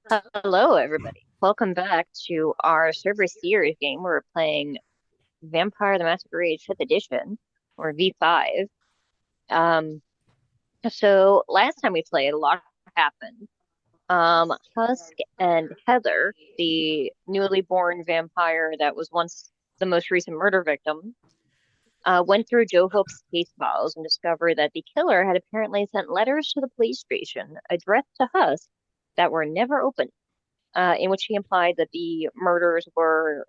Hello, everybody. Welcome back to our Cerberus Seers game. We're playing Vampire the Masquerade 5th Edition, or V5. Um, so last time we played, a lot happened. Husk and Heather, the newly born vampire that was once the most recent murder victim, went through Joe Hope's case files and discovered that the killer had apparently sent letters to the police station addressed to Husk that were never opened, in which he implied that the murders were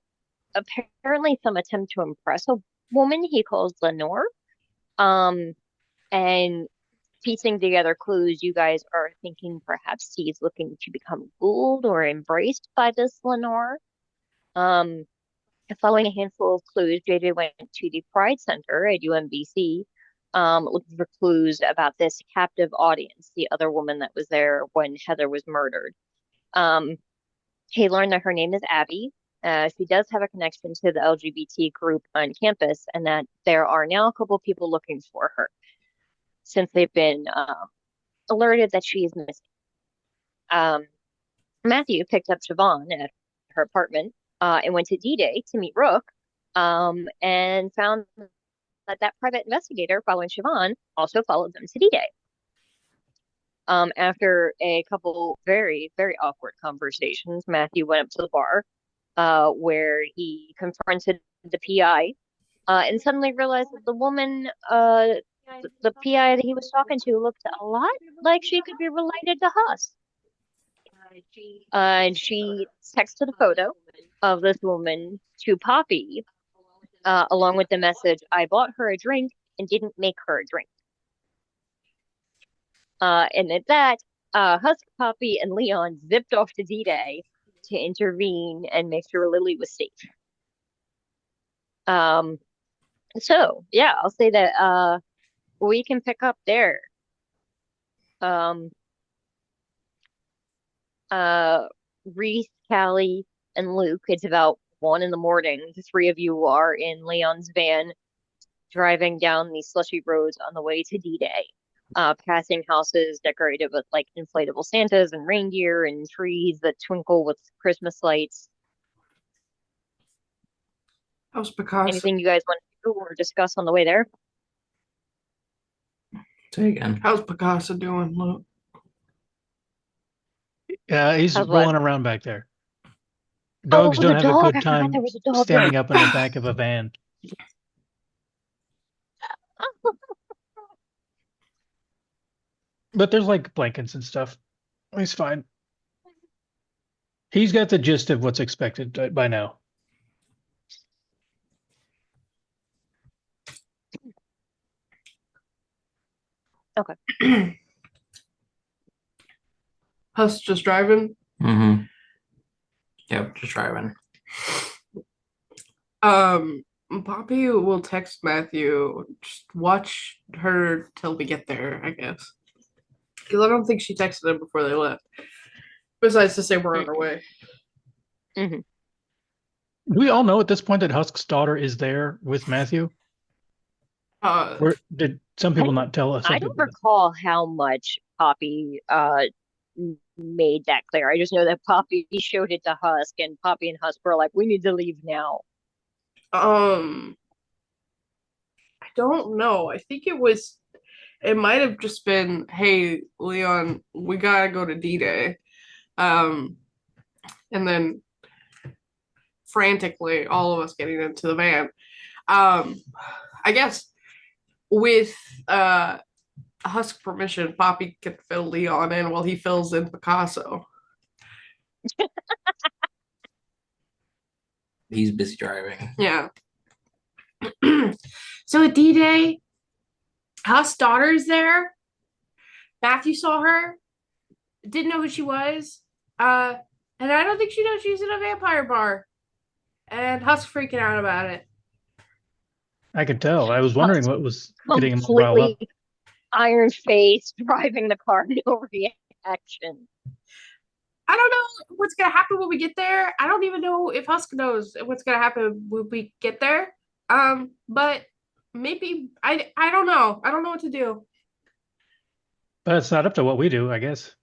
apparently some attempt to impress a woman he calls Lenore. Um, and piecing together clues, you guys are thinking perhaps he's looking to become fooled or embraced by this Lenore. Um, Following a handful of clues, JJ went to the Pride Center at UMBC, looking for clues about this captive audience, the other woman that was there when Heather was murdered. Um, he learned that her name is Abby. She does have a connection to the LGBT group on campus, and that there are now a couple of people looking for her since they've been alerted that she is missing. Um, Matthew picked up Siobhan at her apartment and went to D-Day to meet Rook, and found that private investigator following Siobhan also followed them to D-Day. After a couple very, very awkward conversations, Matthew went up to the bar, where he confronted the PI, and suddenly realized that the woman, the PI that he was talking to, looked a lot like she could be related to Husk. And she texted a photo of this woman to Poppy, along with the message, "I bought her a drink and didn't make her a drink." And at that, Husk, Poppy, and Leon zipped off to D-Day to intervene and make sure Lily was safe. Um, so yeah, I'll say that we can pick up there. Um, uh, Reese, Callie, and Luke. It's about 1 a.m. The three of you are in Leon's van, driving down the slushy roads on the way to D-Day. Passing houses decorated with like inflatable Santas and reindeer and trees that twinkle with Christmas lights. How's Picasso? Anything you guys want to do or discuss on the way there? Say again. How's Picasso doing, Luke? Yeah, he's How's what? rolling around back there. Oh, Dogs the don't have a dog. good I forgot time there was a dog there. standing up in the back of a van. But there's like blankets and stuff. He's fine. He's got the gist of what's expected by now. Okay. Husk just driving. Mm-hmm. Yep, just driving. Poppy will text Matthew. Just watch her till we get there, I guess. Because I don't think she texted him before they left. Besides to say we're on our way. Mm-hmm. Do we all know at this point that Husk's daughter is there with Matthew? Or did some people not tell us? I don't recall how much Poppy made that clear. I just know that Poppy showed it to Husk, and Poppy and Husk were like, "We need to leave now." I don't know. I think it might have just been, "Hey, Leon, we gotta go to D-Day." And then frantically, all of us getting into the van. I guess with Husk permission, Poppy could fill Leon in while he fills in Picasso. He's busy driving. Yeah. So at D-Day, Husk's daughter's there. Matthew saw her, didn't know who she was, and I don't think she knows she's in a vampire bar. And Husk's freaking out about it. I could tell. I was wondering what was getting him riled up. Completely iron face, driving the car, no reaction. I don't know what's gonna happen when we get there. I don't even know if Husk knows what's gonna happen when we get there. But maybe I don't know. I don't know what to do. But it's not up to what we do, I guess.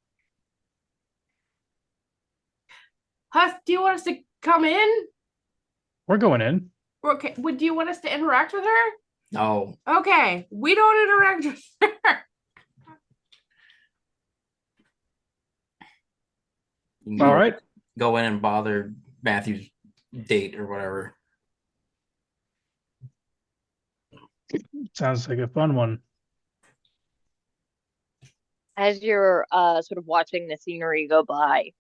Husk, do you want us to come in? We're going in. Okay. Do you want us to interact with her? No. Okay. We don't interact with her. You can All go, right. go in and bother Matthew's date or whatever. Sounds like a fun one. As you're sort of watching the scenery go by,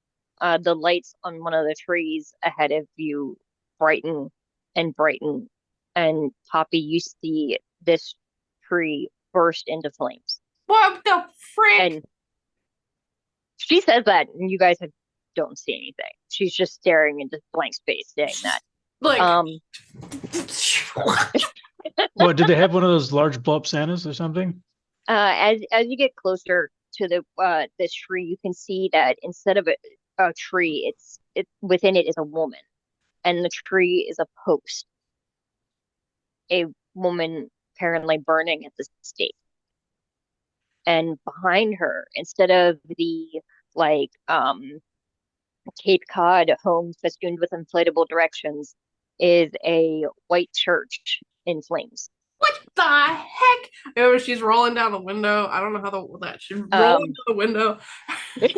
the lights on one of the trees ahead of you brighten and brighten, and Poppy, you see this tree burst into flames. What the frick? And she says that, and you guys don't see anything. She's just staring into blank space, saying that. Like, What, did they have one of those large blow up Santas or something? As you get closer to the this tree, you can see that instead of a tree, it within it is a woman, and the tree is a post. A woman apparently burning at the stake, and behind her, instead of the like Cape Cod home festooned with inflatable directions, is a white church in flames. what the heck? Oh, she's rolling down the window. I don't know how that she's rolling down the window. She's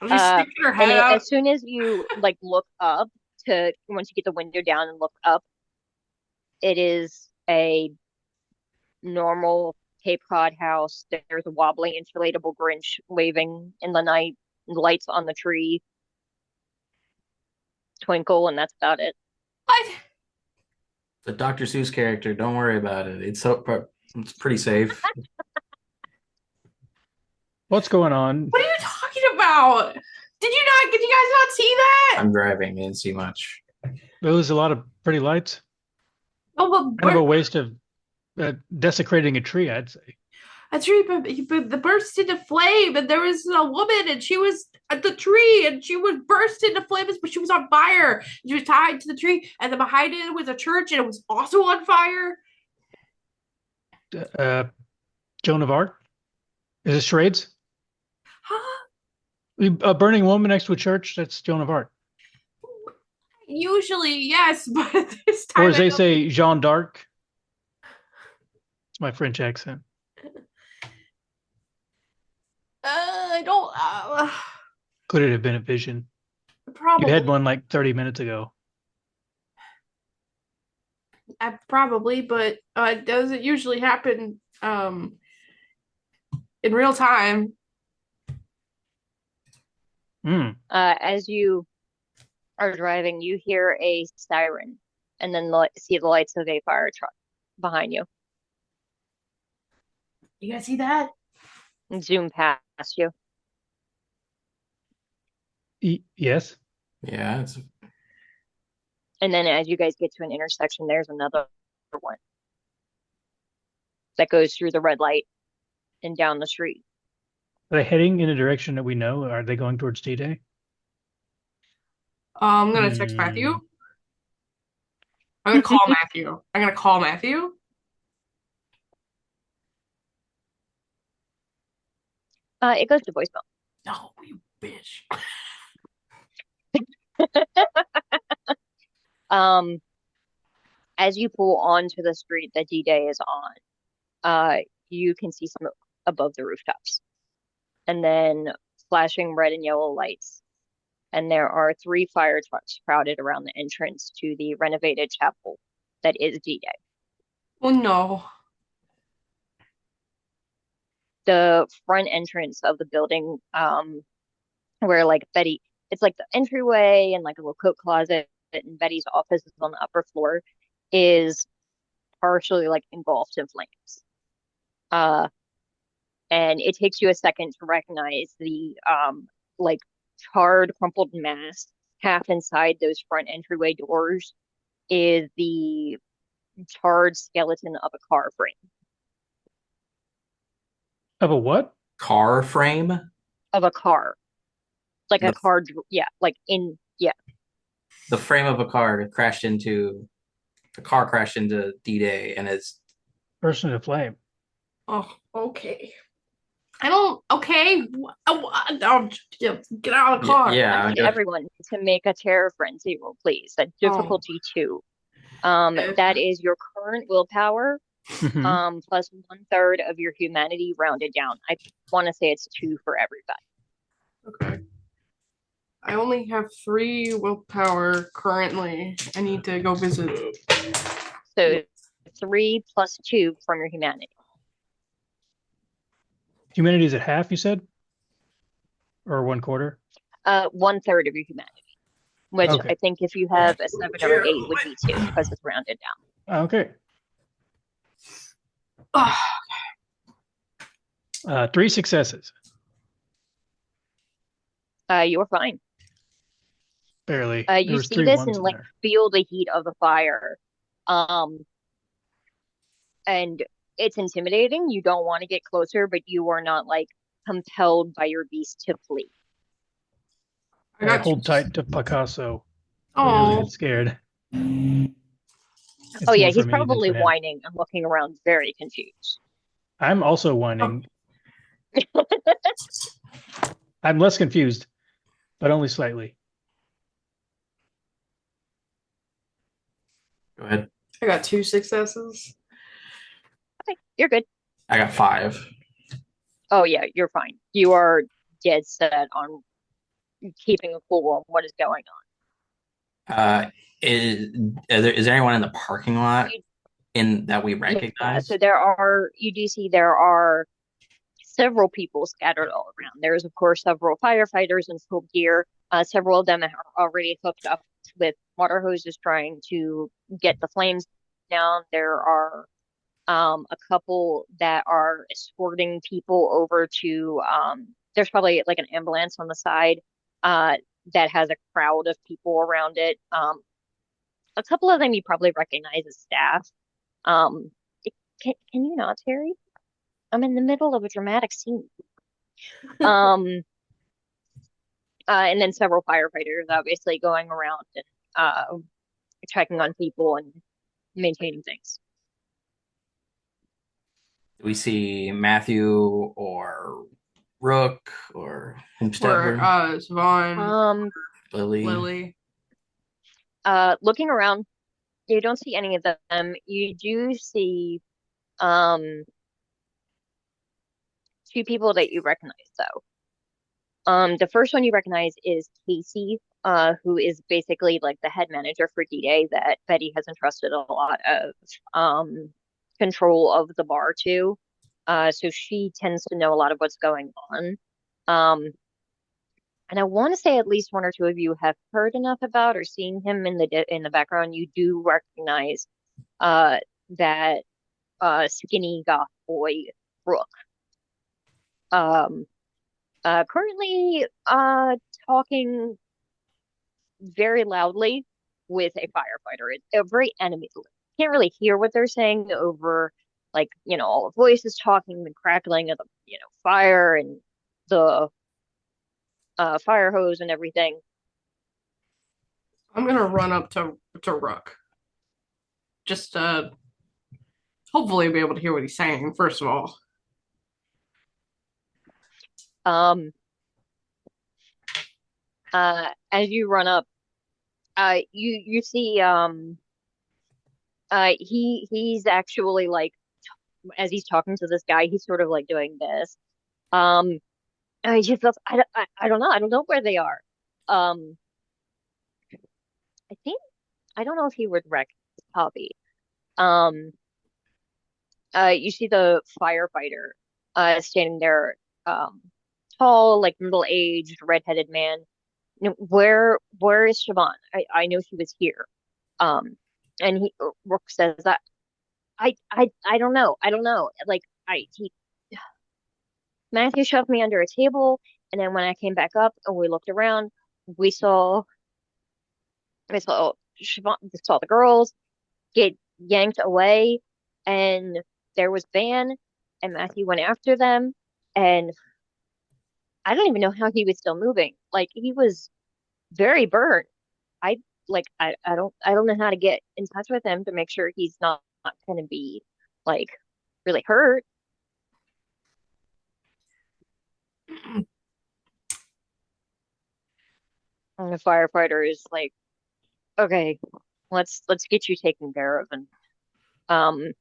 sticking her head out. As soon as you like look up to once you get the window down and look up, it is a normal Cape Cod house. There's a wobbly inflatable Grinch waving in the night, lights on the tree twinkle, and that's about it. What? The Dr. Seuss character, don't worry about it. It's pretty safe. What's going on? What are you talking about? Did you guys not see that? I'm driving. I didn't see much. There was a lot of pretty lights. Oh, Kind of a waste of desecrating a tree, I'd say. a tree, but the burst into flame, and there was a woman, and she was at the tree, and she was burst into flames, but she was on fire. She was tied to the tree, and then behind it was a church, and it was also on fire. Joan of Arc? Is it charades? Huh? A burning woman next to a church? That's Joan of Arc. Usually, yes, but this time, Or as they say, Jeanne d'Arc. It's my French accent. I don't. Could it have been a vision? Probably. You had one like 30 minutes ago. Probably, but it doesn't usually happen in real time. As you are driving, you hear a siren, and then see the lights of a fire truck behind you. You guys see that? And zoom past you. Yes. Yeah, And then as you guys get to an intersection, there's another one that goes through the red light and down the street. Are they heading in a direction that we know? Are they going towards D-Day? I'm gonna text Matthew. I'm gonna call Matthew. I'm gonna call Matthew. It goes to voicemail. No, you bitch. As you pull onto the street that D-Day is on, you can see smoke above the rooftops, and then flashing red and yellow lights. And there are 3 fire trucks crowded around the entrance to the renovated chapel that is D-Day. Oh no. The front entrance of the building, where like Betty, it's like the entryway and like a little coat closet, and Betty's office is on the upper floor, is partially like engulfed in flames. And it takes you a second to recognize the like charred, crumpled mass half inside those front entryway doors is the charred skeleton of a car frame. Of a what? car frame. Of a car. Like The- a car, yeah, like in, yeah. The frame of a car crashed into the car crashed into D-Day and it's Burst into flame. Oh, okay. I don't. Okay. Get out of the car. Yeah, I need everyone to make a terror frenzy roll, please. At difficulty 2. That is your current willpower, plus 1/3 of your humanity rounded down. I want to say it's 2 for everybody. Okay. I only have 3 willpower currently. I need to go visit. So 3 plus 2 from your humanity. Humanity is at half, you said? Or 1/4? 1/3 of your humanity. Which Okay. I think if you have a 7 or 8 would be 2 because it's rounded down. Okay. 3 successes. You're fine. Barely. You see this and like feel the heat of the fire. And it's intimidating. You don't want to get closer, but you are not like compelled by your beast to flee. I hold tight to Picasso. Oh, really scared. Oh yeah, he's probably whining and looking around very confused. I'm also whining. I'm less confused, but only slightly. Go ahead. I got 2 successes. Okay, you're good. I got 5. Oh yeah, you're fine. You are dead set on keeping a cool on what is going on. Is there anyone in the parking lot in that we recognize? Yeah, so you do see there are several people scattered all around. There's of course several firefighters in full gear. Several of them are already hooked up with water hoses trying to get the flames down. There are a couple that are escorting people over to there's probably like an ambulance on the side that has a crowd of people around it. A couple of them you probably recognize as staff. Can you not, Terry? I'm in the middle of a dramatic scene. And then several firefighters obviously going around and checking on people and maintaining things. Do we see Matthew or Rook or whomstever? Or Savon, Lily. Looking around, you don't see any of them. You do see 2 people that you recognize though. The first one you recognize is Casey, who is basically like the head manager for D-Day that Betty has entrusted a lot of control of the bar to. So she tends to know a lot of what's going on. And I want to say at least 1 or 2 of you have heard enough about or seen him in the background. You do recognize that skinny goth boy Brooke. Currently talking very loudly with a firefighter. It's very enemy. Can't really hear what they're saying over, like, all the voices talking, the crackling of the, fire and the fire hose and everything. I'm gonna run up to Rook. Just hopefully be able to hear what he's saying, first of all. As you run up, you see he's actually like, as he's talking to this guy, he's sort of like doing this. I just I don't know. I don't know where they are. I don't know if he would wreck his hobby. You see the firefighter standing there, tall, like middle-aged, redheaded man. Where is Siobhan? I know she was here. And Rook says that I don't know. I don't know. Like Matthew shoved me under a table, and then when I came back up and we looked around, we saw Siobhan, saw the girls get yanked away, and there was Van, and Matthew went after them, and I don't even know how he was still moving. Like he was very burnt. I I don't know how to get in touch with him to make sure he's not going to be like really hurt. firefighter is like, okay, let's get you taken care of, and um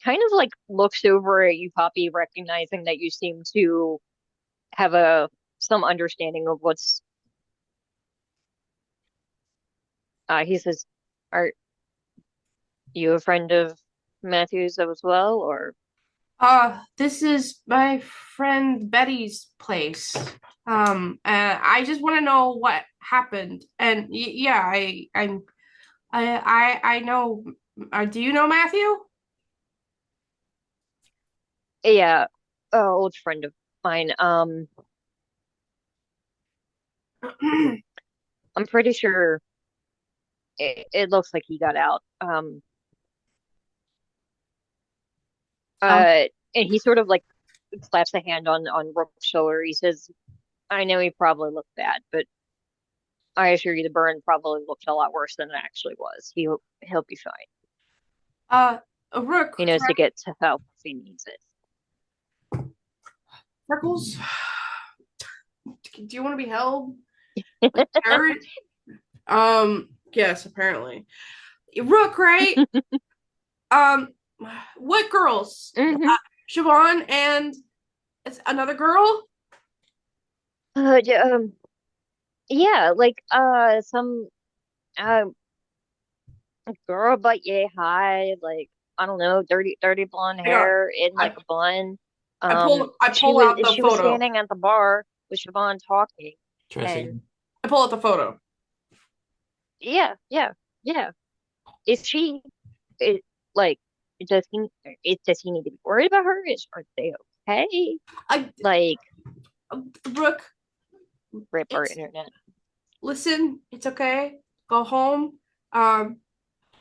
kind of like looks over at you, Poppy, recognizing that you seem to have a some understanding of what's he says, are you a friend of Matthew's as well, or This is my friend Betty's place. I just want to know what happened. And yeah, I know. Do you know Matthew? yeah, a old friend of mine. I'm pretty sure it looks like he got out. Um, And he sort of like slaps a hand on Rook's shoulder. He says, "I know he probably looked bad, but I assure you, the burn probably looked a lot worse than it actually was. He'll be fine. uh, Rook, He knows to get to help if he needs it." Freckles, do you want to be held? Like, yes, apparently. Rook, right? What girls? Hmm. Siobhan and another girl? Uh, d- um, yeah, like some uh girl, but yay high, like I don't know, dirty blonde Hang on. hair in like a bun. I pull out the She was photo. standing at the bar with Siobhan talking, and Tracy. I pull out the photo. yeah, yeah, yeah. Is she? It, like, does he? Does he need to be worried about her? Are they okay? I Like, Brooke, rip our it's internet. listen, it's okay. Go home.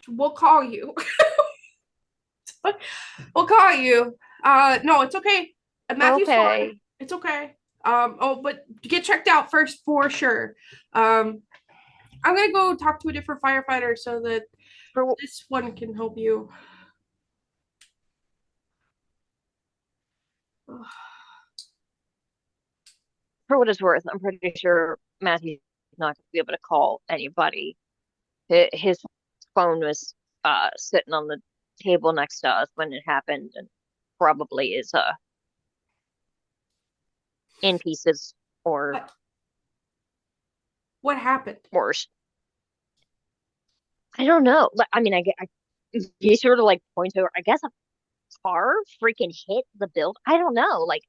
We'll call you. We'll call you. No, it's okay. Matthew's Okay. fine. It's okay. Oh, but get checked out first for sure. I'm gonna go talk to a different firefighter so that For this one can help you. for what it's worth, I'm pretty sure Matthew's not going to be able to call anybody. His phone was sitting on the table next to us when it happened, and probably is in pieces or What happened? worse. I don't know. I mean, he sort of like points over. I guess a car freaking hit the build. I don't know. Like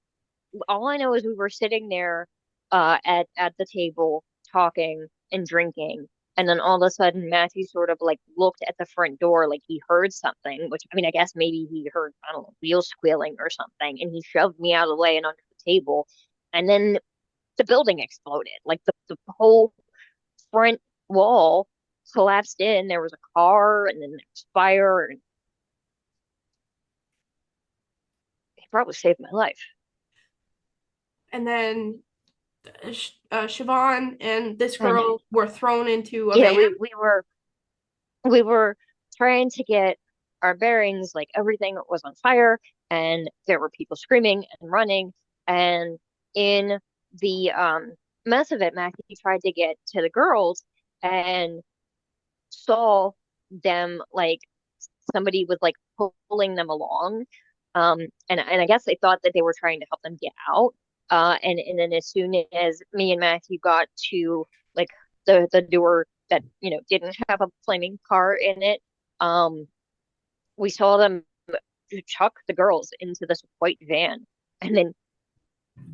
all I know is we were sitting there at the table talking and drinking, and then all of a sudden Matthew sort of like looked at the front door like he heard something, which I mean I guess maybe he heard, I don't know, wheels squealing or something, and he shoved me out of the way and under the table, and then the building exploded. Like the whole front wall collapsed in. There was a car, and then there was fire, and he probably saved my life. And then Siobhan and this And girl were thrown into a yeah, van. we were trying to get our bearings, like everything was on fire, and there were people screaming and running, and in the mess of it, Mackie tried to get to the girls and saw them, like somebody was like pulling them along, and I guess they thought that they were trying to help them get out, and then as soon as me and Matthew got to like the door that didn't have a flaming car in it, um we saw them chuck the girls into this white van and then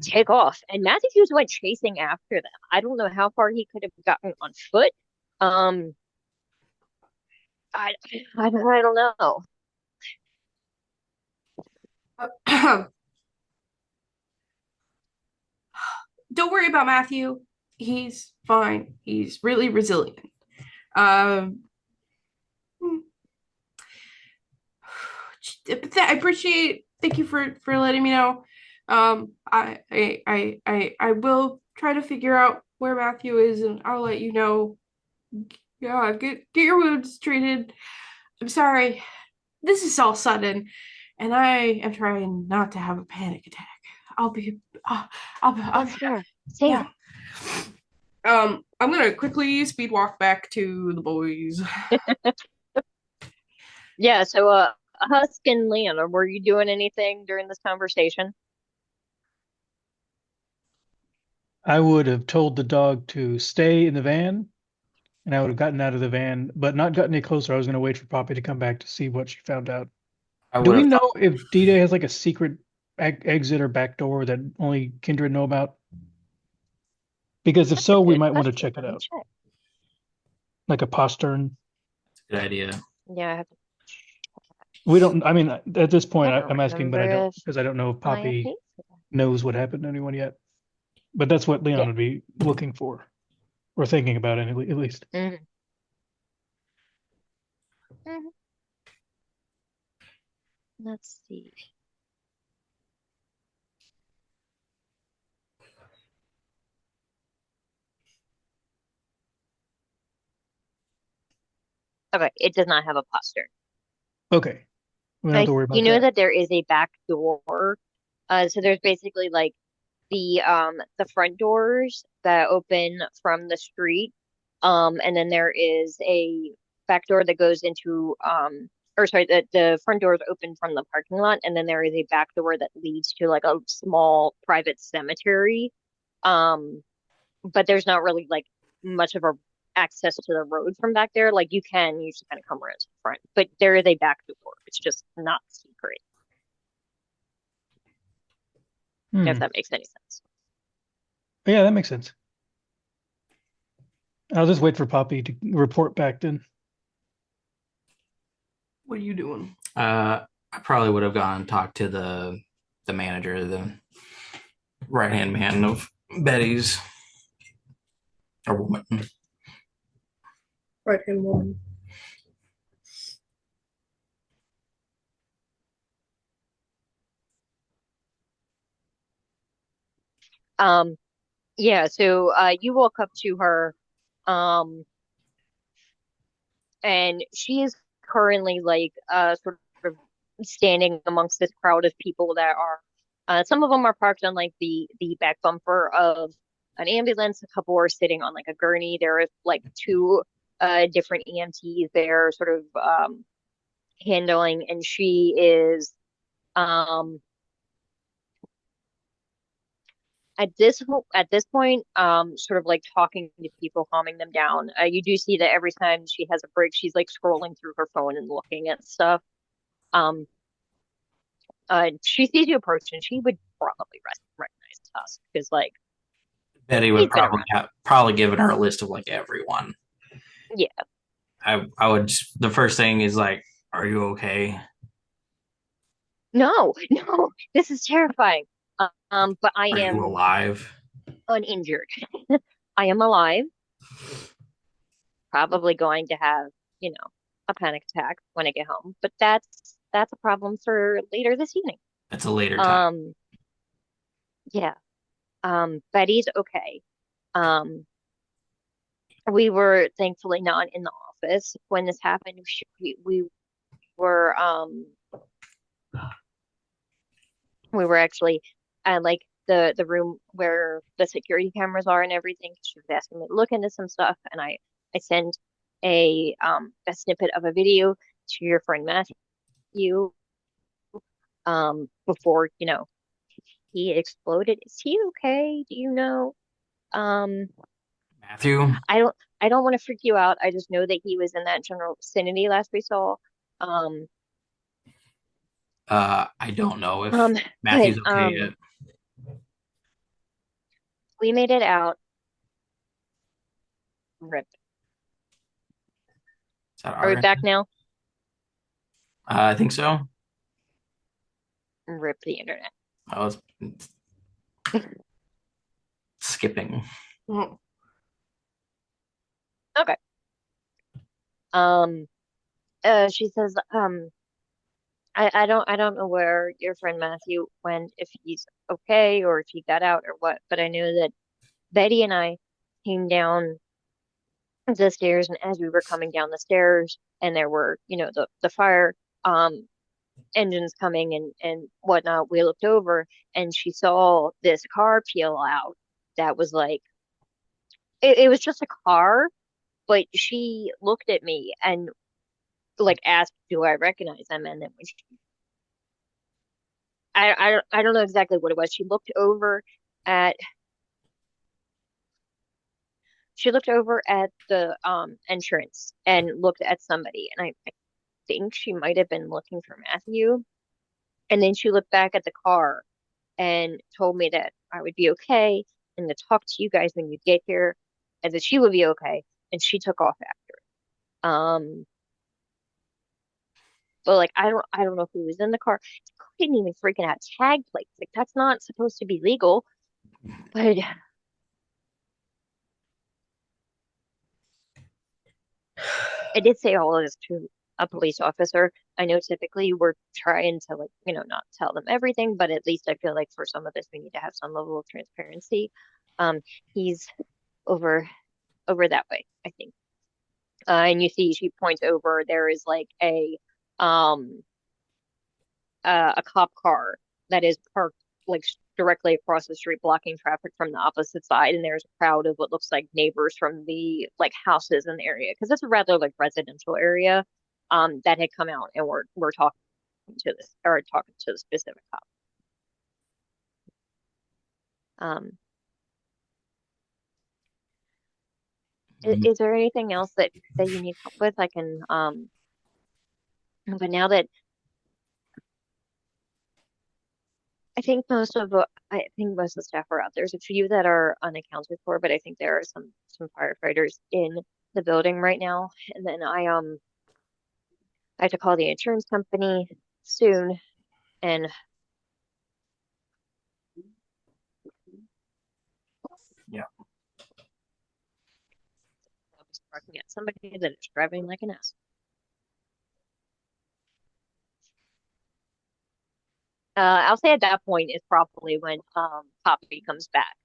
take off, and Matthew Hughes went chasing after them. I don't know how far he could have gotten on foot. um I don't know. Don't worry about Matthew. He's fine. He's really resilient. Um, I appreciate. Thank you for letting me know. I will try to figure out where Matthew is, and I'll let you know. Yeah, get your wounds treated. I'm sorry. This is all sudden, and I am trying not to have a panic attack. I'll be. I'll That's fair. Same. yeah. I'm gonna quickly speed walk back to the boys. Yeah, so Husk and Leon, were you doing anything during this conversation? I would have told the dog to stay in the van, and I would have gotten out of the van, but not gotten any closer. I was going to wait for Poppy to come back to see what she found out. I Do would we have know if D-Day has like a secret exit or back door that only Kindred know about? Because if That's a so, we good might want to question. check it Let me out, check. like a postern. a good idea. Yeah, I have to. We don't. I mean, at this point, I don't I'm asking, but I remember don't if because I don't know if I have Poppy paid for that. knows what happened to anyone yet. But that's what Yeah. Leon would be looking for or thinking about, at least. hmm hmm Let's see. Okay, it does not have a postern. Okay, we don't have to worry You about know that. that there is a back door. So there's basically like the front doors that open from the street. And then there is a back door that goes into or sorry, the front doors open from the parking lot, and then there is a back door that leads to like a small private cemetery. Um, but there's not really like much of a access to the road from back there. Like you just kind of come around to the front, but there is a back door. It's just not secret, if Hmm. that makes any sense. Yeah, that makes sense. I'll just wait for Poppy to report back then. What are you doing? I probably would have gone and talked to the manager, the right hand man of Betty's or woman. Right hand woman. Um, yeah, so you walk up to her, um, and she is currently like sort of standing amongst this crowd of people that are some of them are parked on like the back bumper of an ambulance. A couple are sitting on like a gurney. There are like two different EMTs there sort of handling, and she is um at this point, sort of like talking to people, calming them down. You do see that every time she has a break, she's like scrolling through her phone and looking at stuff. Um, she sees you approach, and she would probably recognize Tusk because like Betty would he's been probably around. have probably given her a list of like everyone. Yeah. I would the first thing is like, are you okay? No, no, this is terrifying. But I Are you am alive? uninjured. I am alive. Probably going to have, a panic attack when I get home, but that's a problem for later this evening. It's a later time. Yeah. Betty's okay. Um, we were thankfully not in the office when this happened. We we were actually at like the room where the security cameras are and everything. She was asking me to look into some stuff, and I sent a snippet of a video to your friend Matthew before he exploded. Is he okay? Do you know? Um, Matthew? I don't I don't want to freak you out. I just know that he was in that general vicinity last we saw. Um, I don't know if um, but Matthew's okay yet. we made it out. Rip. Is that Are we our back now? I think so. Rip the internet. I was skipping. Oh, Okay. She says, I don't know where your friend Matthew went, if he's okay or if he got out or what, but I know that Betty and I came down the stairs, and as we were coming down the stairs, and there were, the fire engines coming and whatnot, we looked over and she saw this car peel out that was like it was just a car, but she looked at me and like asked, "Do I recognize them?" And then when I don't know exactly what it was. At she looked over at the entrance and looked at somebody, and I think she might have been looking for Matthew. And then she looked back at the car and told me that I would be okay and to talk to you guys when you get here and that she would be okay. And she took off after it. But like I don't know who was in the car. The car didn't even freaking have tag plates. Like that's not supposed to be legal. But I did say all of this to a police officer. I know typically we're trying to like, not tell them everything, but at least I feel like for some of this we need to have some level of transparency. He's over that way, I think. And you see she points over, there is like um a cop car that is parked like directly across the street, blocking traffic from the opposite side. And there's a crowd of what looks like neighbors from the like houses in the area because it's a rather like residential area. That had come out and we're talking to this or talking to the specific cop. Um, is there anything else that you need help with? I can but now that I think most of the staff are out. There's a few that are unaccounted for, but I think there are some firefighters in the building right now. And then I have to call the insurance company soon, and Yeah. I'll be barking at somebody that is driving like an ass. I'll say at that point is probably when Poppy comes back.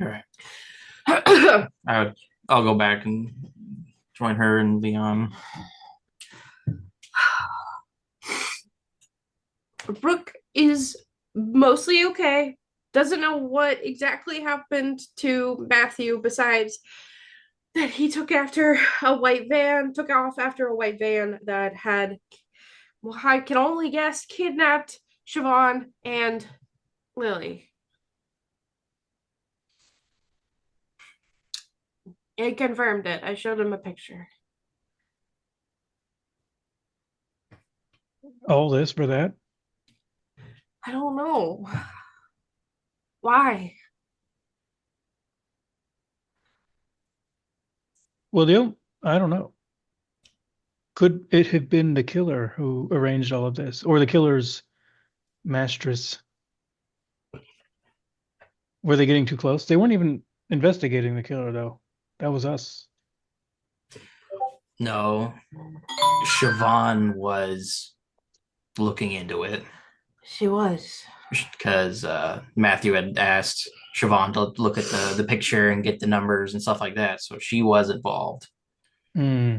All right. I'll go back and join her and Leon. Brooke is mostly okay. Doesn't know what exactly happened to Matthew besides that he took off after a white van that had, well, I can only guess, kidnapped Siobhan and Lily. It confirmed it. I showed him a picture. All this for that? I don't know. Why? Well, I don't know. Could it have been the killer who arranged all of this, or the killer's mistress? Were they getting too close? They weren't even investigating the killer, though. That was us. No, Siobhan was looking into it She was. because Matthew had asked Siobhan to look at the picture and get the numbers and stuff like that. So she was involved. Hmm.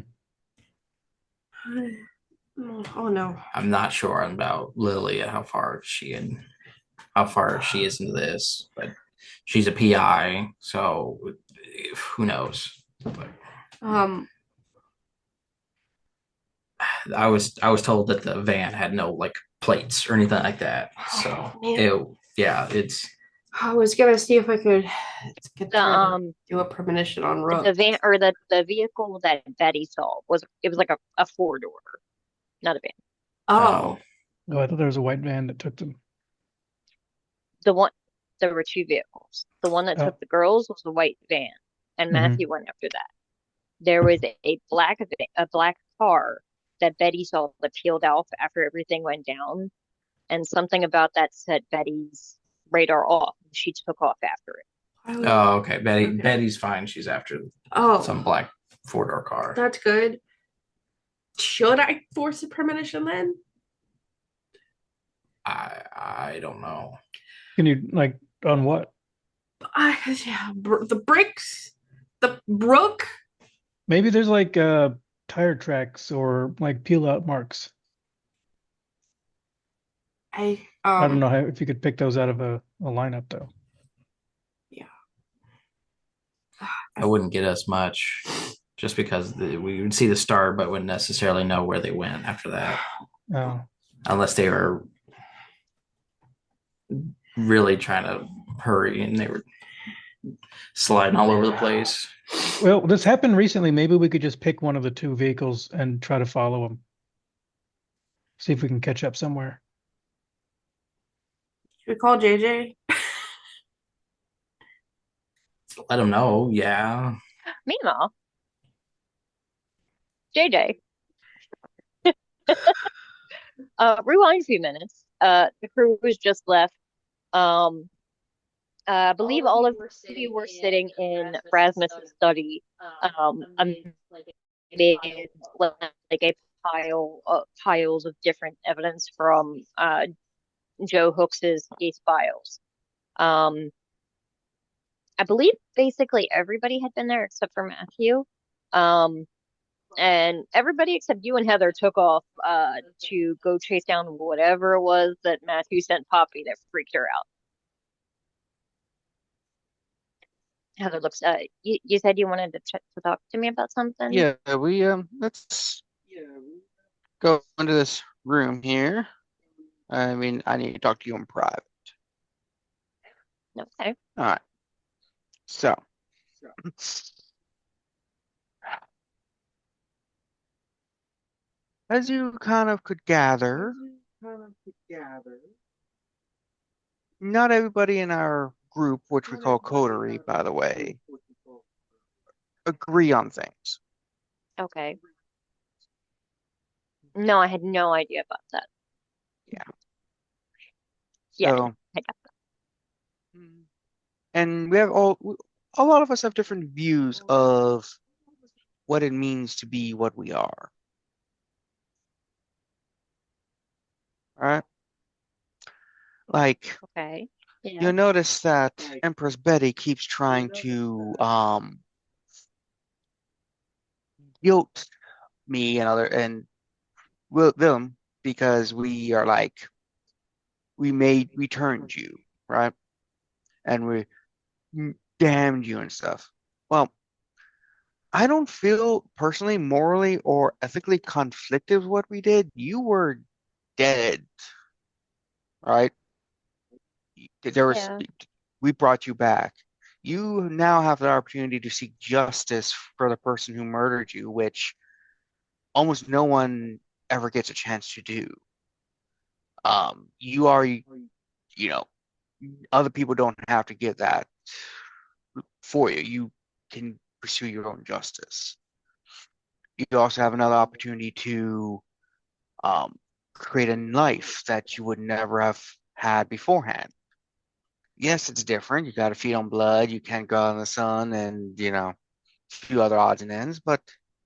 Oh no. I'm not sure about Lily and how far she is into this, but she's a PI, so who knows? But I was told that the van had no like plates or anything like that. So it's. I was gonna see if I could do a premonition on Rook. The van or the vehicle that Betty saw was like a 4-door, not a van. Oh, I thought there was a white van that took them. There were 2 vehicles. The one that took the girls was the white van, and Matthew went after that. There was a black car that Betty saw that peeled off after everything went down, and something about that set Betty's radar off. She took off after it. Oh, okay. Betty's fine. She's after some black 4-door car. That's good. Should I force a premonition then? I don't know. Can you like on what? The bricks, the Brook. Maybe there's like tire tracks or like peel out marks. I don't know if you could pick those out of a lineup though. Yeah. I wouldn't get us much just because we would see the start, but wouldn't necessarily know where they went after that, Oh, unless they were really trying to hurry and they were sliding all over the place. well, this happened recently. Maybe we could just pick one of the two vehicles and try to follow them. See if we can catch up somewhere. Should we call JJ? Let them know, yeah. Meanwhile, JJ, rewind a few minutes. The crew was just left. Um, I believe all of you were sitting in Rasmus's study, amid like a piles of different evidence from Joe Hooks's case files. I believe basically everybody had been there except for Matthew. Um, and everybody except you and Heather took off to go chase down whatever it was that Matthew sent Poppy that freaked her out. Heather looks. You said you wanted to talk to me about something. Yeah, we let's go into this room here. I mean, I need to talk to you in private. Okay. All right. So, as you kind of could gather, not everybody in our group, which we call coterie, by the way, agree on things. Okay. No, I had no idea about that. Yeah. Yeah, So, I got and we have a lot of us have different views of what it means to be what we are. All right. Like, okay. Yeah. you'll notice that Empress Betty keeps trying to guilt me and them because we are like we turned you, right? And we damned you and stuff. Well, I don't feel personally, morally, or ethically conflicted with what we did. You were dead, right? There was Yeah. we brought you back. You now have the opportunity to seek justice for the person who murdered you, which almost no one ever gets a chance to do. You are, other people don't have to get that for you. You can pursue your own justice. You also have another opportunity to create a life that you would never have had beforehand. Yes, it's different. You got to feed on blood. You can't go out in the sun and, a few other odds and ends, but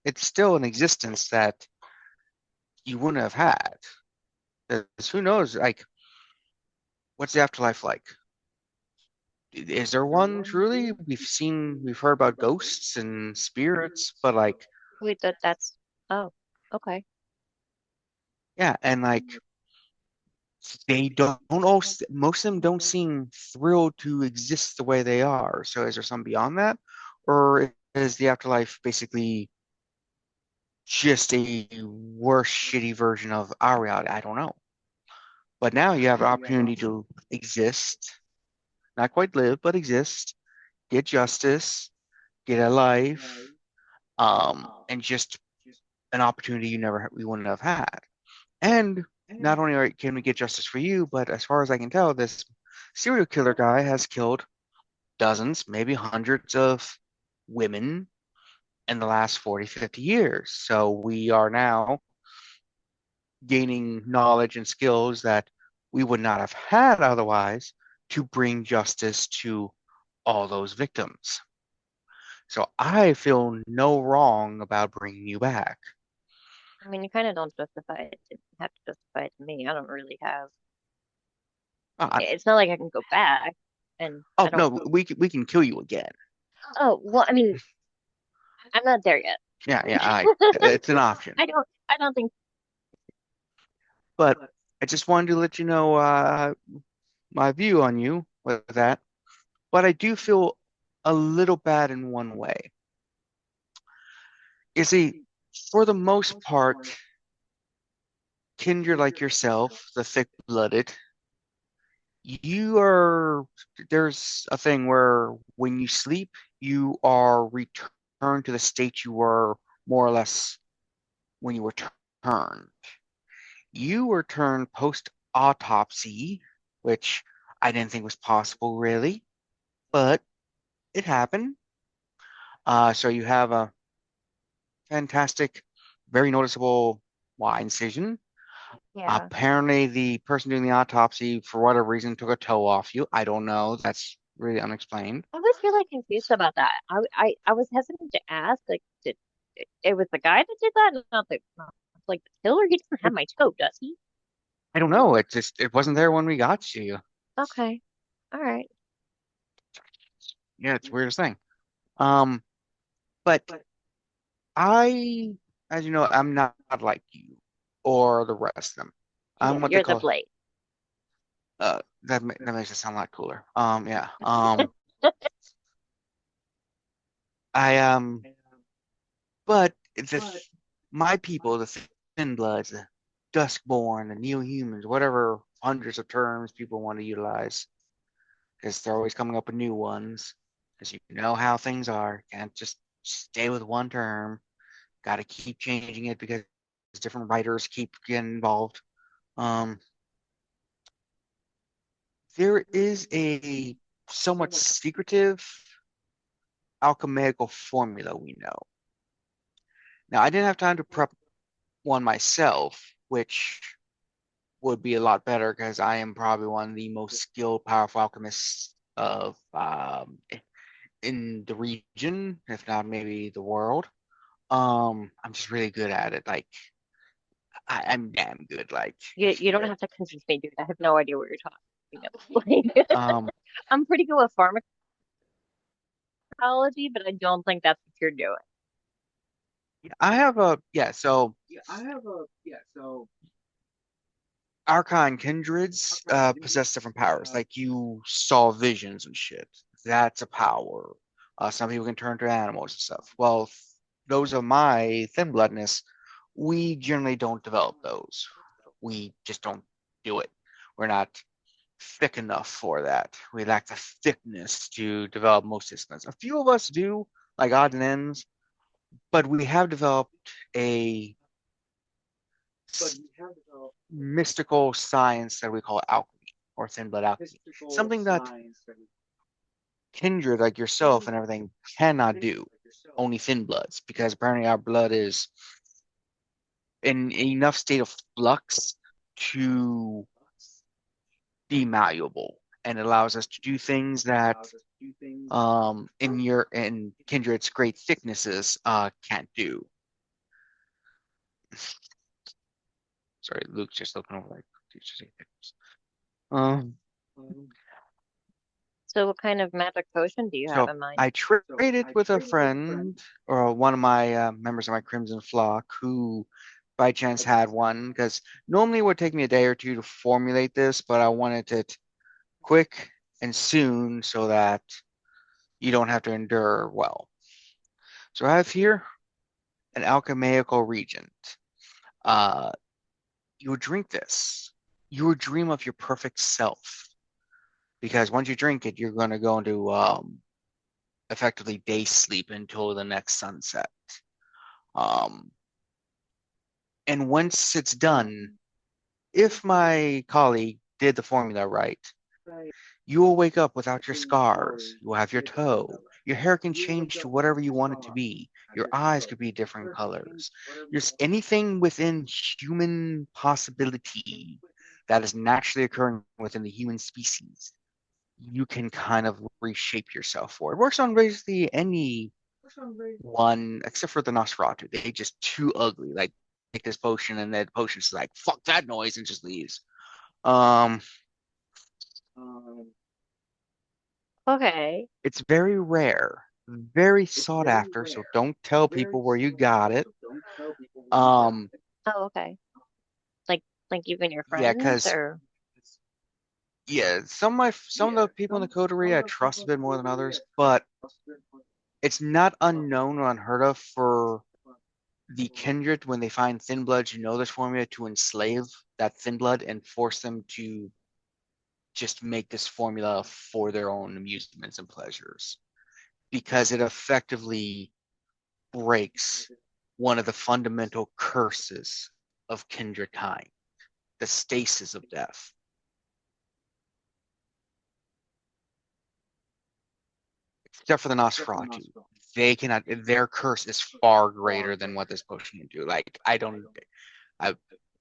it's still an existence that you wouldn't have had. 'Cause who knows, like, what's the afterlife like? Is there one truly? We've heard about ghosts and spirits, but like, Wait, that's. Oh, okay. yeah, and like, they don't all, most of them don't seem thrilled to exist the way they are. So is there some beyond that? Or is the afterlife basically just a worse, shitty version of our reality? I don't know. But now you have an opportunity to exist, not quite live, but exist, get justice, get a life, and just an opportunity we wouldn't have had. And not only can we get justice for you, but as far as I can tell, this serial killer guy has killed dozens, maybe hundreds of women in the last 40, 50 years. So we are now gaining knowledge and skills that we would not have had otherwise to bring justice to all those victims. So I feel no wrong about bringing you back. I mean, you kind of don't justify it. You have to justify it to me. I don't really have. Uh, It's not like I can go back, and oh I don't. no, we can kill you again. Oh, well, I mean, I'm not there yet. Yeah, it's an option. I don't think. But I just wanted to let you know my view on you with that. But I do feel a little bad in one way. You see, for the most part, kindred like yourself, the thick-blooded, you are there's a thing where when you sleep, you are returned to the state you were more or less when you were turned. You were turned post-autopsy, which I didn't think was possible really, but it happened. So you have a fantastic, very noticeable Y incision. Yeah. Apparently, the person doing the autopsy, for whatever reason, took a toe off you. I don't know. That's really unexplained. I was really confused about that. I was hesitant to ask, like, did it was the guy that did that, not like the killer? He doesn't have It, my toe, does he? I don't know. It wasn't there when we got to you. Okay. All right. Yeah, it's the weirdest thing. Um, but I, as you know, I'm not like you or the rest of them. Yeah, I'm what they you're the call blade. that makes it sound a lot cooler. Yeah. I but my people, the thin bloods, the duskborn, the neo-humans, whatever hundreds of terms people want to utilize, because they're always coming up with new ones. Because you know how things are. Can't just stay with one term. Got to keep changing it because different writers keep getting involved. Um, there is a somewhat secretive alchemical formula we know. Now, I didn't have time to prep one myself, which would be a lot better because I am probably one of the most skilled, powerful alchemists of in the region, if not maybe the world. I'm just really good at it. Like I'm damn good. Like You don't have to convince me, dude. I have no idea what you're talking about. Like, um, I'm pretty good with pharmacology, but I don't think that's what you're doing. I have a yeah. So Archon kindreds possess different powers. Like you saw visions and shit. That's a power. Some people can turn to animals and stuff. Well, those of my thin bloodness, we generally don't develop those. We just don't do it. We're not thick enough for that. We lack the thickness to develop most disciplines. A few of us do, like odds and ends, but we have developed a mystical science that we call alchemy or thin blood alchemy. Something that kindred like yourself and everything cannot do. Only thin bloods, because apparently our blood is in enough state of flux to be malleable and allows us to do things that in kindred's great thicknesses can't do. Sorry, Luke's just looking over like um So, what kind of magic potion do you have so in mind? I traded with a friend or one of my members of my Crimson Flock who by chance had one because normally it would take me a day or two to formulate this, but I wanted it quick and soon so that you don't have to endure well. So I have here an alchemical regent. Uh, you would drink this. You would dream of your perfect self because once you drink it, you're going to go into effectively day sleep until the next sunset. Um, and once it's done, if my colleague did the formula right, you will wake up without your scars. You will have your toe. Your hair can change to whatever you want it to be. Your eyes could be different colors. There's anything within human possibility that is naturally occurring within the human species. You can kind of reshape yourself for. It works on basically any one except for the Nosferatu. They just too ugly. Like make this potion and then the potion's like fuck that noise and just leaves. Um, Okay. it's very rare, very sought after, so don't tell people where you got it. Um, Oh, okay. Like, like even your yeah, friends, because or yeah, some of the people in the coterie I trust a bit more than others, but it's not unknown or unheard of for the kindred, when they find thin bloods who know this formula, to enslave that thin blood and force them to just make this formula for their own amusements and pleasures, because it effectively breaks one of the fundamental curses of kindred kind, the stasis of death. Except for the Nosferatu. They cannot, their curse is far greater than what this potion can do. Like,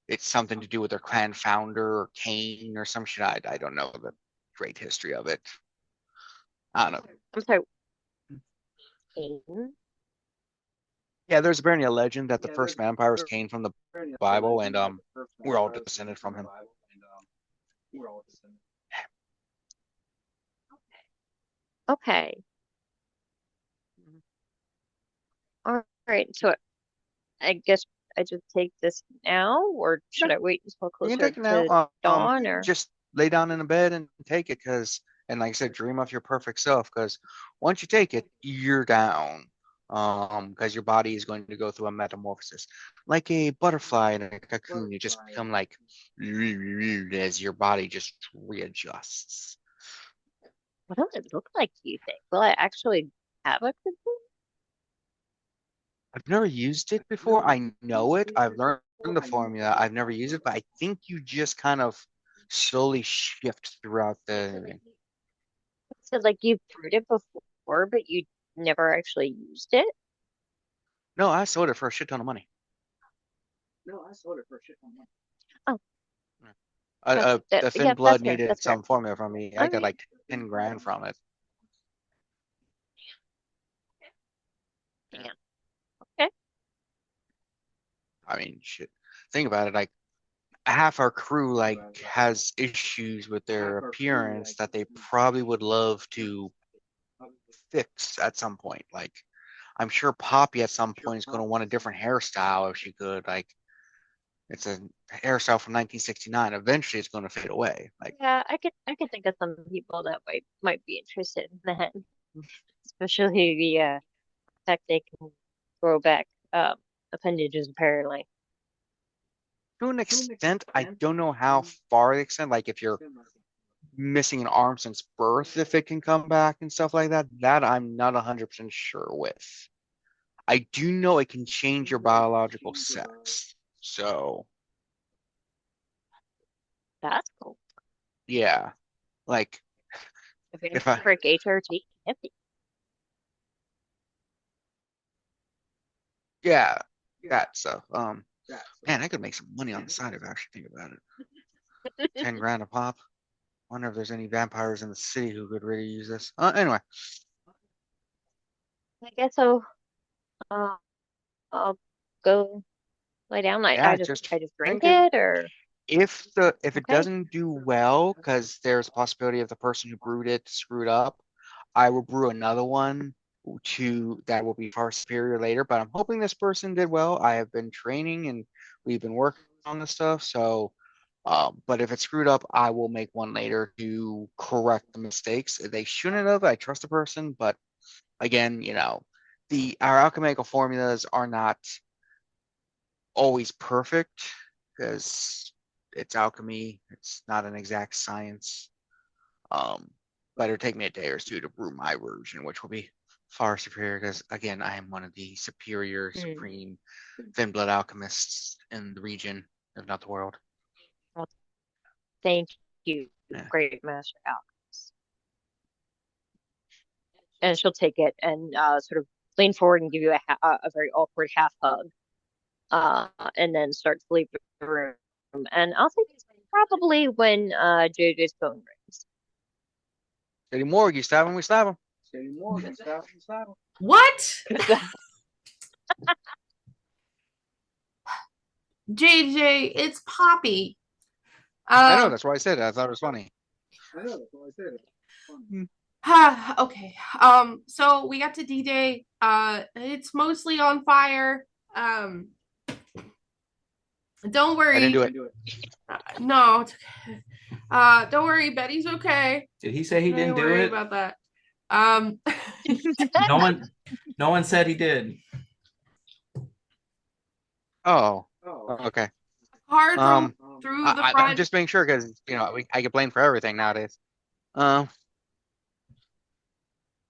it's something to do with their clan founder or Cain or some shit. I don't know the great history of it. I don't know. I'm sorry. Cain? Yeah, there's apparently a legend that the first vampire was Cain from the Bible, and we're all descended from him. Okay. All right. So I guess I just take this now, or should I wait until You can closer take it now. to dawn, or Just lay down in a bed and take it, and like I said, dream of your perfect self, because once you take it, you're down. Because your body is going to go through a metamorphosis, like a butterfly in a cocoon. You just become like as your body just readjusts. what does it look like, do you think? Will I actually have a cocoon? I've never used it before. I know it. I've learned the formula. I've never used it, but I think you just kind of slowly shift throughout the. So like you've brewed it before, but you never actually used it? No, I sold it for a shit ton of money. Oh, The thin yeah, blood that's fair. needed That's fair. some formula from me. I All got right. like 10 grand from it. Damn. Okay. I mean, shit. Think about it. Like, half our crew like has issues with their appearance that they probably would love to fix at some point. Like, I'm sure Poppy at some point is going to want a different hairstyle if she could. Like, it's a hairstyle from 1969. Eventually, it's going to fade away. Like, Yeah, I could think of some people that might be interested in that, especially the fact they can grow back appendages apparently. to an extent, I don't know how far the extent. Like, if you're missing an arm since birth, if it can come back and stuff like that, that I'm not 100% sure with. I do know it can change your biological sex. So, That's cool. yeah. Like, If you're if I, for HRT, yeah, that stuff. Man, I could make some money on the side if I actually think about it. 10 grand a pop. Wonder if there's any vampires in the city who could really use this. Anyway, I guess uh, I'll go lay down. yeah, I just just drink drink it. it, or If it okay. doesn't do well, because there's a possibility of the person who brewed it screwed up, I will brew another one that will be far superior later. But I'm hoping this person did well. I have been training and we've been working on this stuff. So, but if it's screwed up, I will make one later to correct the mistakes. They shouldn't have. I trust the person, but again, our alchemical formulas are not always perfect because it's alchemy. It's not an exact science. But it'll take me a day or two to brew my version, which will be far superior because, again, I am one of the superior, supreme thin blood alchemists in the region, if not the world. Well, thank you, Yeah. great master Alex. And she'll take it and sort of lean forward and give you a very awkward half hug, and then start to leave the room. And I'll think it's probably when JJ's phone rings. Any more? You stab him, we stab him. What? JJ, it's Poppy. I know, that's why I said it. I thought it was funny. Okay. So we got to D-Day. It's mostly on fire. Don't worry. I didn't do it. No, it's okay. Don't worry, Betty's okay. Did he say he didn't Don't do worry it? about that. No one said he did. Oh, okay. Car drove Um, through the I'm front. just making sure because I get blamed for everything nowadays. Um,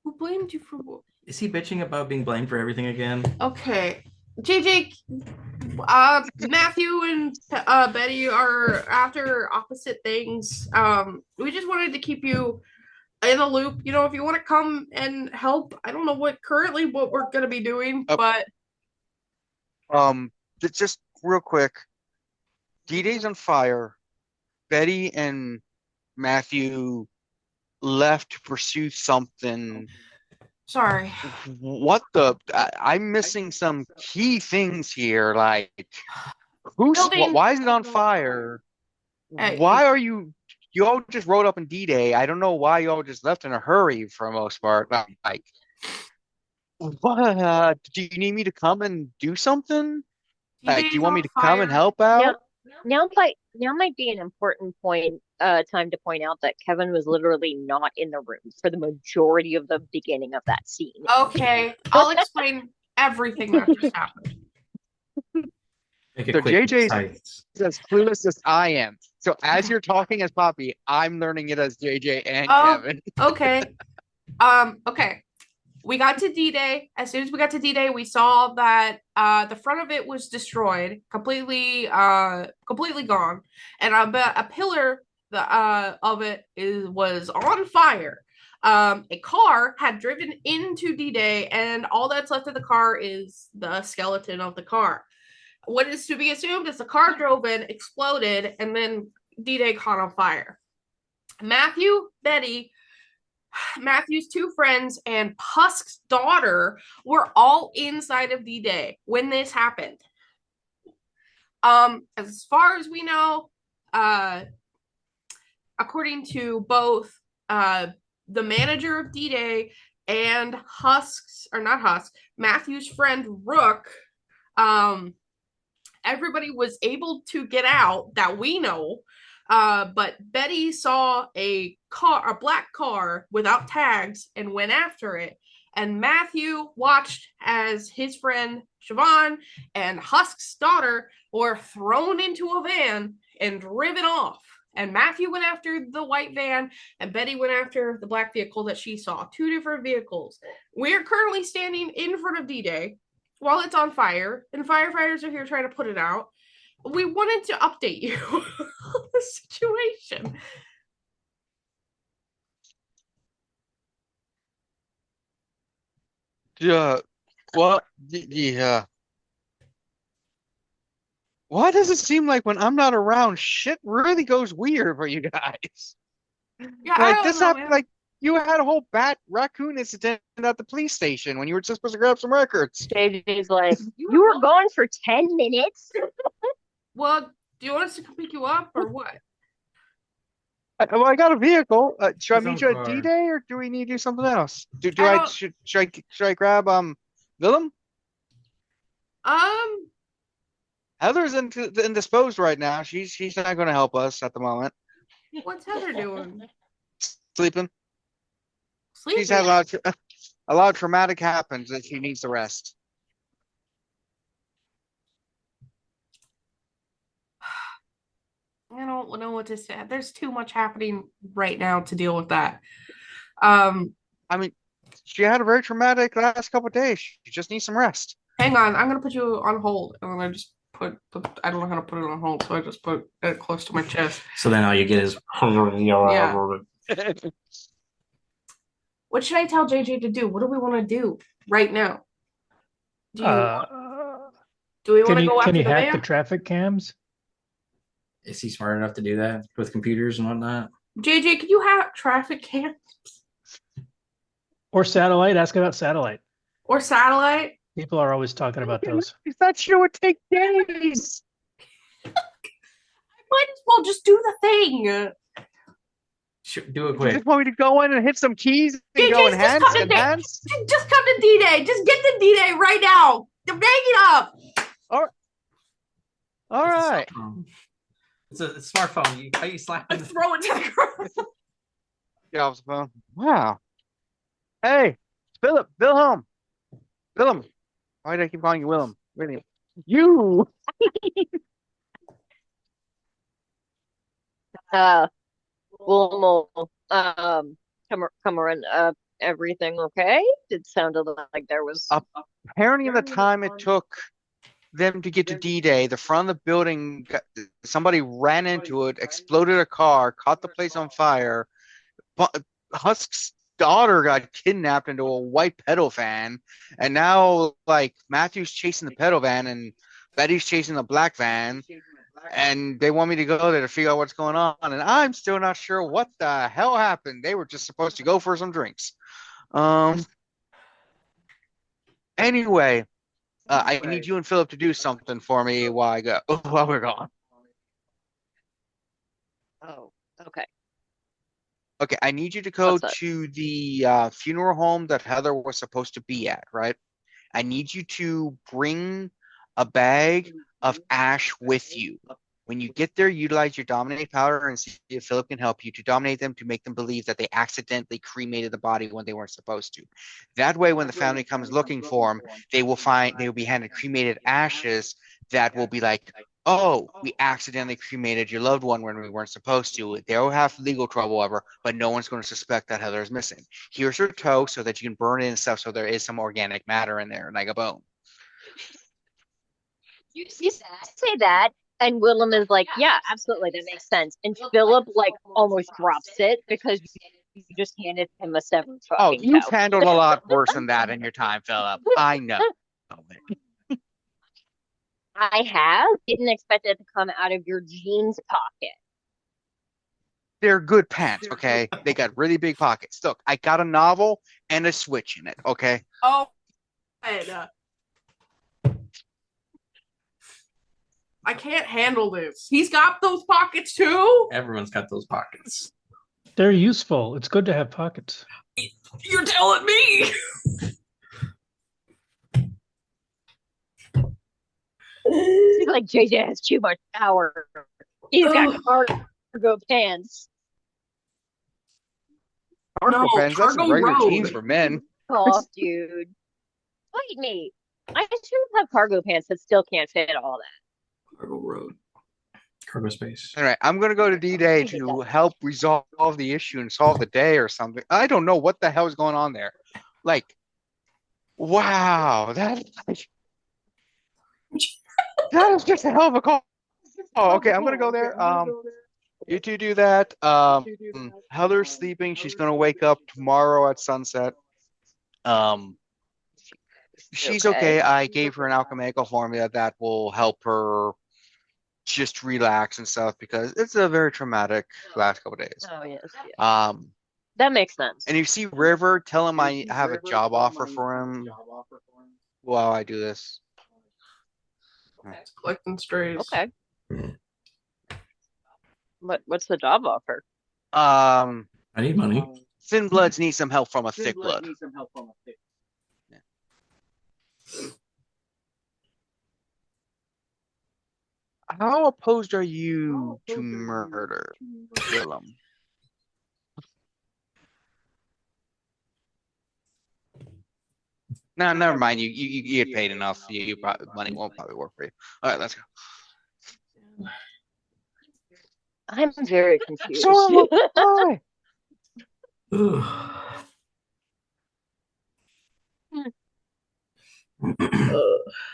Who blamed you for what? Is he bitching about being blamed for everything again? Okay. JJ, Matthew and Betty are after opposite things. We just wanted to keep you in the loop. If you want to come and help, I don't know what we're gonna be doing, uh, but just real quick, D-Day's on fire. Betty and Matthew left to pursue something. sorry. What I'm missing some key things here. Like, Building. why is it on fire? Hey, Why are you all just rode up in D-Day? I don't know why you all just left in a hurry for the most part. Like, what? Do you need me to come and do something? Like, do you DJ's want on me to come and fire. help Now, out? now might be an important time to point out that Kevin was literally not in the room for the majority of the beginning of that scene. Okay, I'll explain everything that just happened. Make it So quick and JJ's concise. as clueless as I am. So as Okay. you're talking as Poppy, I'm learning it as JJ and Oh, Kevin. okay. Okay. We got to D-Day. As soon as we got to D-Day, we saw that the front of it was destroyed, completely gone, and a pillar of it was on fire. A car had driven into D-Day, and all that's left of the car is the skeleton of the car. What is to be assumed is the car drove in, exploded, and then D-Day caught on fire. Matthew, Betty, Matthew's two friends, and Husk's daughter were all inside of D-Day when this happened. As far as we know, according to both the manager of D-Day and Matthew's friend Rook, everybody was able to get out that we know. But Betty saw a black car without tags, and went after it. And Matthew watched as his friend Siobhan and Husk's daughter were thrown into a van and driven off. And Matthew went after the white van, and Betty went after the black vehicle that she saw. Two different vehicles. We are currently standing in front of D-Day while it's on fire, and firefighters are here trying to put it out. We wanted to update you on the situation. Yeah. Well, yeah. Why does it seem like when I'm not around, shit really goes weird for you guys? Yeah, I Like don't this know, happened. man. Like you had a whole bat raccoon incident at the police station when you were just supposed to grab some records. JJ's like, you were gone for 10 minutes? Well, do you want us to come pick you up or what? Well, I got a vehicle. Should I His own meet you at car. D-Day or do we need to do something else? Do I I don't- should I grab Willem? Um, Heather's indisposed right now. She's not going to help us at the moment. what's Heather doing? Sleeping. She's Sleeping. had a lot of traumatic happens that she needs to rest. I don't know what to say. There's too much happening right now to deal with that. Um, I mean, she had a very traumatic last couple of days. She just needs some rest. hang on. I'm gonna put you on hold, and then I just I don't know how to put it on hold, so I just put it close to my chest. So then all you get is Yeah. What should I tell JJ to do? What do we want to do right now? Do we want to go Can after he the hack the van? traffic cams? Is he smart enough to do that with computers and whatnot? JJ, can you hack traffic cam Or satellite? Ask about satellite. or satellite? People are always talking about those. That shit would take days. Might as well just do the thing. Do it You quick. just want me to go in and hit some keys and go JJ's just enhance, coming back. enhance? Just come to D-Day. Just get to D-Day right now. Bang it up. All right. It's a smartphone. How you slap And it? throw it to the ground. Get off the phone. Wow. Hey, Willem. Why do I keep calling you Willem? Really? You. Uh, Wilmo, Cameron, everything okay? It sounded like there was. Apparently, in the time it took them to get to D-Day, the front of the building, somebody ran into it, exploded a car, caught the place on fire. Husk's daughter got kidnapped into a white pedal van, and now like Matthew's chasing the pedal van and Betty's chasing the black van, and they want me to go there to figure out what's going on, and I'm still not sure what the hell happened. They were just supposed to go for some drinks. Anyway, I need you and Philip to do something for me while we're gone. Oh, okay. Okay, I need you to go What's that? to the funeral home that Heather was supposed to be at, right? I need you to bring a bag of ash with you. When you get there, utilize your dominate power and see if Philip can help you to dominate them to make them believe that they accidentally cremated the body when they weren't supposed to. That way, when the family comes looking for them, they will be handed cremated ashes that will be like, oh, we accidentally cremated your loved one when we weren't supposed to. They'll have legal trouble ever, but no one's going to suspect that Heather is missing. Here's her toe so that you can burn it and stuff so there is some organic matter in there, like a bone. You say that, and Willem is like, yeah, absolutely, that makes sense. And Philip like almost drops it because you just handed him a severed Oh, fucking you've toe. handled a lot worse than that in your time, Philip. I know. I have. Didn't expect it to come out of your jeans pocket. They're good pants, okay? They got really big pockets. Look, I got a novel and a Switch in it, okay? Oh, and, I can't handle this. He's got those pockets too. Everyone's got those pockets. They're useful. It's good to have pockets. You're telling me. Seems like JJ has too much power. He's got cargo pants. Cargo pants, that's cargo regular road. jeans for men. Oh, dude. Fight me. I should have cargo pants that still can't fit all that. Cargo road. Cargo space. All right, I'm going to go to D-Day to help resolve the issue and solve the day or something. I don't know what the hell is going on there. Like, wow, that is just a hell of a call. Oh, okay, I'm going to go there. You two do that. Heather's sleeping. She's going to wake up tomorrow at sunset. She's okay. I gave her an alchemical formula that will help her just relax and stuff because it's a very traumatic last couple days. Oh, yes. That makes sense. And you see River, tell him I have a job offer for him while I do this. Collecting strays. Okay. What's the job offer? I need money. Thin bloods need some help from a thick blood. Yeah. How opposed are you to murder, Willem? No, never mind. You get paid enough. You probably, money won't probably work for you. All right, let's go. I'm very confused. So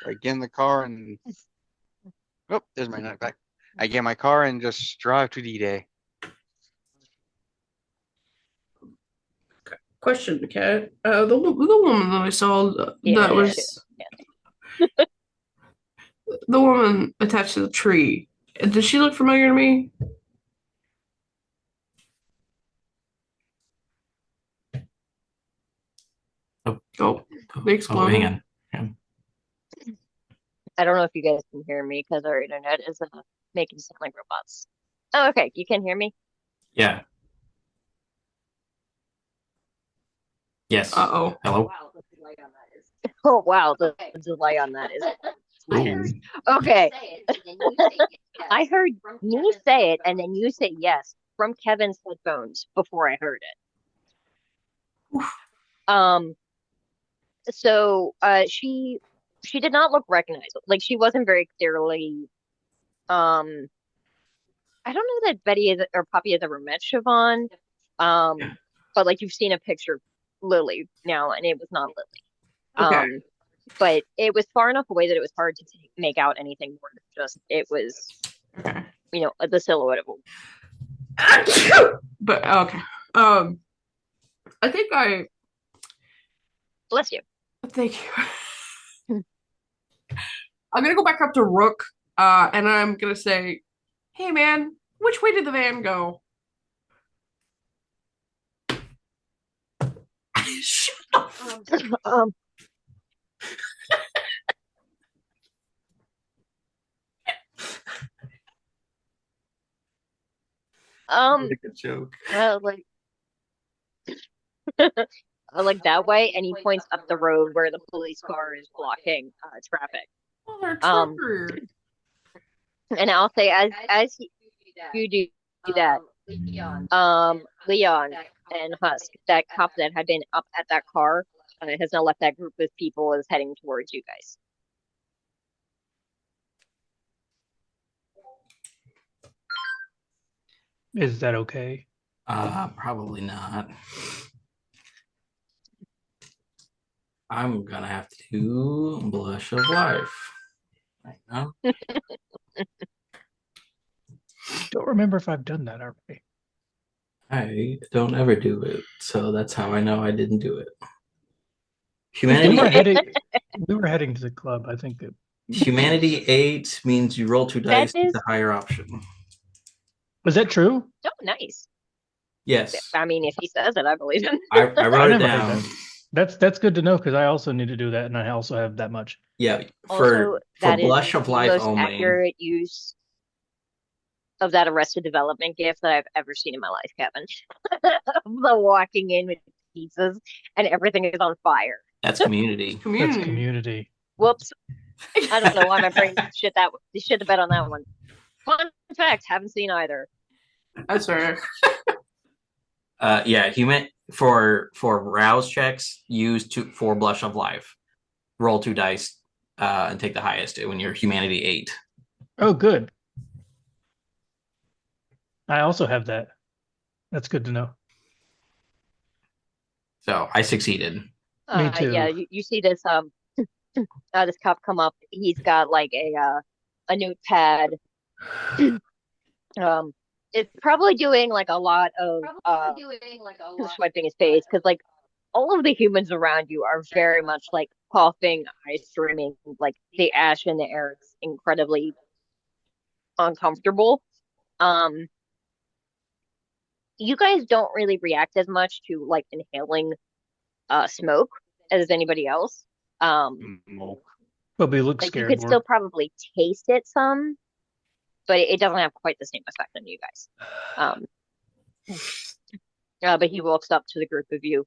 I get in the car and there's my backpack. I get in my car and just drive to D-Day. Question, Kat. The woman that I saw that was the woman attached to the tree. Does she look familiar to me? Oh, they exploded. Hang on. I don't know if you guys can hear me because our internet is making sound like robots. Oh, okay. You can hear me? Yeah. Yes. Uh-oh. Hello. Oh, wow. The delay on that is. Okay. I heard me say it and then you say yes from Kevin's headphones before I heard it. So she she did not look recognizable. Like she wasn't very clearly. Um, I don't know that Betty is, or Poppy has ever met Siobhan. Yeah. But like you've seen a picture of Lily now, and it was not Lily. Okay. But it was far enough away that it was hard to make out anything more than just it was, Okay. the silhouette of a. But okay. I think I Bless you. thank you. I'm gonna go back up to Rook, and I'm gonna say, "Hey, man, which way did the van go?" Shut up. Um, Make a joke. like, like that way, and he points up the road where the police car is blocking traffic. Well, they're Um, truckers. and I'll say as you do that, Leon and Husk, that cop that had been up at that car, has now left that group of people, is heading towards you guys. Is that okay? Probably not. I'm gonna have to do Blush of Life right now. Don't remember if I've done that already. I don't ever do it, so that's how I know I didn't do it. We Humanity were heading. We were heading to the club. I think. Humanity 8 means you roll 2 dice That is. with the higher option. Was that true? Oh, nice. Yes, I mean, if he says it, I believe him. I I wrote it never heard down. that. That's good to know because I also need to do that, and I also have that much. Yeah, Also, for that is Blush of the Life most only. accurate use of that Arrested Development gift that I've ever seen in my life, Kevin. The walking in with pizzas and everything is on fire. That's Community. That's Community. community. Whoops. I don't know why my brain shit the bed on that one. Fun fact, haven't seen either. That's right. Yeah, human for rouse checks, use 4 Blush of Life. Roll 2 dice and take the highest when you're Humanity 8. Oh, good. I also have that. That's good to know. So I succeeded. Me too. Yeah, you see this this cop come up. He's got like a notepad. It's probably doing like a lot of swiping his face because like all of the humans around you are very much like coughing, eyes streaming, like the ash in the air is incredibly uncomfortable. Um, you guys don't really react as much to like inhaling smoke as anybody else. No. But we look Like you scared could more. still probably taste it some, but it doesn't have quite the same effect on you guys. But he walks up to the group of you.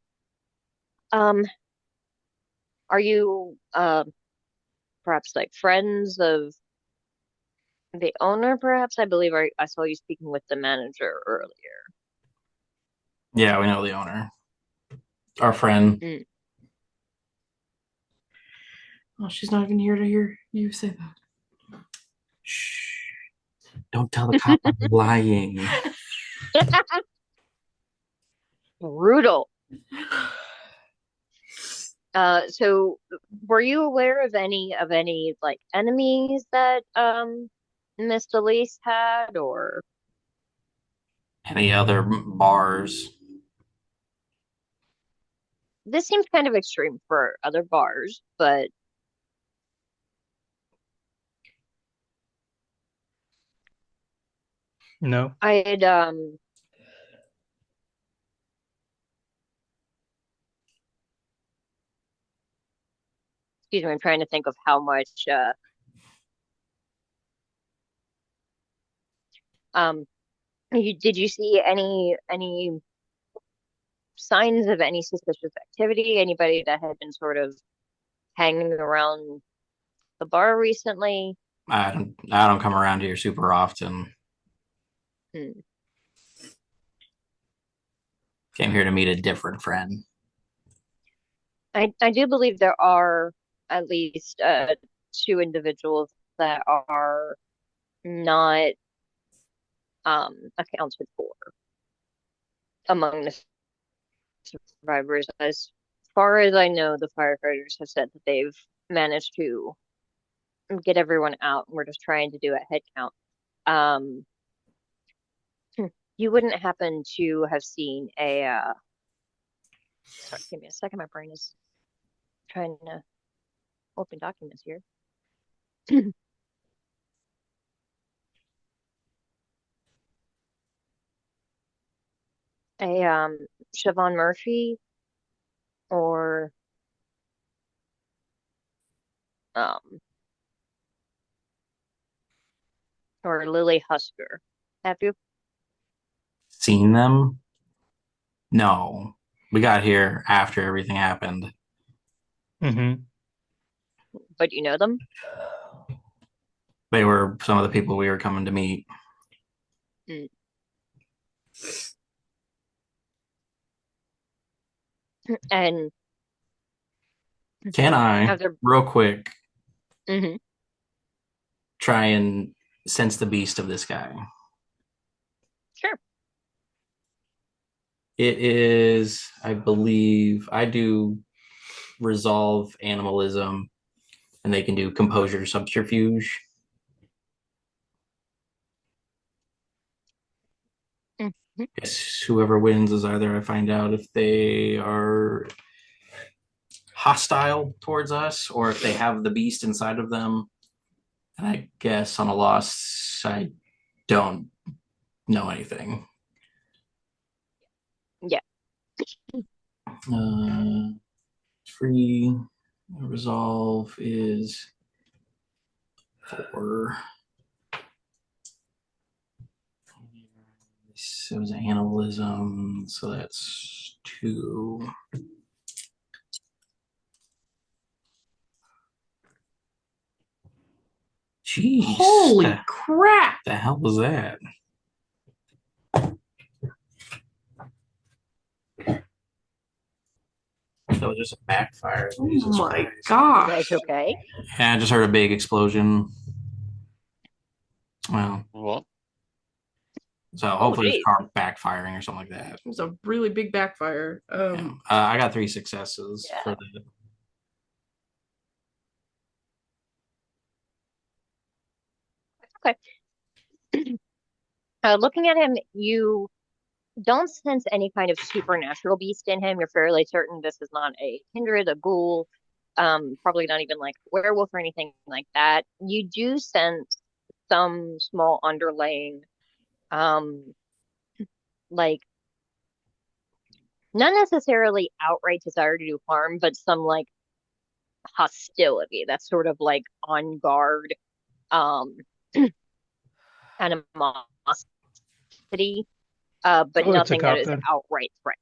Are you perhaps like friends of the owner? Perhaps I believe I saw you speaking with the manager earlier. Yeah, we know the owner. Our friend. Mm. Well, she's not even here to hear you say that. Shh. Don't tell the cop I'm lying. Brutal. So were you aware of any like enemies that Miss Delease had, or Any other bars? this seems kind of extreme for other bars, but No. I had excuse me, I'm trying to think of how much um did you see any signs of any suspicious activity? Anybody that had been sort of hanging around the bar recently? I don't come around here super often. Hmm. Came here to meet a different friend. I do believe there are at least two individuals that are not accounted for among the survivors. As far as I know, the firefighters have said that they've managed to get everyone out. We're just trying to do a head count. You wouldn't happen to have seen sorry, give me a second. My brain is trying to open documents here. A Siobhan Murphy or um or Lily Husker. Have you? Seen them? No. We got here after everything happened. Mm-hmm. But you know them? They were some of the people we were coming to meet. Mm. And Can I, after, real quick, hmm try and sense the beast of this guy? Sure. It is, I believe, I do resolve animalism, and they can do composure subterfuge. Mhm. Guess whoever wins is either I find out if they are hostile towards us or if they have the beast inside of them. And I guess on a loss, I don't know anything. Yeah. Free resolve is 4. So it was animalism, so that's 2. Jeez. Holy crap. The hell was that? That was just a backfire. Oh Jesus my Christ. gosh. That's okay. Yeah, I just heard a big explosion. Well, Well, so hopefully it's geez. car backfiring or something like that. It was a really big backfire. Yeah. I got 3 successes Yeah. for the. Okay. Looking at him, you don't sense any kind of supernatural beast in him. You're fairly certain this is not a kindred, a ghoul, probably not even like a werewolf or anything like that. You do sense some small underlying, um, like not necessarily outright desire to do harm, but some like hostility that's sort of like on guard, um, animosity, but Oh, it's a nothing that cop is then. outright threat.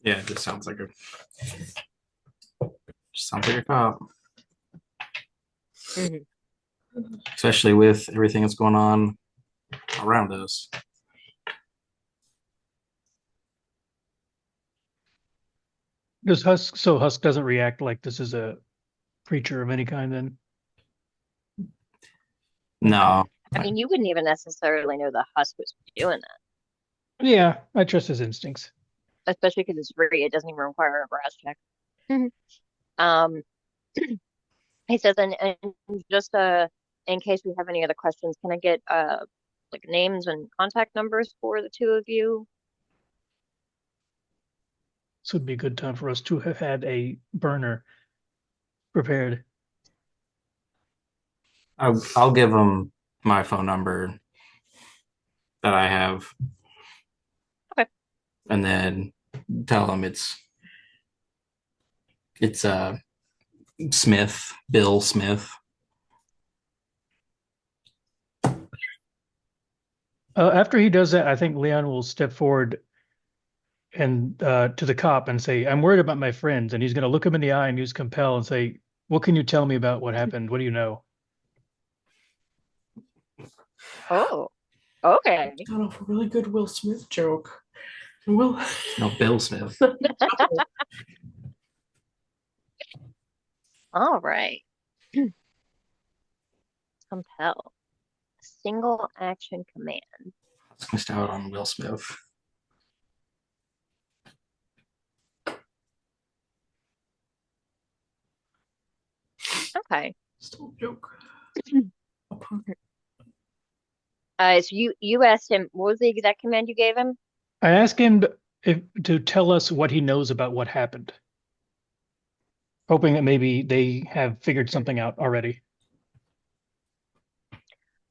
Yeah, it just sounds like a. Sounds like a cop. Mm-hmm. Especially with everything that's going on around us. Does Husk, so Husk doesn't react like this is a creature of any kind then? No. I mean, you wouldn't even necessarily know the husk was doing that, Yeah, I trust his instincts. especially because it's free. It doesn't even require a brass check. Um, he says, and just in case we have any other questions, can I get like names and contact numbers for the two of you? This would be a good time for us to have had a burner prepared. I'll give them my phone number that I have. Okay. And then tell them it's Smith, Bill Smith. After he does that, I think Leon will step forward and to the cop and say, "I'm worried about my friends." And he's going to look him in the eye and use compel and say, "What can you tell me about what happened? What do you know?" Oh, okay. Got off a really good Will Smith joke. Will. No, Bill Smith. All right. Compel. Single action command. Husk missed out on Will Smith. Okay. Still a joke. So you asked him what was the exact command you gave him? I asked him to tell us what he knows about what happened, hoping that maybe they have figured something out already.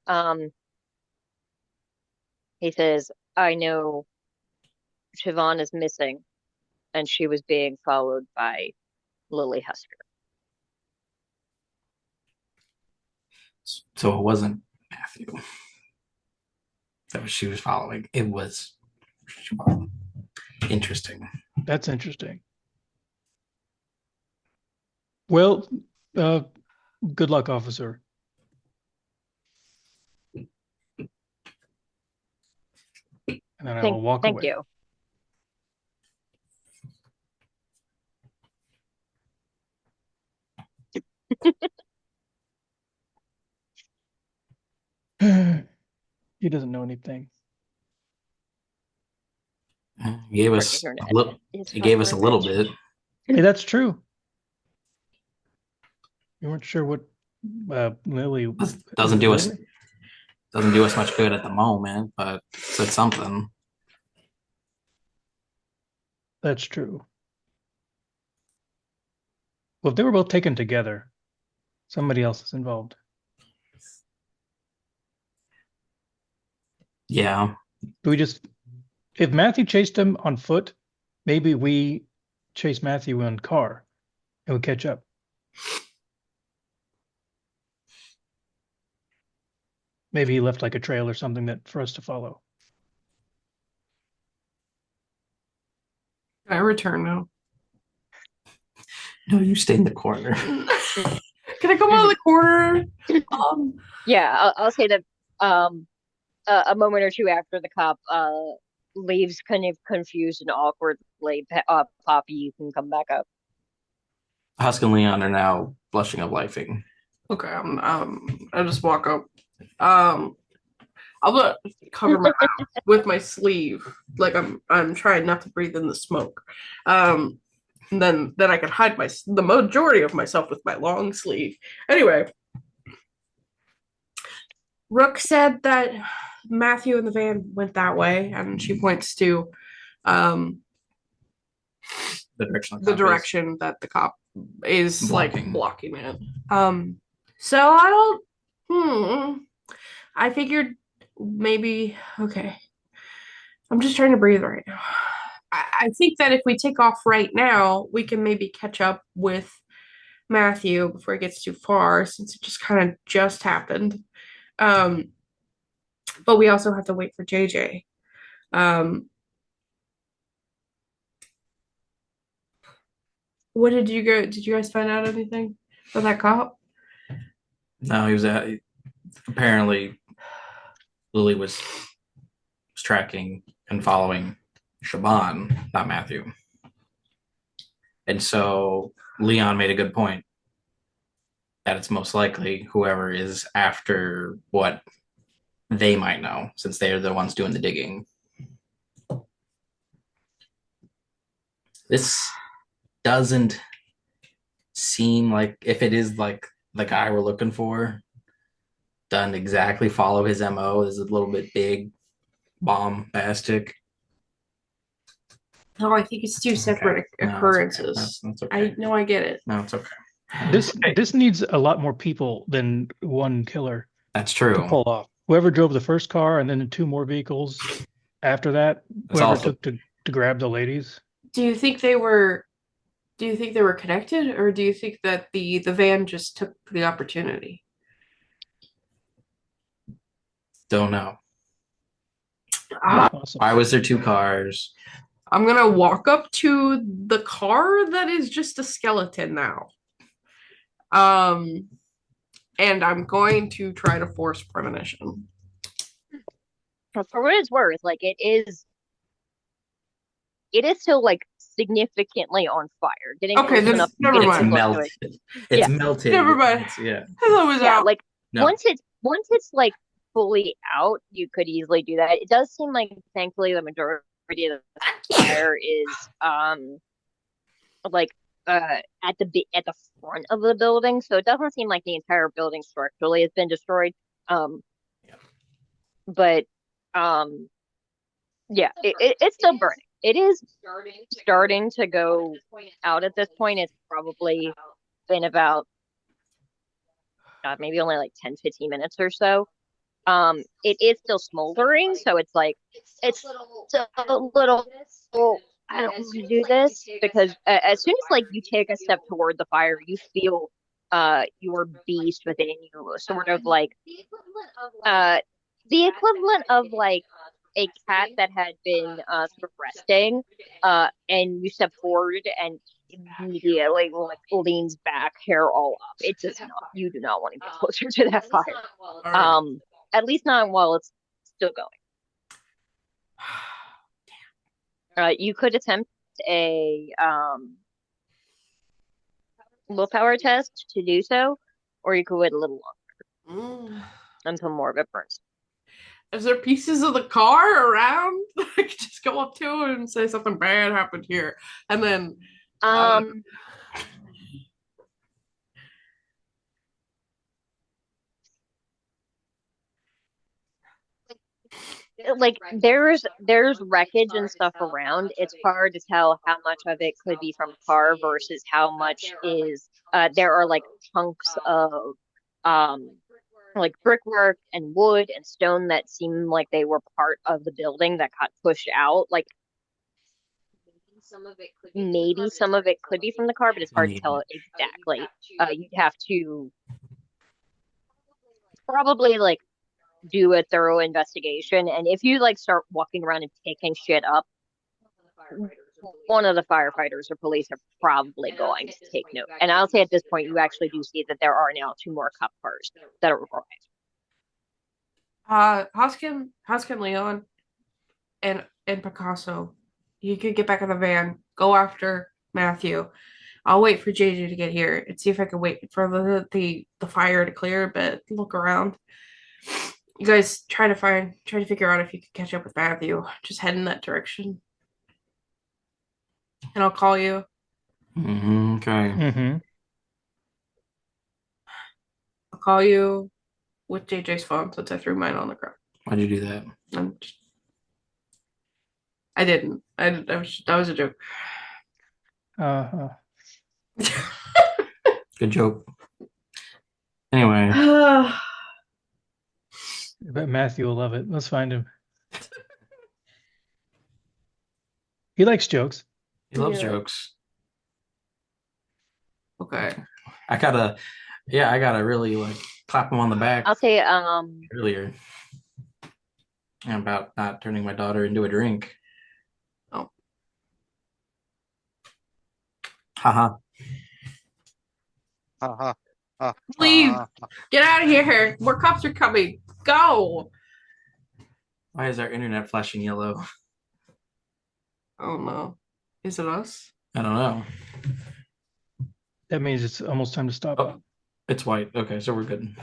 Um, he says, I know Siobhan is missing and she was being followed by Lily Husker. So it wasn't Matthew that she was following. It was interesting. That's interesting. Well, good luck, officer. And then I will walk Thank away. you. He doesn't know anything. He gave Our us internet a little. is He gave hot us a little garbage. bit. Hey, that's true. You weren't sure what Lily Doesn't do us Lily? doesn't do us much good at the moment, but said something. That's true. Well, if they were both taken together, somebody else is involved. Yeah. Do we just, if Matthew chased him on foot, maybe we chase Matthew in car and we catch up. Maybe he left like a trail or something that for us to follow. Can I return now? No, you stay in the corner. Can I come out of the corner? Yeah, I'll say that a moment or two after the cop leaves kind of confused and awkwardly, Poppy, you can come back up. Husk and Leon are now blushing of lifing. Okay, I just walk up. I'll cover my mouth with my sleeve, like I'm trying not to breathe in the smoke. And then I can hide the majority of myself with my long sleeve. Anyway, Rook said that Matthew and the van went that way, and she points to The direction that the cop is Blocking. like blocking it. So I don't. I figured maybe okay. I'm just trying to breathe right now. I think that if we take off right now, we can maybe catch up with Matthew before it gets too far, since it just kind of just happened. But we also have to wait for JJ. What did you go? Did you guys find out anything about that cop? No, he was apparently Lily was tracking and following Shaban, not Matthew. And so Leon made a good point that it's most likely whoever is after what they might know, since they are the ones doing the digging. This doesn't seem like, if it is like the guy we're looking for, doesn't exactly follow his MO. Is a little bit big, bombastic. No, I think it's two separate occurrences. No, that's okay. I get it. No, it's okay. This needs a lot more people than one killer That's true. to pull off. Whoever drove the first car and then two more vehicles after that, whoever took to grab the ladies. Do you think they were connected, or do you think that the van just took the opportunity? Don't know. Awesome. Why was there two cars? I'm gonna walk up to the car that is just a skeleton now. And I'm going to try to force premonition. For what it's worth, like it is still like significantly on fire. Getting Okay, close then enough to never get It's too mind. close to it. melted. Yeah. It's melted. Never mind. Yeah. I thought it was Yeah, out. like No. once it's like fully out, you could easily do that. It does seem like thankfully the majority of the fire is like at the front of the building, so it doesn't seem like the entire building structurally has been destroyed. Um, Yeah. but yeah, it's still burning. It is starting to go out at this point. It's probably been about maybe only like 10, 15 minutes or so. It is still smoldering, so it's like it's a little. I don't want to do this because as soon as like you take a step toward the fire, you feel your beast within you sort of like uh the equivalent of like a cat that had been sort of resting and you step forward and immediately like leans back, hair all up. It does not, you do not want to get closer to that fire. All right. At least not while it's still going. You could attempt a willpower test to do so, or you could wait a little longer until more of it burns. Is there pieces of the car around? I could just go up to it and say something bad happened here, and then like there's wreckage and stuff around. It's hard to tell how much of it could be from a car versus how much is there are like chunks of like brickwork and wood and stone that seem like they were part of the building that got pushed out. Like maybe some of it could be from the car, but it's hard to tell exactly. You'd have to probably like do a thorough investigation, and if you like start walking around and picking shit up, one of the firefighters or police are probably going to take note. And I'll say at this point, you actually do see that there are now 2 more cop cars that are arrived. Husk and Leon and Picasso, you could get back in the van, go after Matthew. I'll wait for JJ to get here and see if I can wait for the fire to clear a bit, look around. You guys try to figure out if you could catch up with Matthew. Just head in that direction. And I'll call you. Okay. I'll call you with JJ's phone since I threw mine on the ground. Why'd you do that? I didn't. That was a joke. Good joke. Anyway. I bet Matthew will love it. Let's find him. He likes jokes. He loves jokes. Okay. I gotta really like clap him on the back. I'll say earlier about not turning my daughter into a drink. Oh. Haha. Leave. Get out of here. More cops are coming. Go. Why is our internet flashing yellow? Oh no. Is it us? I don't know. That means it's almost time to stop. Oh, it's white. Okay, so we're good.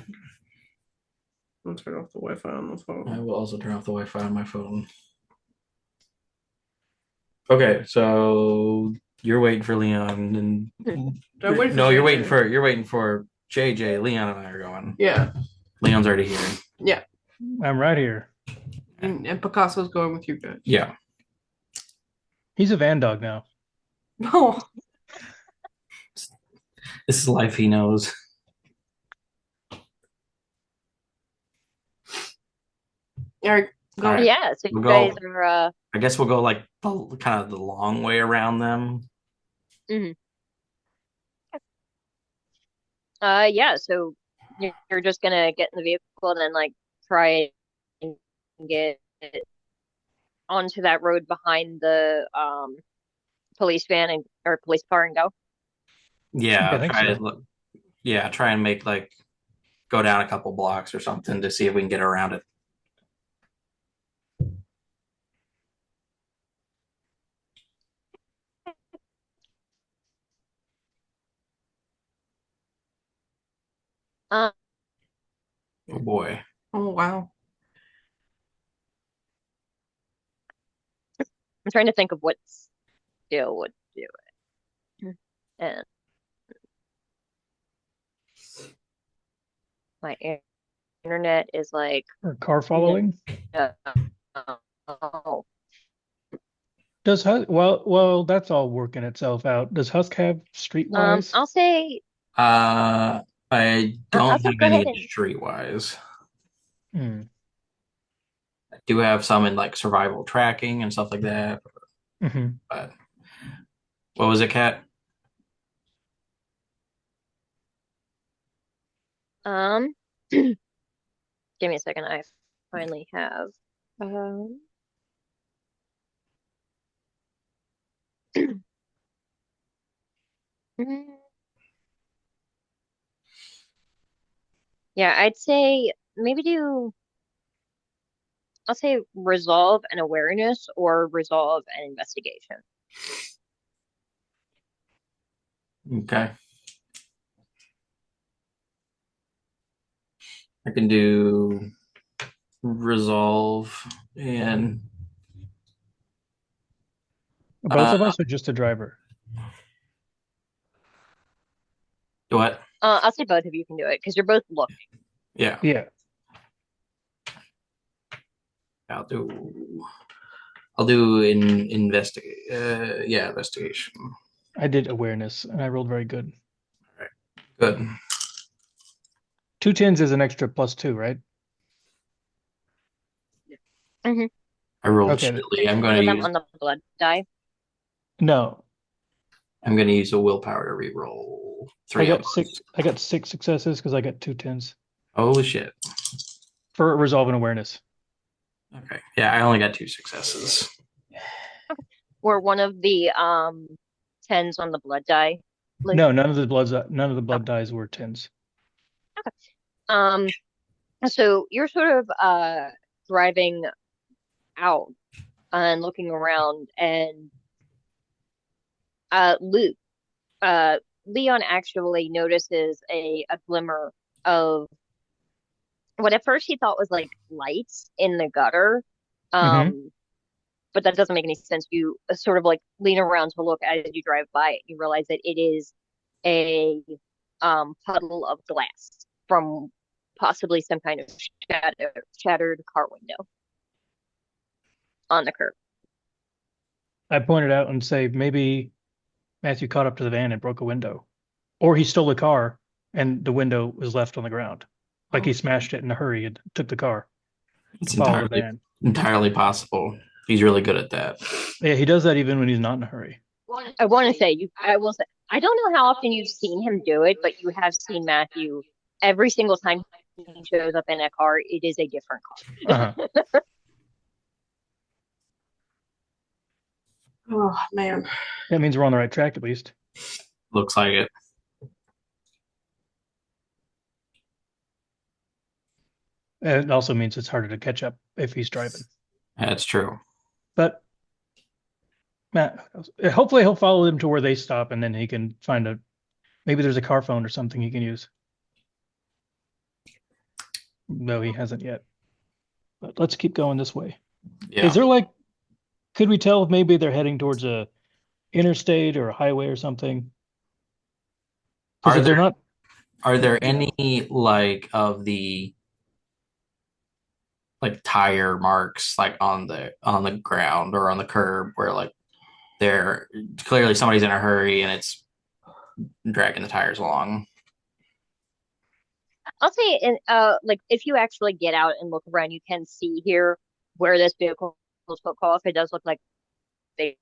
I'll turn off the Wi-Fi on the phone. I will also turn off the Wi-Fi on my phone. Okay, so you're waiting for Leon and you're waiting for JJ. Leon and I are going. Yeah. Leon's already here. Yeah. I'm right here. And Picasso's going with you guys. Yeah. He's a van dog now. No. This is life he knows. Eric, go. All right. yeah, so you We'll guys go. are I guess we'll go like kind of the long way around them. yeah, so you're just gonna get in the vehicle and then like try and get onto that road behind the police van and or police car and go. Yeah, I think try so. to look. Yeah, try and make like go down a couple blocks or something to see if we can get around it. Oh boy. Oh wow. I'm trying to think of what skill would do it. And my internet is like, Or car no. following? Oh, Does Husk, well, that's all working itself out. Does Husk have streetwise? I'll say, I I'll don't say have go any ahead in and, streetwise. Hmm. I do have some in like survival tracking and stuff like that. Hmm. But what was it, Kat? um, give me a second. I finally have, um, yeah, I'd say maybe I'll say resolve and awareness or resolve and investigation. Okay. I can do resolve and Both uh of us or just the driver? what? I'll say both of you can do it because you're both looking. Yeah, Yeah. I'll do I'll do investigate investigation. I did awareness and I rolled very good. Good. 2 tens is an extra +2, right? Hmm. I rolled Okay. shitty. Any of them on the blood die? No, I'm gonna use a willpower to re-roll I three of got six. those. I got 6 successes because I got 2 tens Holy shit. for resolve and awareness. Okay. Yeah, I only got 2 successes. Or one of the tens on the blood die? Like, No, none of the blood okay. dies were tens. Um, so you're sort of driving out and looking around, and Luke, Leon actually notices a glimmer of what at first he thought was like lights in the gutter. Hmm. Um, but that doesn't make any sense. You sort of like lean around to look as you drive by it. You realize that it is a puddle of glass from possibly some kind of shattered car window on the curb. I pointed out and say maybe Matthew caught up to the van and broke a window, or he stole a car and the window was left on the ground, like he smashed it in a hurry and took the car It's to follow the entirely van. entirely possible. He's really good at that. Yeah, he does that even when he's not in a hurry. I want to say I will say I don't know how often you've seen him do it, but you have seen Matthew every single time he shows up in a car. It is a different car. Uh-huh. Oh man. That means we're on the right track at least. Looks like it. It also means it's harder to catch up if he's driving. That's true. But Matt, hopefully he'll follow them to where they stop and then he can find maybe there's a car phone or something he can use. No, he hasn't yet. But let's keep going this way. Yeah. Is there could we tell if maybe they're heading towards a interstate or a highway or something? Because Are if they're there not, are there any like of the like tire marks like on the ground or on the curb where like they're clearly somebody's in a hurry and it's dragging the tires along? I'll say, like if you actually get out and look around, you can see here where this vehicle took off. It does look like they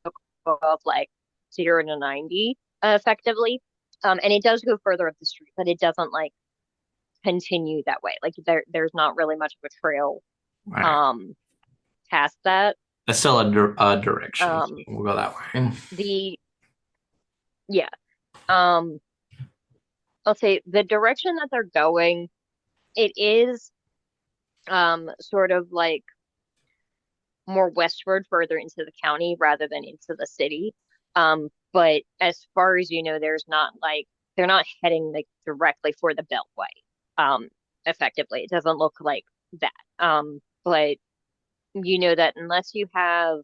took off like 0 to 90, effectively. And it does go further up the street, but it doesn't like continue that way. Like there's not really much of a trail, All right. um, past that. That's still a direction. So Um, we'll go that way. the yeah, um, I'll say the direction that they're going, it is sort of like more westward, further into the county rather than into the city. But as far as you know, there's not like they're not heading like directly for the Beltway. Um, effectively. It doesn't look like that. But you know that unless you have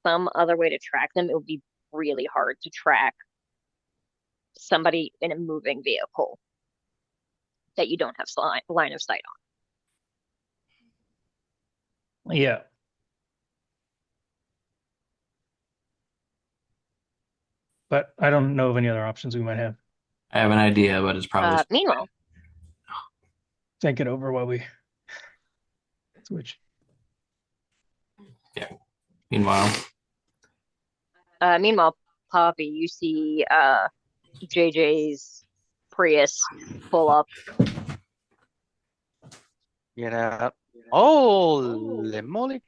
some other way to track them, it would be really hard to track somebody in a moving vehicle that you don't have line of sight Yeah. But I don't know of any other options we might have. I have an idea, but it's probably on. Meanwhile, Think it over while we switch. meanwhile. meanwhile, Poppy, you see JJ's Prius pull up. Get out. Holy moly.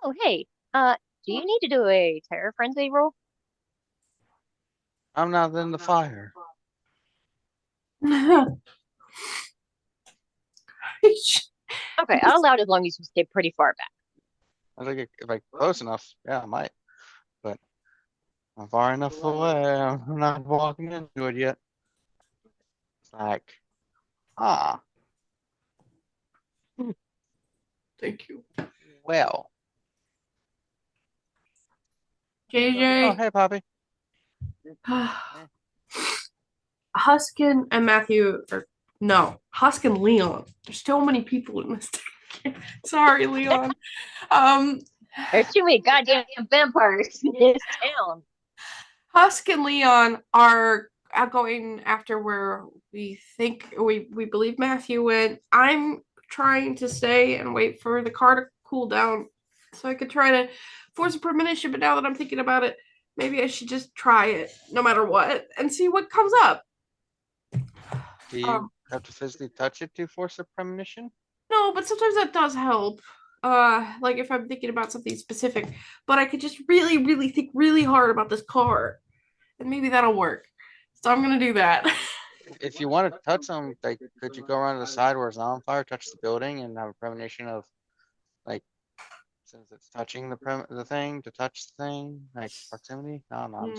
Oh, hey, do you need to do a terror frenzy roll? I'm not in the fire. Okay, I'll allow it as long as you stay pretty far back. I think if I close enough, yeah, I might. But I'm far enough away. I'm not walking into it yet. It's like, Thank you. well. Oh, JJ, hey, Poppy. Husk and Matthew, or no, Husk and Leon. There's so many people in this. Sorry, Leon. There's too many goddamn vampires in this town. Husk and Leon are going after where we think we believe Matthew went. I'm trying to stay and wait for the car to cool down so I could try to force a premonition, but now that I'm thinking about it, maybe I should just try it no matter what and see what comes up. Do you have to physically touch it to force a premonition? No, but sometimes that does help. Like if I'm thinking about something specific, but I could just really, really think really hard about this car, and maybe that'll work. So I'm gonna do that. If you want to touch them, like, could you go around to the side where it's not on fire, touch the building, and have a premonition of, like, since it's touching the thing, to touch the thing, like proximity? No.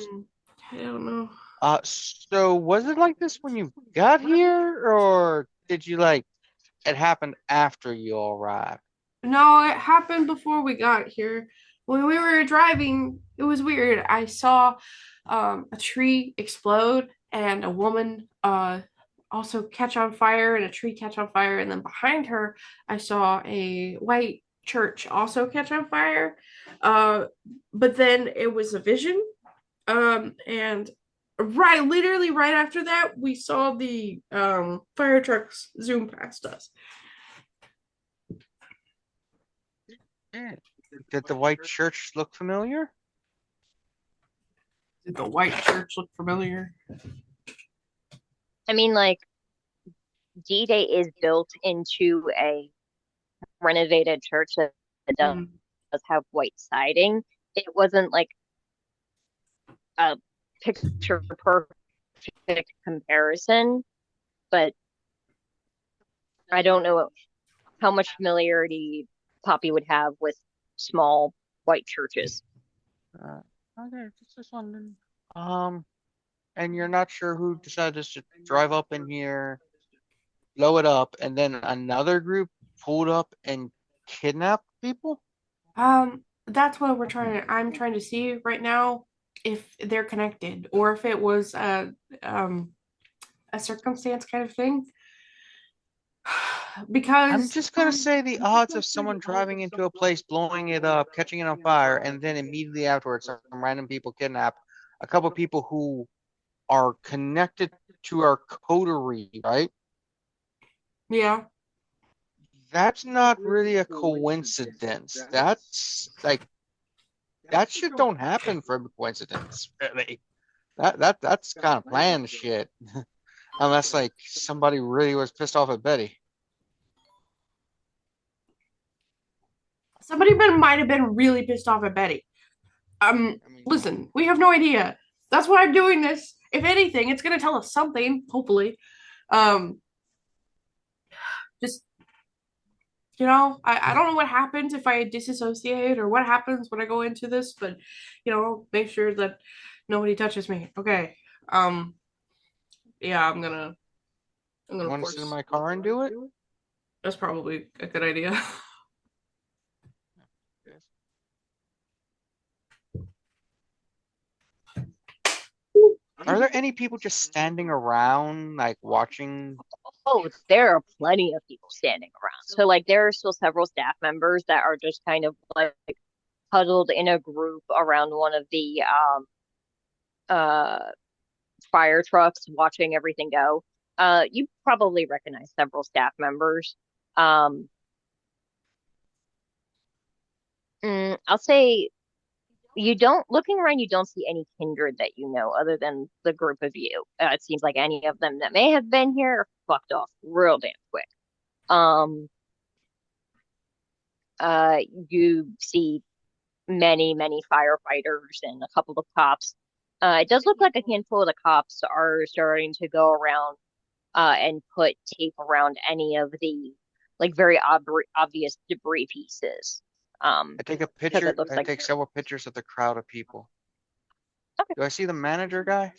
I don't know. So was it like this when you got here, or did you like it happened after you all arrived? No, it happened before we got here. When we were driving, it was weird. I saw a tree explode and a woman also catch on fire and a tree catch on fire. And then behind her, I saw a white church also catch on fire. But then it was a vision. And literally right after that, we saw the fire trucks zoom past us. Yeah. Did the white church look familiar? Did the white church look familiar? I mean, like, D-Day is built into a renovated church that does have white siding. It wasn't like a picture perfect comparison, but I don't know how much familiarity Poppy would have with small white churches. Okay, just wondering. And you're not sure who decided to drive up in here, blow it up, and then another group pulled up and kidnapped people? That's what I'm trying to see right now, if they're connected or if it was a circumstance kind of thing. Because I'm just gonna say the odds of someone driving into a place, blowing it up, catching it on fire, and then immediately afterwards some random people kidnap a couple people who are connected to our coterie, right? Yeah. That's not really a coincidence. That's like that shit don't happen for a coincidence, really. That's kind of planned shit. Unless like somebody really was pissed off at Betty. Somebody might have been really pissed off at Betty. Listen, we have no idea. That's why I'm doing this. If anything, it's gonna tell us something, hopefully. Just I don't know what happens if I disassociate or what happens when I go into this, but make sure that nobody touches me. Okay. Yeah, I'm gonna Want to sit in force. my car and do it? That's probably a good idea. Are there any people just standing around, like watching? Oh, there are plenty of people standing around. So like there are still several staff members that are just kind of like huddled in a group around one of the uh fire trucks watching everything go. You probably recognize several staff members. Um, I'll say you don't, looking around, you don't see any kindred that you know other than the group of you. It seems like any of them that may have been here are fucked off real damn quick. Um, uh, you see many firefighters and a couple of cops. It does look like a handful of the cops are starting to go around and put tape around any of the like very obvious debris pieces. I take a Because picture. it looks I like take several pictures of the crowd of people. okay. Do I see the manager guy?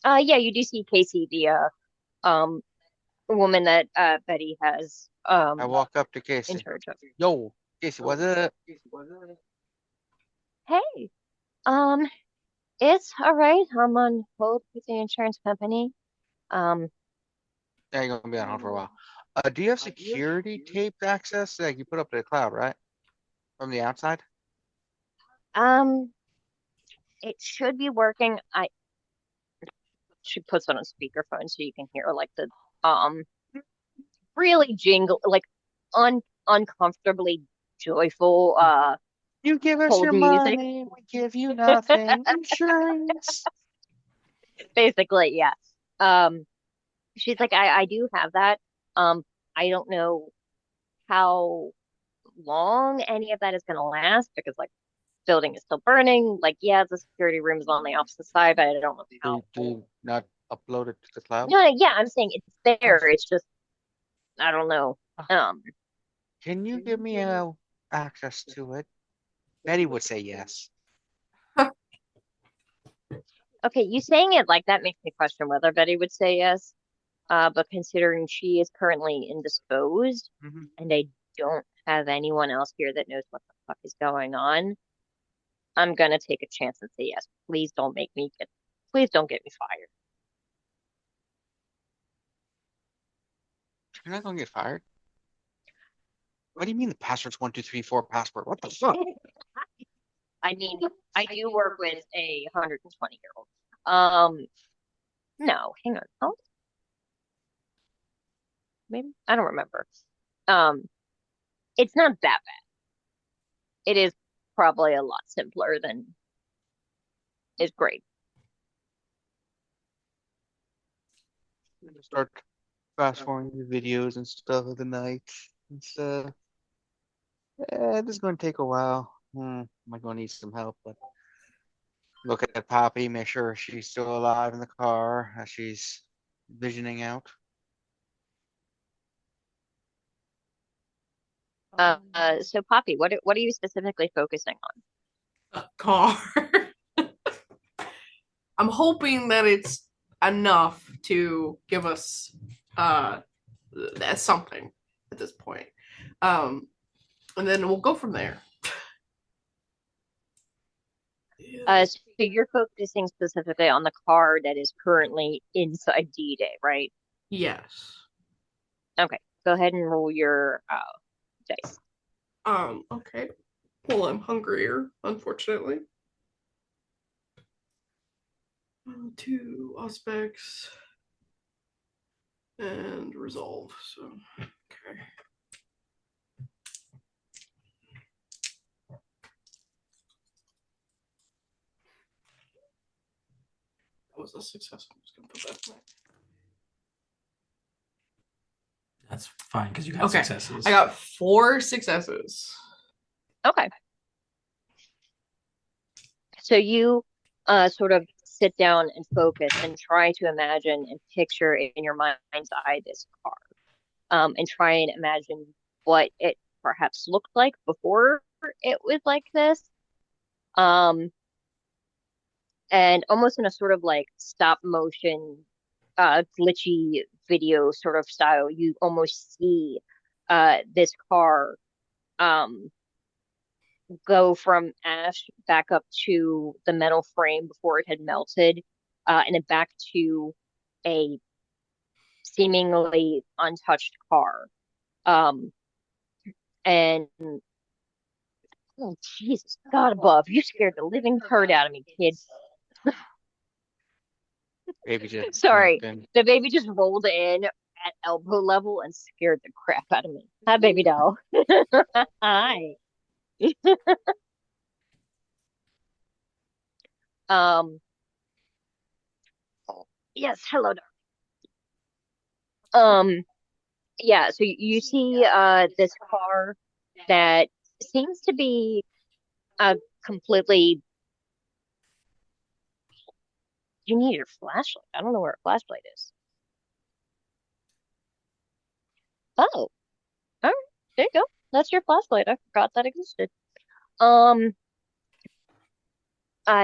Yeah, you do see Casey, the um woman that Betty has I walk up to in Casey. charge of. Yo, Casey, what's up? Hey, um, it's all right. I'm on hold with the insurance company. Um, Yeah, you're gonna be on hold for a while. Do you have security tape access that you put up to the cloud, right? From the outside? um, it should be working. I She puts on a speakerphone so you can hear like the um really jingle like uncomfortably joyful You give us hold your music. money, we give you nothing. Insurance. Basically, yeah. Um she's like, I do have that. I don't know how long any of that is gonna last because like building is still burning. Like, yeah, the security room is on the opposite side, but I don't know how. Do you not upload it to the cloud? No, yeah, I'm saying it's Oh, there. It's just I don't know. Um can you give me access to it? Betty would say yes. Okay, you saying it like that makes me question whether Betty would say yes. But considering she is currently indisposed Hmm. and I don't have anyone else here that knows what the fuck is going on, I'm gonna take a chance and say yes. Please don't get me fired. You're not gonna get fired. What do you mean the password's 1234 password? What the fuck? I mean, I do work with a 120-year-old. No, hang on. Oh, maybe I don't remember. Um, it's not that bad. It is probably a lot simpler than is great. Start fast forwarding the videos and stuff of the night and stuff. This is gonna take a while. Might gonna need some help, but look at Poppy, make sure she's still alive in the car as she's visioning out. So Poppy, what are you specifically focusing A car. I'm hoping that it's enough to give us something at this point. And then we'll go from there. on? So you're focusing specifically on the car that is currently inside D-Day, right? Yes. Okay, go ahead and roll your dice. Okay. Well, I'm hungrier, unfortunately. 2 aspects and resolve. So, okay. That was a success. I'm just gonna put that in there. That's fine because you got Okay. successes. I got 4 successes. Okay. So you sort of sit down and focus and try to imagine and picture in your mind's eye this car. And try and imagine what it perhaps looked like before it was like this. Um, and almost in a sort of like stop motion glitchy video sort of style, you almost see this car um go from ash back up to the metal frame before it had melted, and then back to a seemingly untouched car. Um, and oh Jesus, God above, you scared the living hurt out of me, kid. Baby just Sorry, jumped in. the baby just rolled in at elbow level and scared the crap out of me. Hi, baby doll. Hi. Um, yes, hello, yeah, so you see this car that seems to be completely, you need your flashlight. I don't know where a flashlight is. Oh, all right, there you go. That's your flashlight. I forgot that existed. Um,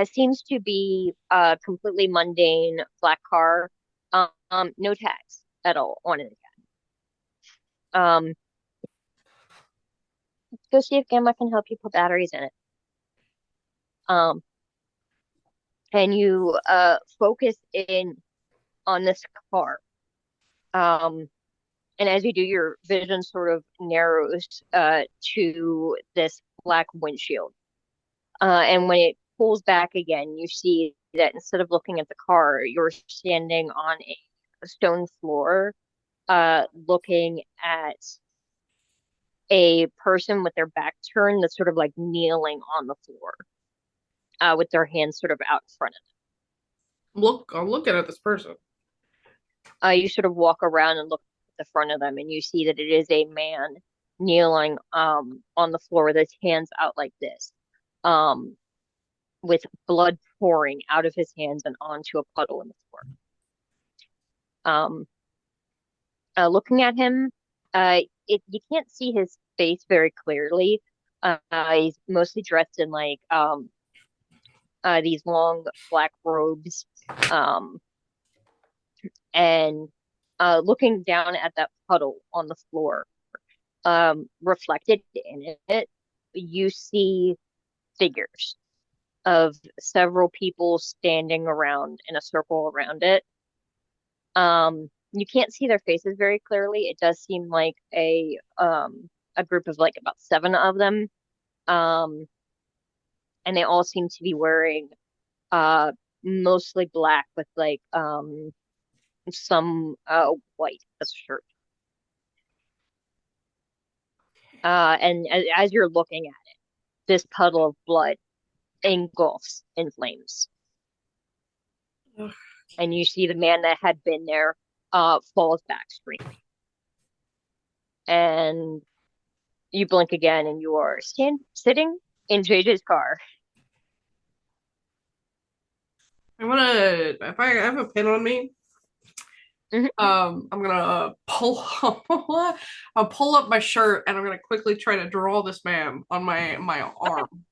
seems to be a completely mundane black car. No tags at all on it. Um, go see if Gamma can help you put batteries in it. Um, and you focus in on this car. Um, and as you do, your vision sort of narrows to this black windshield. And when it pulls back again, you see that instead of looking at the car, you're standing on a stone floor, looking at a person with their back turned that's sort of like kneeling on the floor, with their hands sort of out in front of I'm looking at this person. them. You sort of walk around and look at the front of them, and you see that it is a man kneeling on the floor with his hands out like this, with blood pouring out of his hands and onto a puddle in the floor. Looking at him, you can't see his face very clearly. He's mostly dressed in like these long black robes, and looking down at that puddle on the floor, reflected in it, you see figures of several people standing around in a circle around it. You can't see their faces very clearly. It does seem like a group of like about 7 of them. Um, and they all seem to be wearing uh mostly black with like some white as a shirt. And as you're looking at it, this puddle of blood engulfs in flames. Ugh. And you see the man that had been there falls back screaming. And you blink again and you are sitting in JJ's car. If I have a pin on me, Mhm. I'm gonna pull I'll pull up my shirt and I'm gonna quickly try to draw this man on my arm.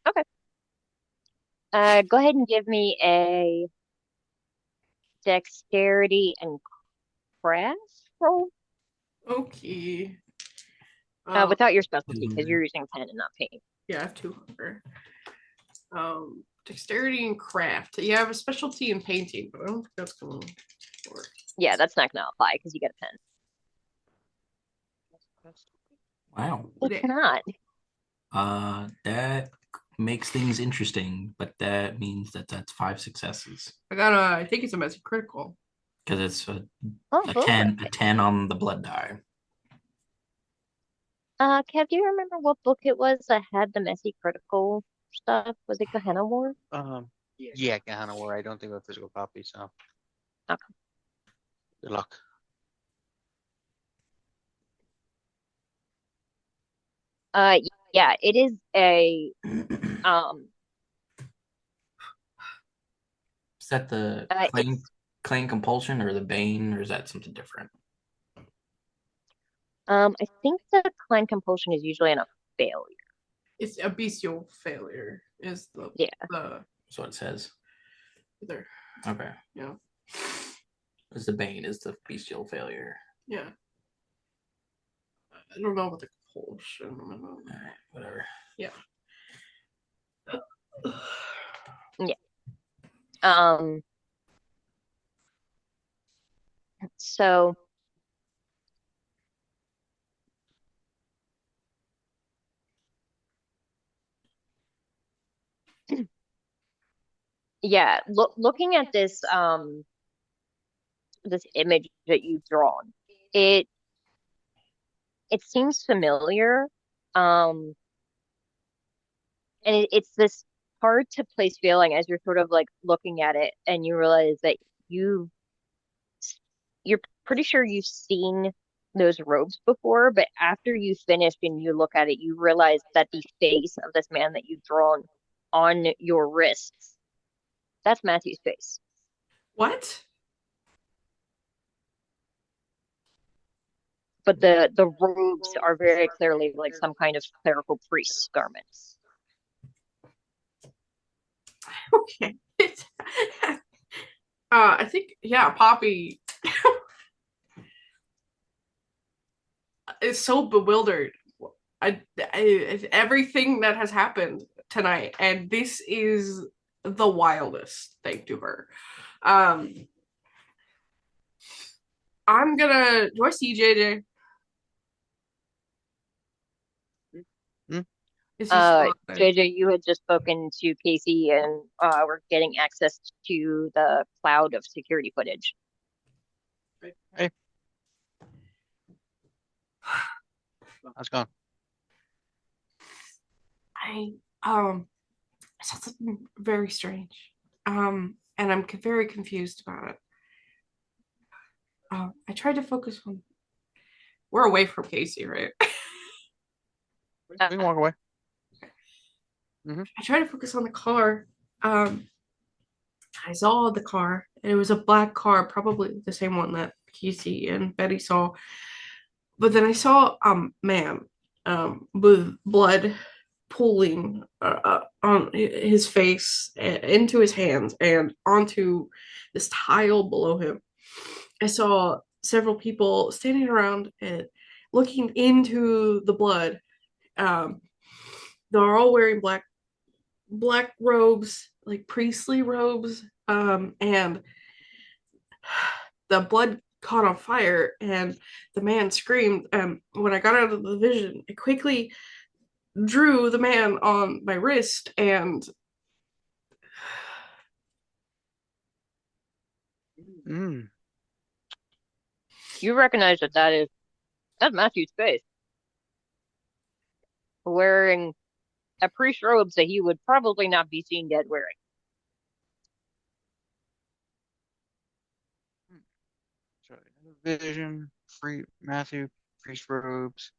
Okay. Go ahead and give me a dexterity and craft roll, Okay. without your specialty because you're using pen and not paint. Yeah, I have 200. Dexterity and craft. Yeah, I have a specialty in painting, but I don't think that's gonna work. Yeah, that's not going to apply because you get a pen. Wow. It's not. That makes things interesting, but that means that's 5 successes I think it's a messy critical. because it's a Oh, boy. 10 on the blood die. Kev, do you remember what book it was that had the messy critical stuff? Was it Gehenna War? Yeah, Gehenna War. I don't think we have physical copies, so Okay. good luck. Yeah, it is a Is that the it's claim compulsion or the bane, or is that something different? I think the clan compulsion is usually a failure. It's a bestial failure. Is the Yeah. the That's what it says. there? Okay. Yeah. Is the bane is the bestial failure. Yeah. I don't know about the compulsion. All right, whatever. Yeah. Yeah. So yeah, looking at this image that you've drawn, it it seems familiar. Um, and it's this hard to place feeling as you're sort of like looking at it and you realize that you you're pretty sure you've seen those robes before, but after you finish and you look at it, you realize that the face of this man that you've drawn on your wrists, that's Matthew's face. What? But the robes are very clearly like some kind of clerical priest's garments. Okay. I think, yeah, Poppy is so bewildered. Everything that has happened tonight, and this is the wildest thing to her. I'm gonna. Do I see JJ? Is he still there? JJ, you had just spoken to Casey and we're getting access to the cloud of security footage. Hey, how's it going? I saw something very strange. And I'm very confused about it. I tried to focus on. We're away from Casey, right? We can walk away. I tried to focus on the car. I saw the car, and it was a black car, probably the same one that Casey and Betty saw. But then I saw a man with blood pooling on his face, into his hands, and onto this tile below him. I saw several people standing around and looking into the blood. They're all wearing black robes, like priestly robes, and the blood caught on fire, and the man screamed. When I got out of the vision, I quickly drew the man on my wrist, and You recognize that's Matthew's face, wearing a priest robes that he would probably not be seen dead wearing. So, vision, free Matthew, priest robes.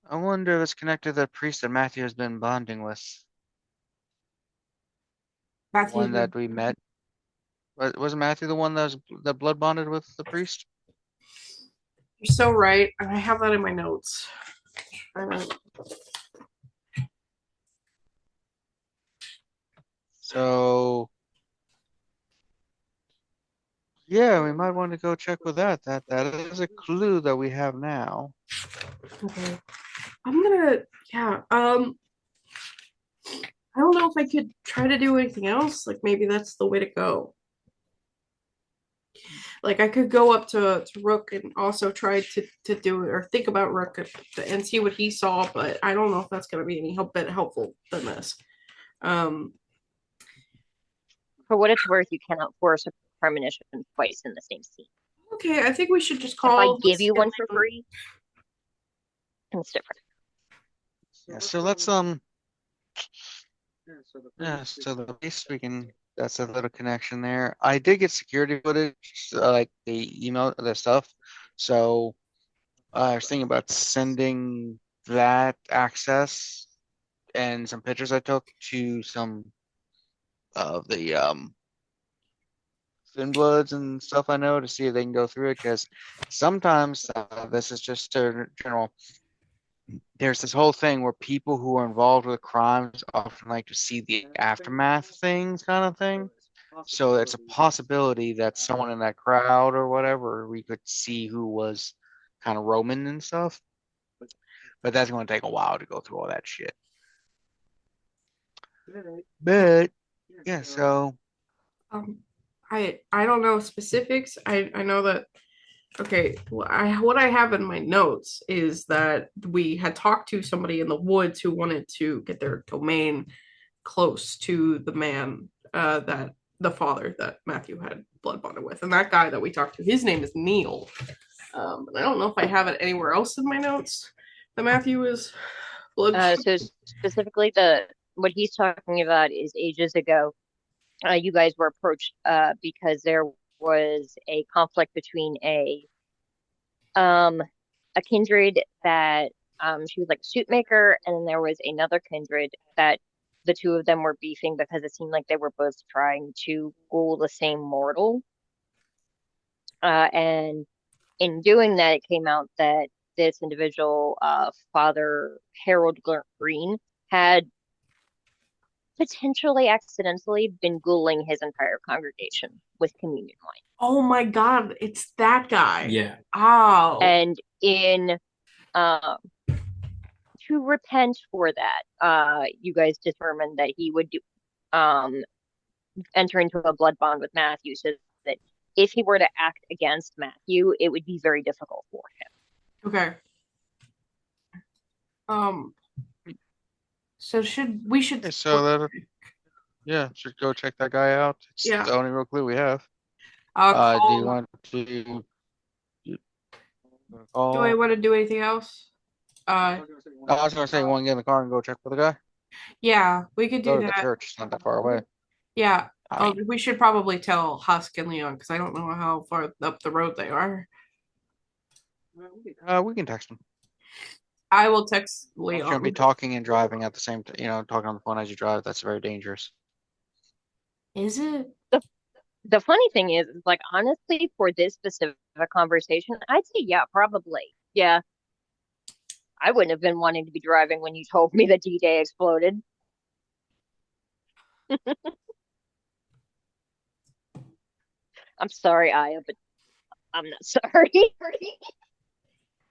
I wonder if it's connected to the priest that Matthew has been bonding with. Matthew, One that we met. Wasn't Matthew the one that blood bonded with the priest? you're so right, and I have that in my notes. So, yeah, we might want to go check with that. That is a clue that we have now. Okay. I'm gonna, yeah. I don't know if I could try to do anything else. Like maybe that's the way to go. Like I could go up to Rook and also try to do it or think about Rook and see what he saw, but I don't know if that's gonna be any helpful than this. For what it's worth, you cannot force a premonition twice in the same scene. Okay, I think we should just If I call. give you one for free, it's different. Yeah, so let's yeah, so the least we can, that's a little connection there. I did get security footage, like the email, the stuff. So I was thinking about sending that access and some pictures I took to some of the Thin Bloods and stuff I know to see if they can go through it, because sometimes this is just a general. There's this whole thing where people who are involved with crimes often like to see the aftermath things, kind of thing. So it's a possibility that someone in that crowd or whatever, we could see who was kind of roaming and stuff. But that's going to take a while to go through all that shit. But yeah, so I don't know specifics. I know that. Okay, what I have in my notes is that we had talked to somebody in the woods who wanted to get their domain close to the man that the father that Matthew had blood bonded with, and that guy that we talked to, his name is Neil. And I don't know if I have it anywhere else in my notes that Matthew is blood. So specifically, what he's talking about is ages ago. You guys were approached because there was a conflict between a kindred that she was like a suit maker, and then there was another kindred that the two of them were beefing because it seemed like they were both trying to ghoul the same mortal. And in doing that, it came out that this individual, Father Harold Green, had potentially accidentally been ghouling his entire congregation with communion wine. Oh my God, it's that guy. Yeah. Oh. And in to repent for that, you guys determined that he would enter into a blood bond with Matthew, so that if he were to act against Matthew, it would be very difficult for him. Okay. So we should. Okay, so that should go check that guy out. It's the only real clue we have. Do you want to? Do I want to do anything else? I was gonna say, you want to get in the car and go check for the guy? Yeah, we could Go do to the that. church. It's not that far away. Yeah. We should probably tell Husk and Leon because I don't know how far up the road they are. We can text him. I will text You Leon. shouldn't be talking and driving at the same time. Talking on the phone as you drive. That's very dangerous. Is it? The funny thing is, like, honestly, for this specific conversation, I'd say, yeah, probably. Yeah. I wouldn't have been wanting to be driving when you told me that D-Day exploded. I'm sorry, Aya, but I'm not sorry.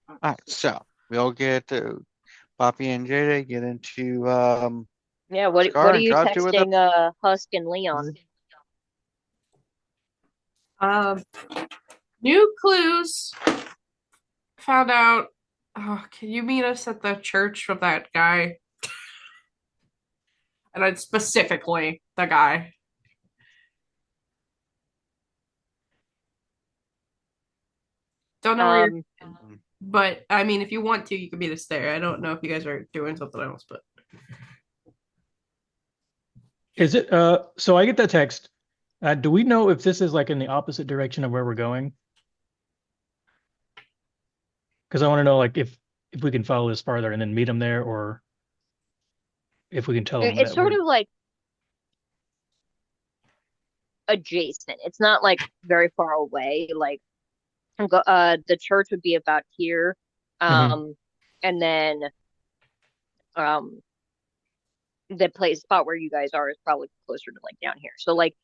All right, so we'll get Poppy and Jada get into Yeah, what car are and you drive to with them. texting Husk and Leon? New clues. Found out. Oh, can you meet us at the church with that guy? And it's specifically the guy. Don't know where but I mean, if you want to, you can meet us there. I don't know if you guys are doing something else, but Is it so I get that text. Do we know if this is like in the opposite direction of where we're going? Because I want to know like if we can follow this farther and then meet them there, or if we can tell them It's that sort of like adjacent. It's not like very far away. Like the church would be about here. And then the spot where you guys are is probably closer to like down here. So like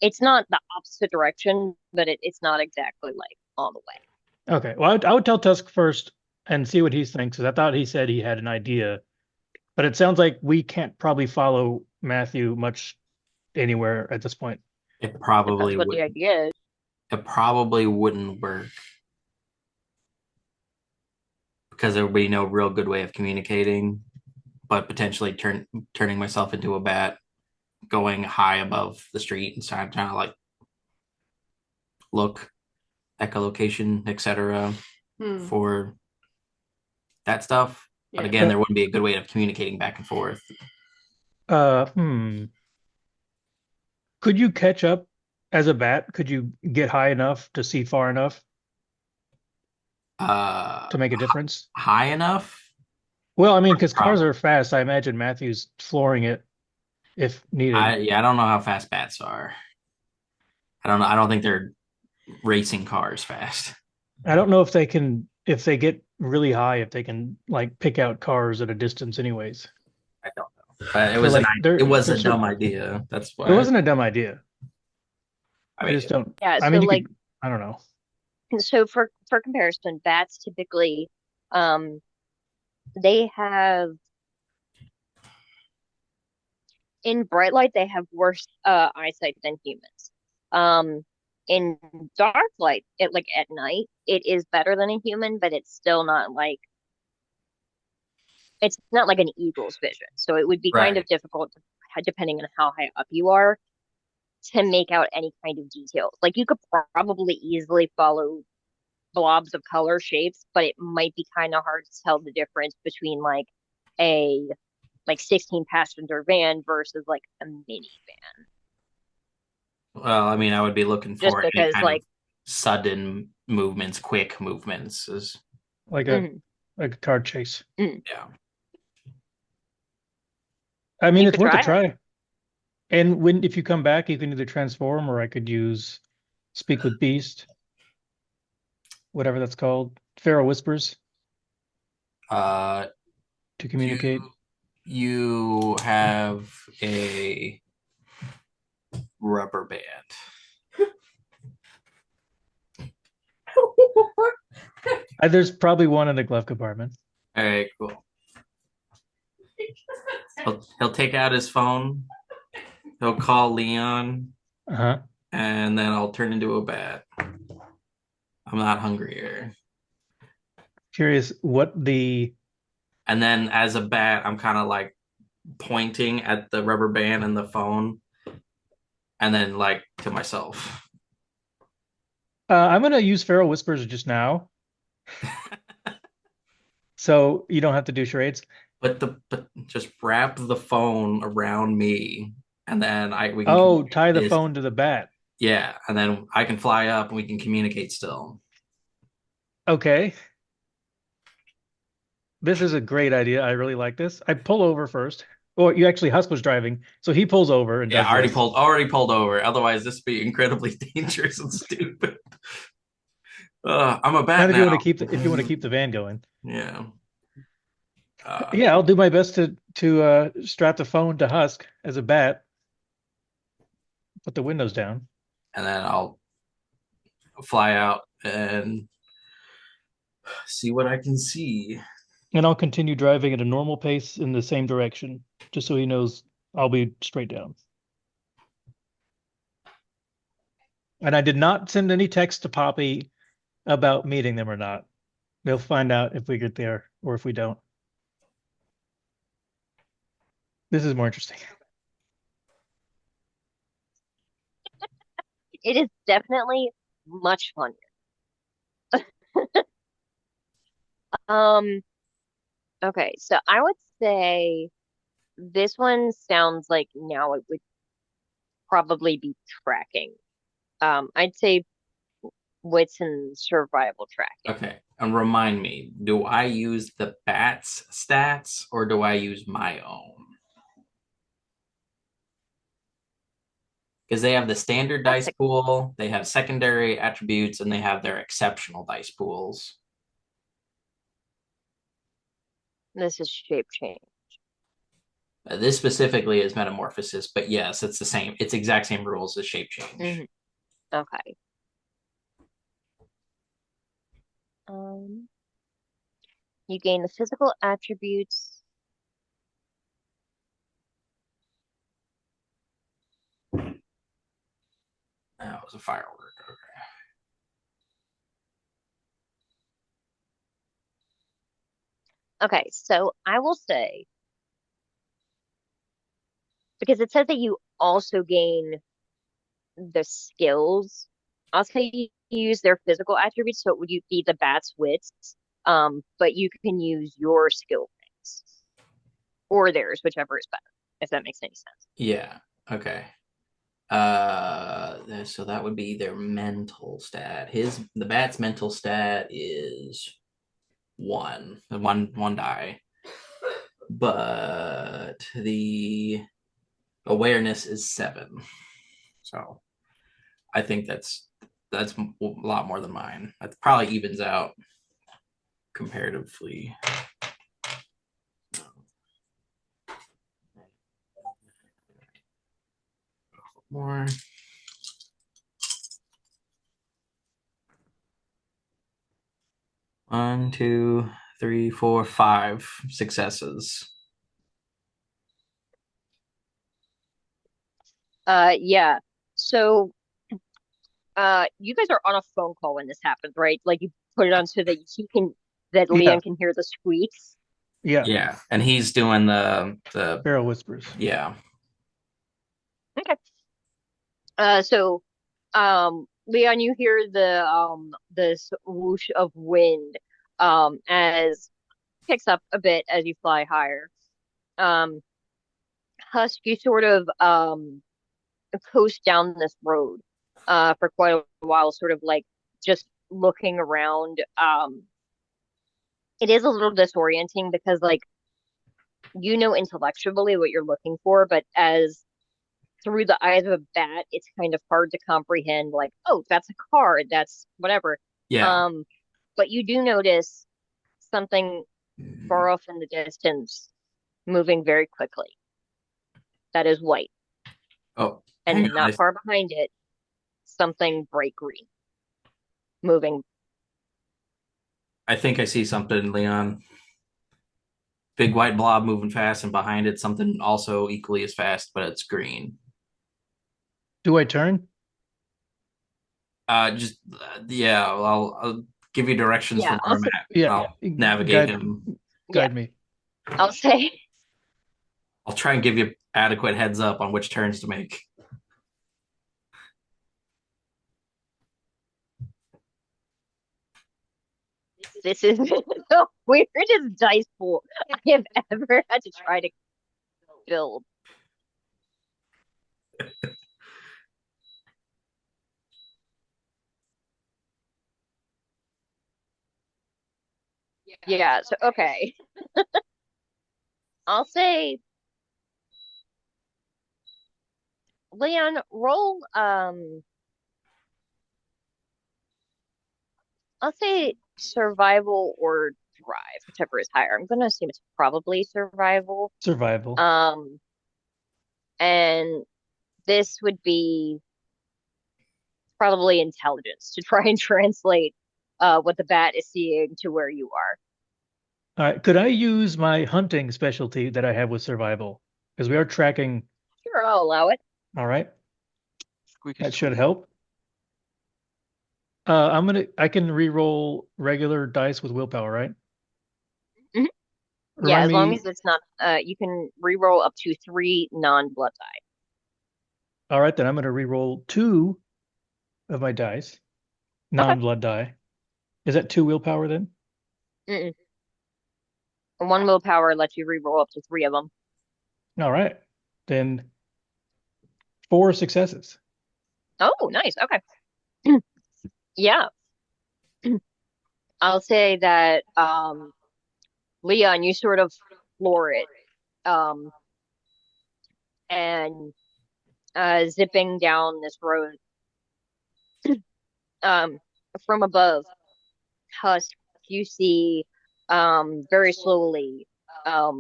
it's not the opposite direction, but it's not exactly like all the way. Okay. Well, I would tell Tusk first and see what he thinks, because I thought he said he had an idea, but it sounds like we can't probably follow Matthew much anywhere at this point. It probably That's what the idea is. It probably wouldn't work because there would be no real good way of communicating, but potentially turning myself into a bat, going high above the street and trying to like look, echolocation, etc. for that stuff. But again, there wouldn't be a good way of communicating back and forth. Could you catch up as a bat? Could you get high enough to see far enough to make a difference? High enough? Well, I mean, because cars are fast. I imagine Matthew's flooring it if needed. I don't know how fast bats are. I don't know. I don't think they're racing cars fast. I don't know if they can, if they get really high, if they can like pick out cars at a distance anyways. I don't know. But it was like, it was a dumb idea. That's why it wasn't a dumb idea. I I mean, just don't. Yeah, I so mean, you like could. I don't know. so for comparison, bats typically um they have in bright light they have worse eyesight than humans. Um in dark light, it like at night, it is better than a human, but it's not like an eagle's vision. So it would be kind of right. difficult depending on how high up you are to make out any kind of details. Like you could probably easily follow blobs of color shapes, but it might be kind of hard to tell the difference between a 16 passenger van versus like a minivan. Well, I mean, I would be looking Just for any because kind of sudden movements, quick movements. Is Like a mhm, like a car chase. Yeah. I mean, you it's could worth a try it. try. And when if you come back, you can either transform or I could use speak with beast, whatever that's called, Pharaoh whispers Uh, to do communicate. you have a rubber band? There's probably one in the glove compartment. All right, cool. He'll take out his phone. He'll call Leon, Uh-huh. and then I'll turn into a bat. I'm not hungrier. Curious what the And then as a bat, I'm kind of like pointing at the rubber band and the phone, and then like to myself. I'm gonna use Pharaoh whispers just now, so you don't have to do charades. But just wrap the phone around me, and then I we can Oh, communicate tie the this. phone to the bat. Yeah, and then I can fly up and we can communicate still. Okay. This is a great idea. I really like this. I pull over first. Or you actually Husk was driving, so he pulls over and Yeah, does this. already pulled over. Otherwise, this would be incredibly dangerous and stupid. I'm a bat Not if you want to now. keep the van going. Yeah. Yeah, I'll do my best to strap the phone to Husk as a bat. Put the windows down. And then I'll fly out and see what I can see. And I'll continue driving at a normal pace in the same direction, just so he knows I'll be straight down. And I did not send any text to Poppy about meeting them or not. They'll find out if we get there or if we don't. This is more interesting. It is definitely much funnier. Um, okay, so I would say this one sounds like now it would probably be tracking. I'd say wits and survival tracking. Okay. And remind me, do I use the bat's stats or do I use my own? Because they have the standard That's dice pool, they have secondary attributes, and they have their exceptional dice pools. This is shape change. This specifically is metamorphosis, but yes, it's the same. It's exact same rules as shape change. Mhm. Okay. Um, you gain the physical attributes. That was a firework. Okay, so I will say because it says that you also gain the skills. I'll say you use their physical attributes, so it would you be the bat's wits, but you can use your skill points or theirs, whichever is better, if that makes any sense. Yeah. Okay. So that would be their mental stat. The bat's mental stat is one die, but the awareness is 7. So I think that's a lot more than mine. That probably evens out comparatively. More. 2, 3, 4, 5 successes. Yeah. So, you guys are on a phone call when this happens, right? Like you put it on so that Yeah, Leon can hear the squeaks. yeah. Yeah, and he's doing the Barrel whispers. yeah. Okay. So, Leon, you hear the swoosh of wind, as picks up a bit as you fly higher. Um, Husk, you sort of coast down this road, for quite a while, sort of like just looking around. It is a little disorienting because like you know intellectually what you're looking for, but as through the eyes of a bat, it's kind of hard to comprehend, like, oh, that's a card, that's whatever. Yeah. Um, but you do notice something far off in the distance moving very quickly. That is white. Oh, hang And on. not far behind it, something bright green moving. I think I see something, Leon. Big white blob moving fast, and behind it something also equally as fast, but it's green. Do I turn? Just yeah. I'll give you directions Yeah, from where I'm at. Yeah. I'll navigate Guide, him. yeah, guide me. I'll say I'll try and give you adequate heads up on which turns to make. this is the weirdest dice pool I have ever had to try to build. Yeah, so okay. I'll say Leon, roll I'll say survival or drive, whichever is higher. I'm gonna assume it's probably survival. Survival. Um, and this would be probably intelligence to try and translate what the bat is seeing to where you are. All right. Could I use my hunting specialty that I have with survival? Because we are tracking. Sure, I'll allow it. All right. Squeaky That should squeak. help. I can re-roll regular dice with willpower, right? Mhm. Yeah, Remind as long me. as it's not, you can re-roll up to 3 non-blood die. All right, then I'm going to re-roll 2 of my dice, Okay. non-blood die. Is that 2 willpower then? Mm-mm. And 1 willpower lets you re-roll up to 3 of them. All right. Then 4 successes. Oh, nice. Okay. Yeah. I'll say that Leon, you sort of floor it, um, and zipping down this road, um, from above, Husk, you see, very slowly, I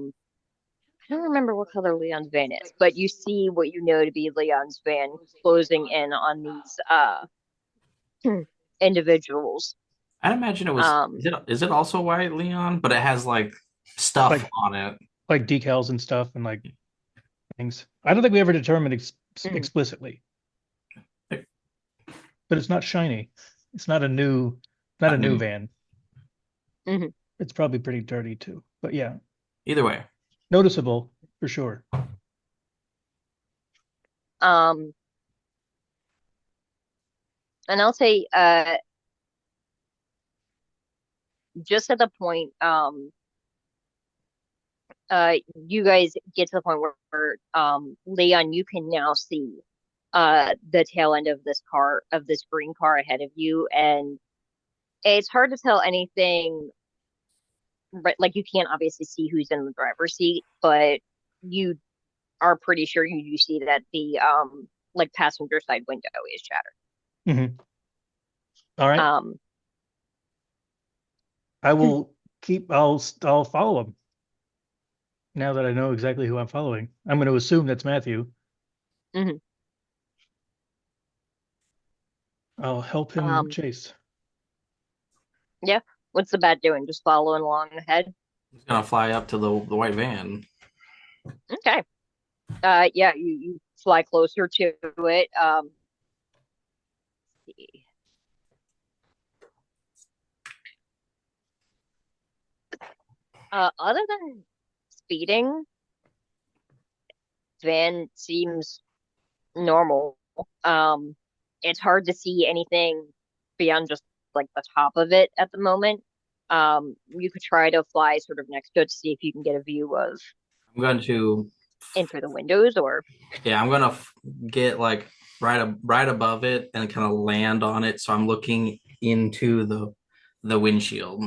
don't remember what color Leon's van is, but you see what you know to be Leon's van closing in on these individuals. I'd imagine it was. Um, Is it also white, Leon? But it has like stuff Like on it. like decals and stuff and like things. I don't think we ever determined mhm, explicitly, but it's not shiny. It's not a new New. van. mhm. It's probably pretty dirty too. But yeah, Either way, noticeable for sure. Um, and I'll say, just at the point, you guys get to the point where, Leon, you can now see, the tail end of this green car ahead of you, and it's hard to tell anything, but like you can't obviously see who's in the driver's seat, but you are pretty sure you see that the like passenger side window is shattered. Hmm. All right. Um, I will I'll follow him now that I know exactly who I'm following. I'm going to assume that's Matthew. mhm. I'll help him Um, chase. yeah. What's the bat doing? Just following along ahead? It's gonna fly up to the white van. Okay. Yeah, you fly closer to it. Let's see. Other than speeding, van seems normal. Um, it's hard to see anything beyond just like the top of it at the moment. You could try to fly sort of next to it to see if you can get a view of I'm going to, enter the windows or yeah, I'm gonna get like right above it and kind of land on it, so I'm looking into the windshield.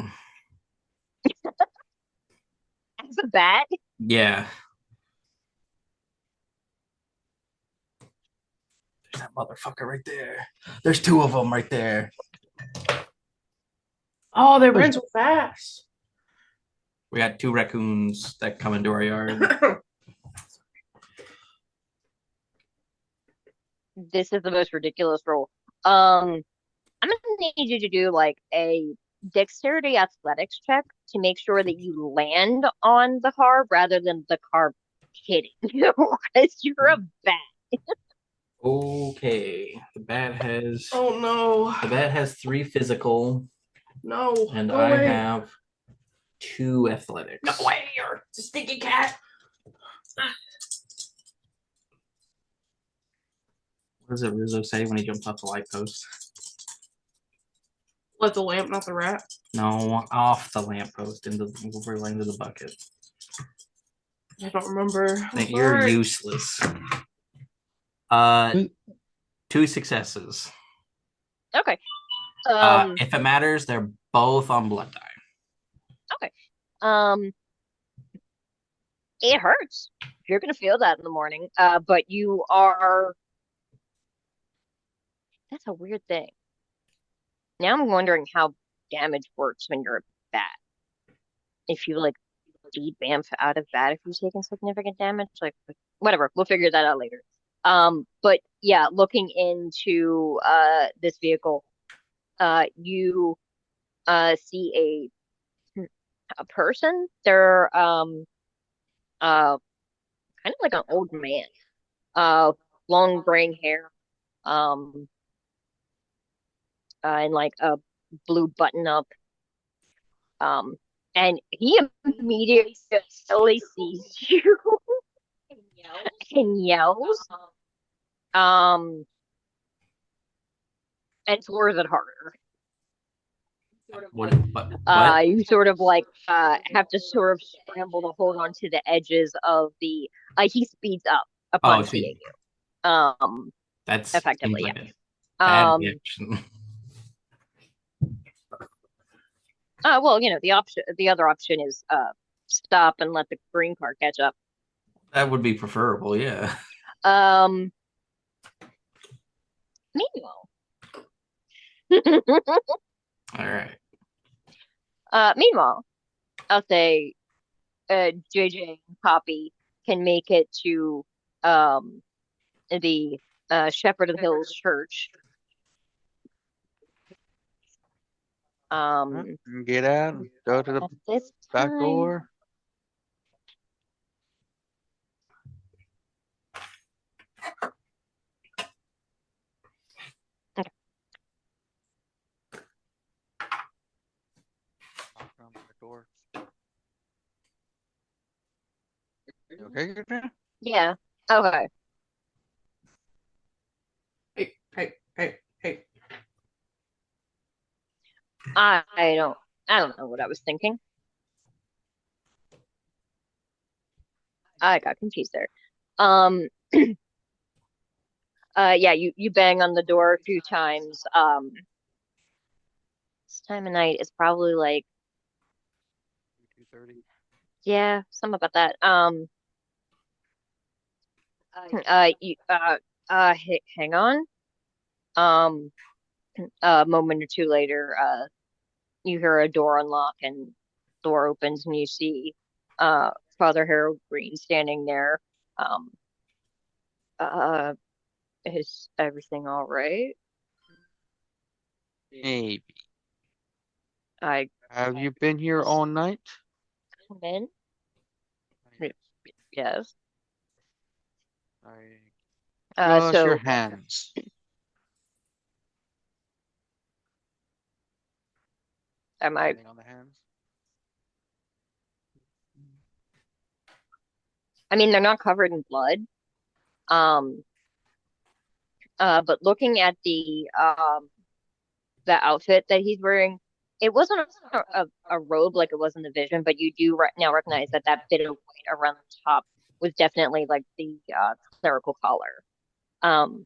as a bat. Yeah, there's that motherfucker right there. There's two of them right there. Oh, they ran so fast. We got two raccoons that come into our yard. This is the most ridiculous roll. I'm gonna need you to do like a dexterity athletics check to make sure that you land on the car rather than the car hitting you because you're a bat. Okay, the bat has Oh no. the bat has 3 physical, No. and Go I away. have 2 athletics. No way, you're a stinky cat. What does it Rizzo say when he jumps off the light post? Let the lamp, not the rat. No, off the lamppost into the bucket. I don't remember. You're Sorry. useless. 2 successes. Okay. If it matters, they're both on blood die. Okay. It hurts. You're gonna feel that in the morning. But you are. That's a weird thing. Now I'm wondering how damage works when you're a bat. If you like beat Bamf out of bat if you've taken significant damage, like whatever, we'll figure that out later. But yeah, looking into this vehicle, you see a person. They're kind of like an old man, long graying hair, um, and like a blue button up. Um, and he immediately sees you and yells, um, and throws it harder. What? You sort of like have to sort of scramble to hold on to the edges of the. He speeds up upon seeing you. That's Effectively, like yeah. a bad Um, reaction. well, the other option is stop and let the green car catch up. That would be preferable, yeah. Um, Meanwhile, All right. meanwhile, I'll say JJ and Poppy can make it to the Shepherd of the Hills Church. Get out, go to the At this back time, door. Knock on the door. You okay, Katrina? yeah. Okay. Hey. I don't know what I was thinking. I got confused there. Um, yeah, you bang on the door a few times. This time of night is probably like, 2:30. yeah, something about that. You hang on. Um, a moment or two later, you hear a door unlock and door opens and you see Father Harold Green standing there. Um, uh, is everything all right? Maybe. I Have you been here all night? come in. Yes. Cross your So hands. am I? Anything on the hands? I mean, they're not covered in blood. Um. But looking at the outfit that he's wearing, it wasn't a robe like it was in the vision, but you do now recognize that that bit of white around the top was definitely like the clerical collar. Um,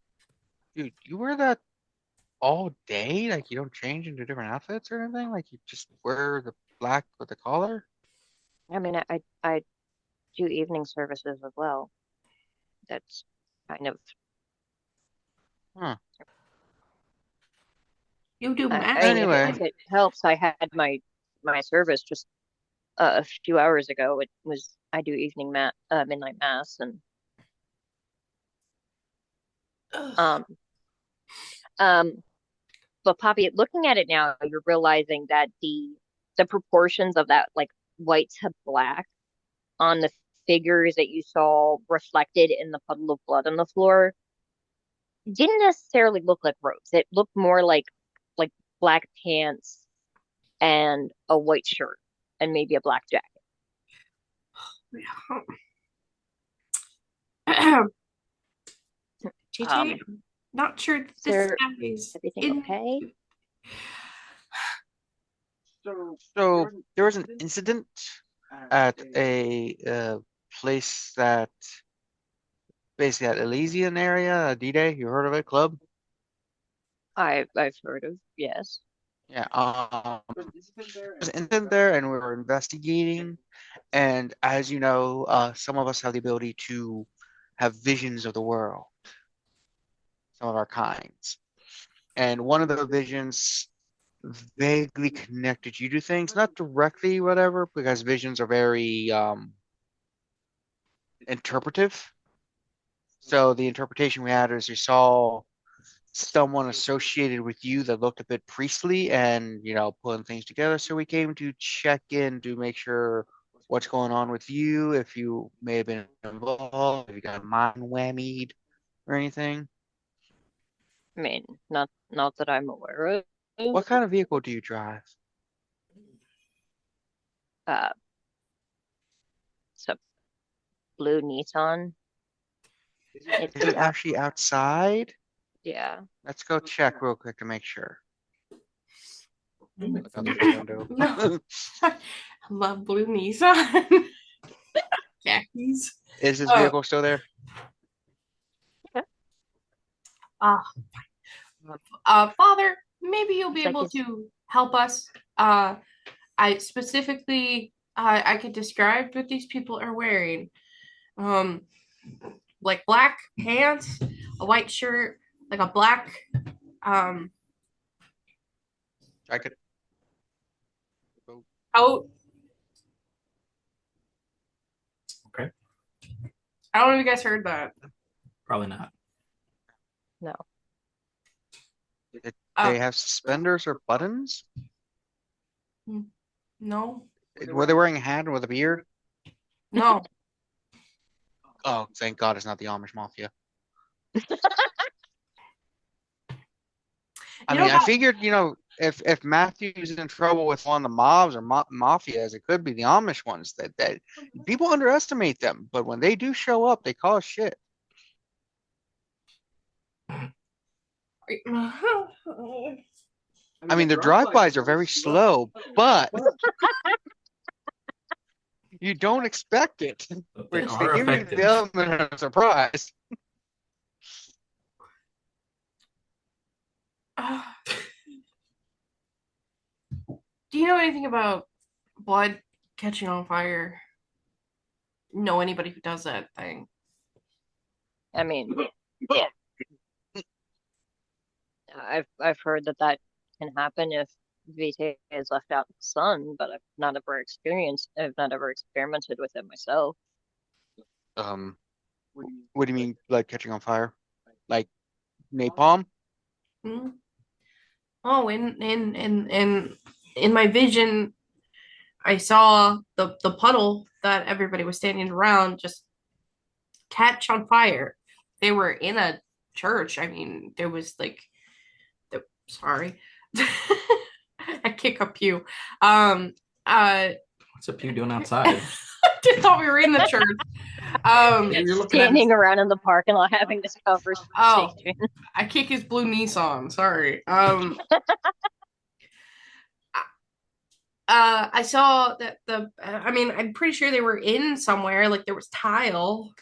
Dude, you wear that all day? Like you don't change into different outfits or anything? Like you just wear the black with the collar? I mean, I do evening services as well. That's kind of Huh. You do I mean, math. Anyway, if it helps, I had my service just a few hours ago. It was I do evening midnight mass, and Ugh. um um. But Poppy, looking at it now, you're realizing that the proportions of that like white to black on the figures that you saw reflected in the puddle of blood on the floor didn't necessarily look like robes. It looked more like black pants and a white shirt and maybe a black jacket. JJ, Um, I'm not sure that is this there is everything in. okay? so there was an incident at a place that basically at Elysian area, D-Day. You heard of it, club? I've heard of, yes. Yeah. There was an incident there, and we were investigating. And as you know, some of us have the ability to have visions of the world, some of our kinds. And one of the visions vaguely connected you to things, not directly, whatever, because visions are very interpretive. So the interpretation we had is you saw someone associated with you that looked a bit priestly and, pulling things together. So we came to check in to make sure what's going on with you, if you may have been involved, if you got mind whammied or anything. I mean, not that I'm aware of. What kind of vehicle do you drive? Uh, it's a blue Nissan. It's Is it actually outside? yeah. Let's go check real quick to make sure. Look out the window. No, I love blue Nissan khakis. Is this Uh, vehicle still there? uh, Father, maybe you'll be Looks like able it's to help us. I specifically, I could describe what these people are wearing. Um, like black pants, a white shirt, like a black, um, I could. coat. Okay. I don't know if you guys heard that. Probably not. no. Did Uh, they have suspenders or buttons? no, Were they wearing a hat with a beard? no. Oh, thank God it's not the Amish Mafia. I You mean, know I how figured, if Matthew's in trouble with one of the mobs or mafias, it could be the Amish ones that people underestimate them, but when they do show up, they cause shit. I mean, their drive-bys are very slow, but you don't expect it, But they which they are give you the effective. element of surprise. Do you know anything about blood catching on fire? Know anybody who does that thing? I mean, I've heard that can happen if VT is left out in the sun, but I've not ever experimented with it myself. Um, what do you mean, blood catching on fire? Like napalm? Hmm? Oh, in in my vision, I saw the puddle that everybody was standing around just catch on fire. They were in a church. I mean, there was like, sorry, I kick a pew. What's a pew doing outside? I just thought we were in the church. You're looking Standing around in the parking lot having this conversation. Oh, I kick his blue Nissan. Sorry. I saw that I mean, I'm pretty sure they were in somewhere. Like there was tile,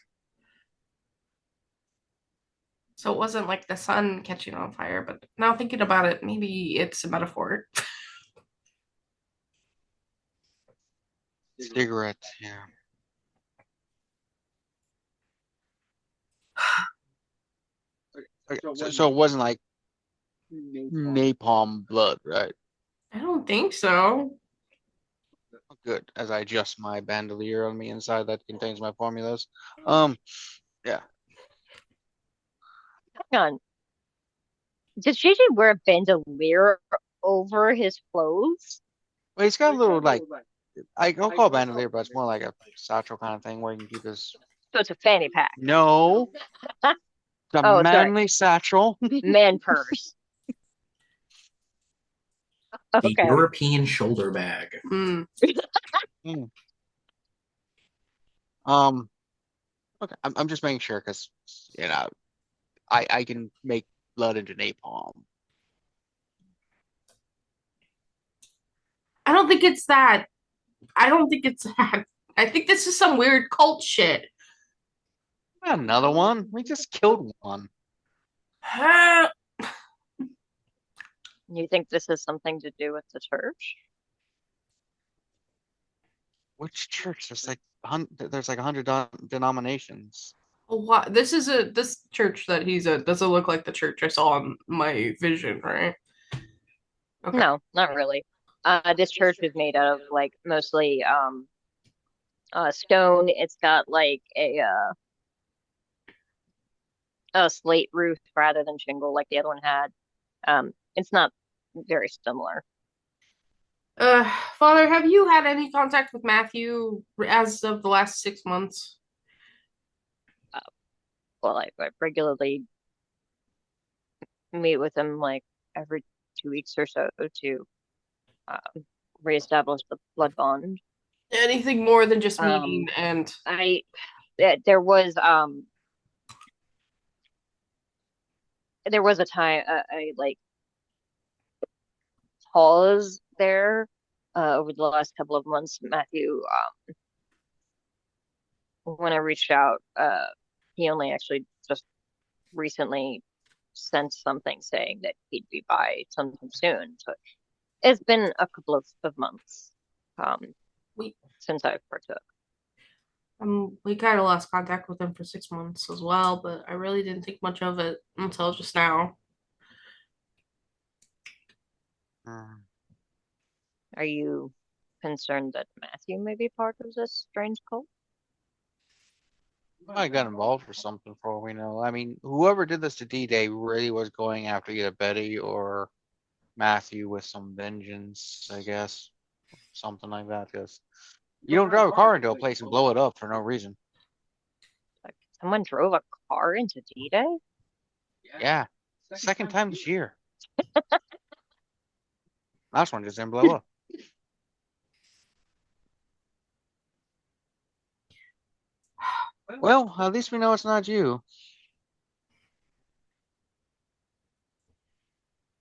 so it wasn't like the sun catching on fire. But now thinking about it, maybe it's a metaphor. Cigarettes, yeah. Okay, so it wasn't like napalm blood, right? I don't think so. Good, as I adjust my bandolier on the inside that contains my formulas. Yeah. Hang on. Did JJ wear a bandolier over his clothes? Well, he's got a little like I don't call it bandolier, but it's more like a satchel kind of thing where you can keep his. So it's a fanny pack. No, it's a Oh, sorry. manly satchel. Man purse. the Okay. European shoulder bag. Mm. Okay, I'm just making sure because you know I can make blood into napalm. I don't think it's that. I don't think it's that. I think this is some weird cult shit. Another one? We just killed one. You think this has something to do with the church? Which church? There's like 100 denominations. What? This church that he's at doesn't look like the church I saw in my vision, right? Okay. No, not really. This church is made out of like mostly stone. It's got like a slate roof rather than shingle like the other one had. It's not very similar. Father, have you had any contact with Matthew as of the last 6 months? Well, I regularly meet with him like every 2 weeks or so to reestablish the blood bond. Anything more than just meeting and there was a time I like pause there over the last couple of months. Matthew, when I reached out, he only actually just recently sent something saying that he'd be by sometime soon. So it's been a couple of months since I partook. we kind of lost contact with him for 6 months as well, but I really didn't think much of it until just now. Are you concerned that Matthew may be part of this strange cult? I got involved for something for all we know. I mean, whoever did this to D-Day really was going after either Betty or Matthew with some vengeance, I guess. Something like that, because you don't drive a car into a place and blow it up for no reason. Like someone drove a car into D-Day? Yeah. Second time this year. Last one just didn't blow up. Well, at least we know it's not you.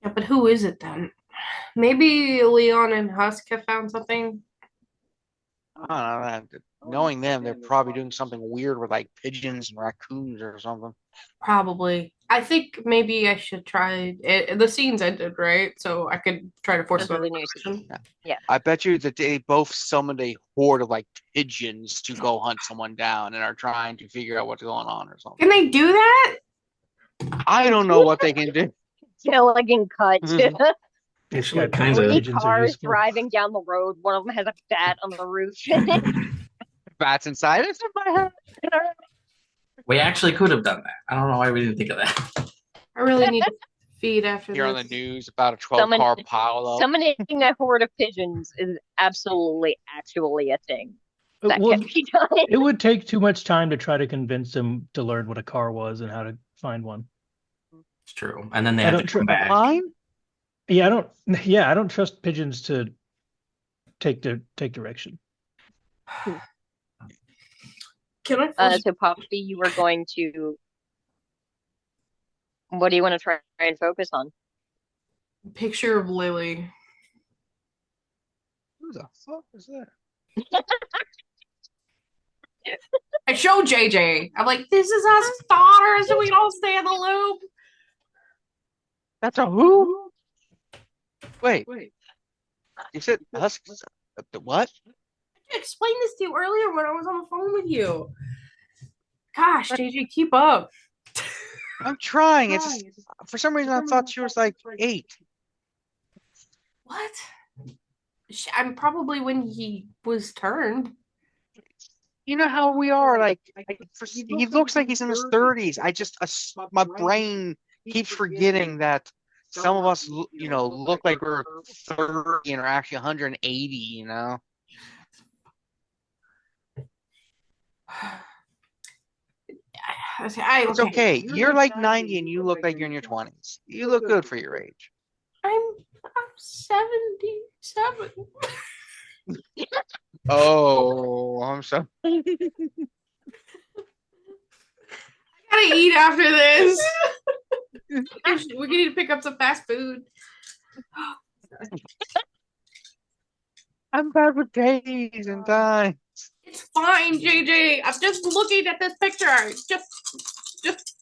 Yeah, but who is it then? Maybe Leon and Husk have found something. I don't know. Knowing them, they're probably doing something weird with like pigeons and raccoons or something. Probably. I think maybe I should try it. The scenes ended, right? So I could try to force another question. Yeah. I bet you that they both summoned a horde of like pigeons to go hunt someone down and are trying to figure out what's going on or something. Can they do that? I don't know what they can do. Killing and cut. It's Yeah, like kind of. Three Pigeons are cars useful. driving down the road. One of them has a bat on the roof. Bats inside. It's in my head. We actually could have done that. I don't know why we didn't think of that. I really need to feed after Hear on the this. news about a 12 Summon, car pileup. summoning a horde of pigeons is absolutely actually a thing that can Well, be done. it would take too much time to try to convince him to learn what a car was and how to find one. It's true. And then they I have to don't come back. Fine. Yeah, I don't trust pigeons to take direction. Can I first So Poppy, you were going to. What do you want to try and focus on? picture of Lily? Who the fuck is that? I showed JJ. I'm like, this is us daughters, and we don't stay in the loop. That's a who? Wait. You said Husk? What? I explained this to you earlier when I was on the phone with you. Gosh, JJ, keep up. I'm trying. It's just, for some reason I thought she was like 8. What? I'm probably when he was turned. You know how we are. Like, he looks like he's in his 30s. My brain keeps forgetting that some of us, look like we're 30 and are actually 180. It's okay. You're like 90 and you look like you're in your 20s. You look good for your age. I'm 77. Oh, I'm sorry. I gotta eat after this. We're gonna need to pick up some fast food. I'm bad with days and times. It's fine, JJ. I'm just looking at this picture.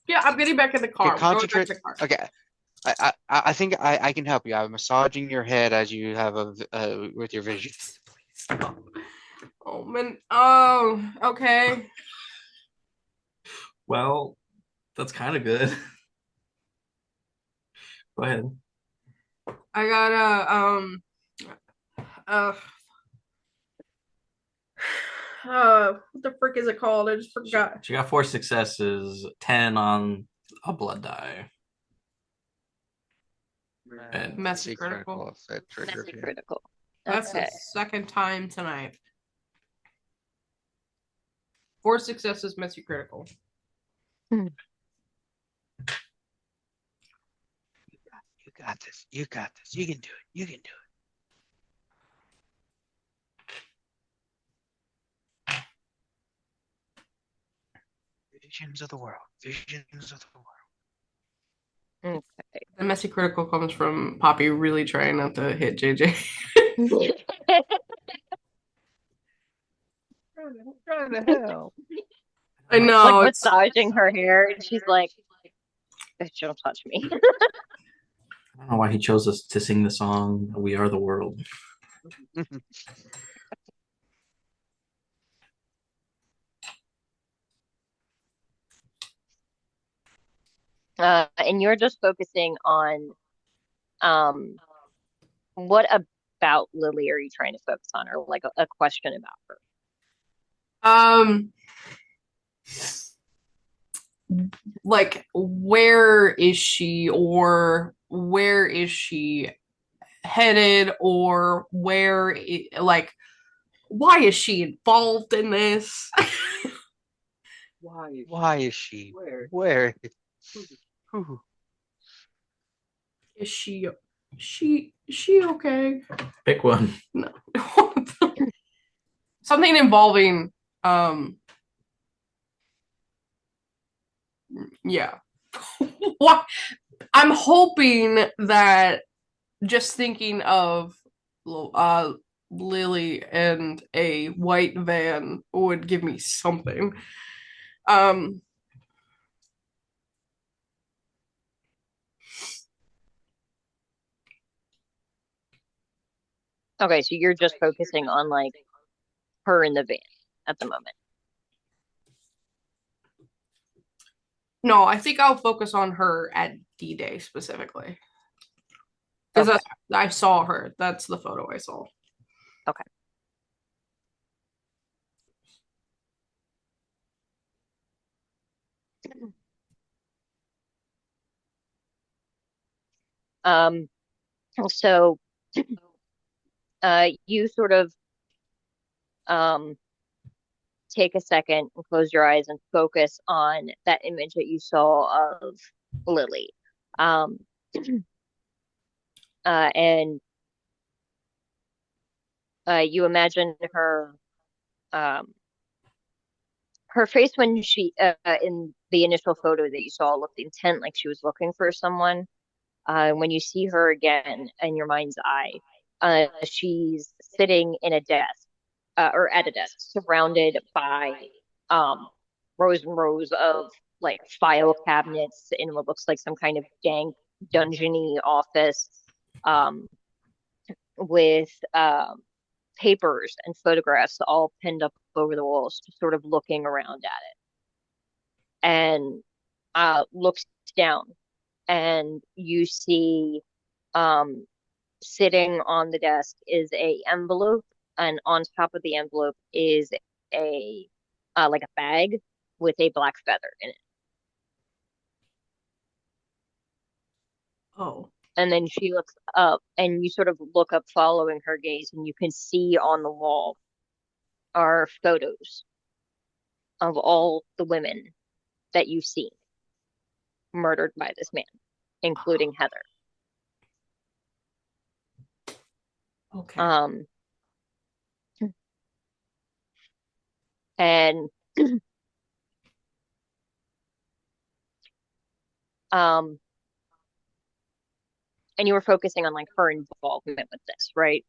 Yeah. I'm getting back in the car. Okay, concentrate. Okay, I think I can help you. I'm massaging your head as you have with your vision. Oh man. Oh, okay. Well, that's kind of good. Go ahead. I gotta what the frick is it called? I just forgot. She got 4 successes, 10 on a blood die. And Messy critical. If that triggers Messy you. critical. That's the Okay. second time tonight. 4 successes, messy critical. You got this. You got this. You can do it. You can do it. Visions of the world. Visions of the world. Okay. The messy critical comes from Poppy really trying not to hit JJ. Trying to help. I know. Like It's massaging her hair, and she's like, "Bitch, don't touch me." I don't know why he chose us to sing the song "We Are the World." And you're just focusing on what about Lily are you trying to focus on, or like a question about her? like where is she, or where is she headed, or like why is she involved in this? Why is she? Where? Who? Is she okay? Pick one. No. Something involving yeah. What I'm hoping that just thinking of Lily and a white van would give me something. Okay, so you're just focusing on like her in the van at the moment. No, I think I'll focus on her at D-Day specifically. Because Okay. I saw her. That's the photo I saw. Okay. Um, so you sort of um, take a second and close your eyes and focus on that image that you saw of Lily. Um, and you imagine um, her face when she in the initial photo that you saw looked intent, like she was looking for someone. When you see her again in your mind's eye, she's sitting in a desk or at a desk, surrounded by um, rows and rows of like file cabinets in what looks like some kind of dank dungeony office, um, with papers and photographs all pinned up over the walls, just sort of looking around at it, and looks down, and you see um, sitting on the desk is a envelope, and on top of the envelope is a like a bag with a black feather in it. Oh. And then she looks up, and you sort of look up following her gaze, and you can see on the wall are photos of all the women that you've seen murdered by this man, including Heather. Okay. And um and you were focusing on like her involvement with this, right?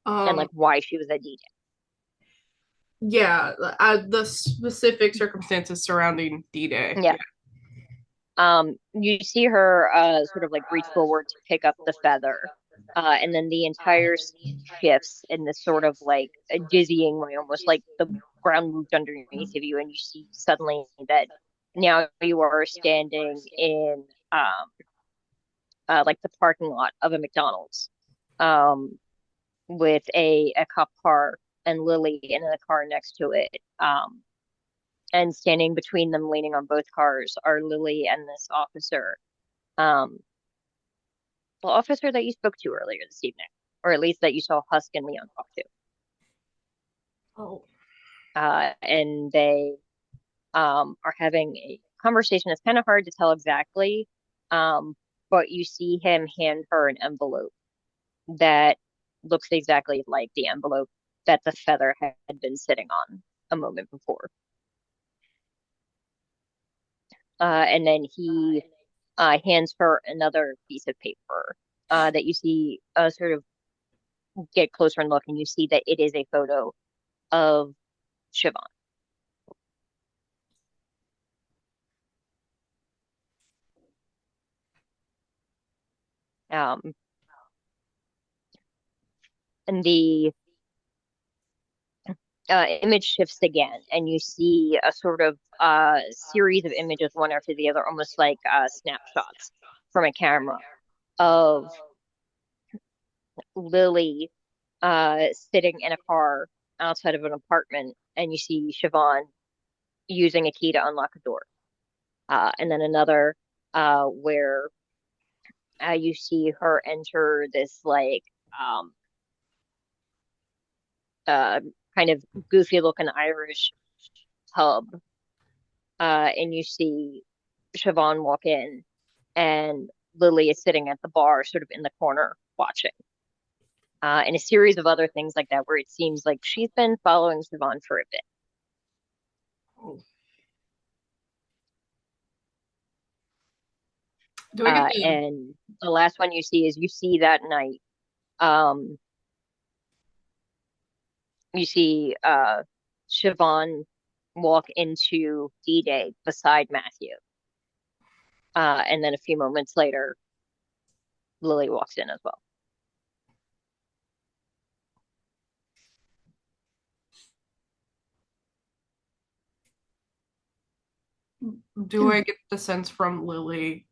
And like why she was a DJ. Yeah, the specific circumstances surrounding D-Day. Yeah. You see her sort of like reach forward to pick up the feather. And then the entire scene shifts in this sort of like a dizzying way, almost like the ground moved underneath of you, and you see suddenly that now you are standing in like the parking lot of a McDonald's, um, with a cop car and Lily in a car next to it. And standing between them, leaning on both cars, are Lily and this officer. Um, the officer that you spoke to earlier this evening, or at least that you saw Husk and Leon talk to. Oh. And they are having a conversation. It's kind of hard to tell exactly, but you see him hand her an envelope that looks exactly like the envelope that the feather had been sitting on a moment before. And then he hands her another piece of paper that you see sort of get closer and look, and you see that it is a photo of Siobhan. Um, and the image shifts again, and you see a sort of series of images, one after the other, almost like snapshots from a camera of Lily sitting in a car outside of an apartment, and you see Siobhan using a key to unlock a door. And then another where you see her enter this like um, uh, kind of goofy looking Irish pub, and you see Siobhan walk in, and Lily is sitting at the bar, sort of in the corner, watching. And a series of other things like that, where it seems like she's been following Siobhan for a bit. Oh. Do I get And the last one you see is you see that night. Um, you see Siobhan walk into D-Day beside Matthew. And then a few moments later, Lily walks in as well. Do I get the sense from Lily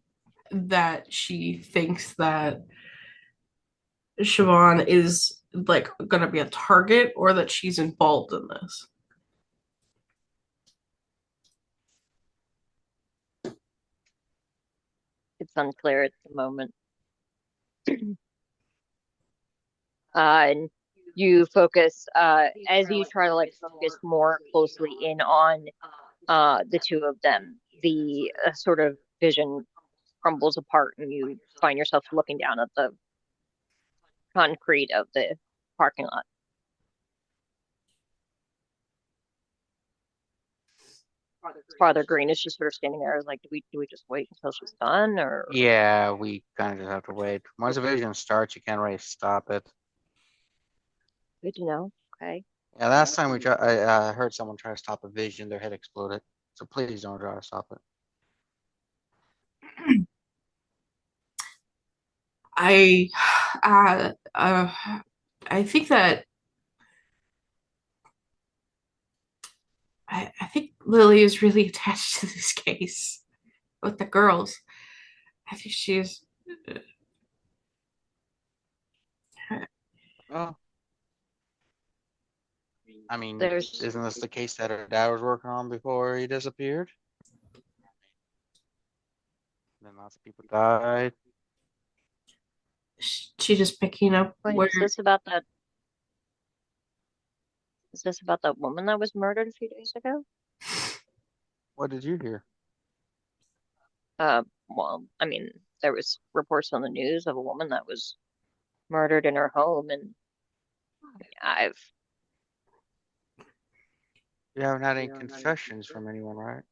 that she thinks that Siobhan is like gonna be a target, or that she's involved in this? It's unclear at the moment. And you focus as you try to like focus more closely in on the two of them, the sort of vision crumbles apart and you find yourself looking down at the concrete of the parking lot. Father Green is just sort of standing there like, do we just wait until she's done, or Yeah, we kind of just have to wait. Once the vision starts, you can't really stop it. good to know. Okay. Yeah, last time I heard someone try to stop a vision, their head exploded. So please don't try to stop it. I I think that I think Lily is really attached to this case with the girls. I think she's Well, I mean, There's isn't this the case that her dad was working on before he disappeared? Then lots of people died. she just picking up wait, where is this about that woman that was murdered a few days ago? What did you hear? Well, I mean, there was reports on the news of a woman that was murdered in her home, and I've You haven't had any confessions from anyone, right?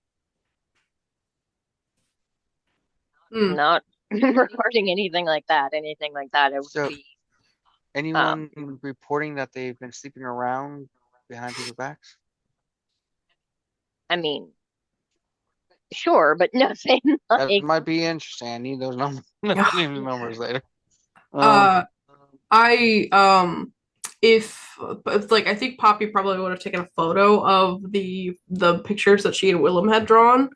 not regarding anything like that. Anything like that, it would So, be anyone reporting that they've been sleeping around behind people's backs? I mean, sure, but nothing That like might be interesting. I need those numbers. I need those numbers later. uh I if like I think Poppy probably would have taken a photo of the pictures that she and Willem had drawn.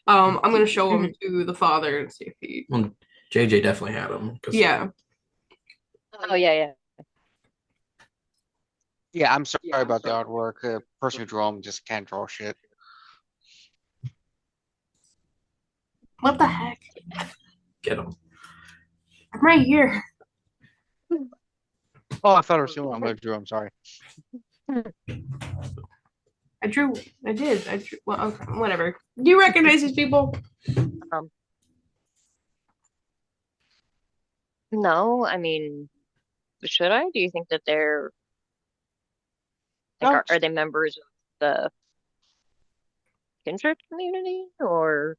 I'm gonna show them to the father and see if he. Well, JJ definitely had them. Yeah. oh yeah. Yeah, I'm sorry about the artwork. The person who drew them just can't draw shit. What the heck? Get them. I'm right here. Oh, I thought it was someone who drew. I'm sorry. I drew. I did. I drew. Well, okay, whatever. Do you recognize these people? Um, no, I mean, should I? Do you think that they're like, No, are they members of the kindred community, or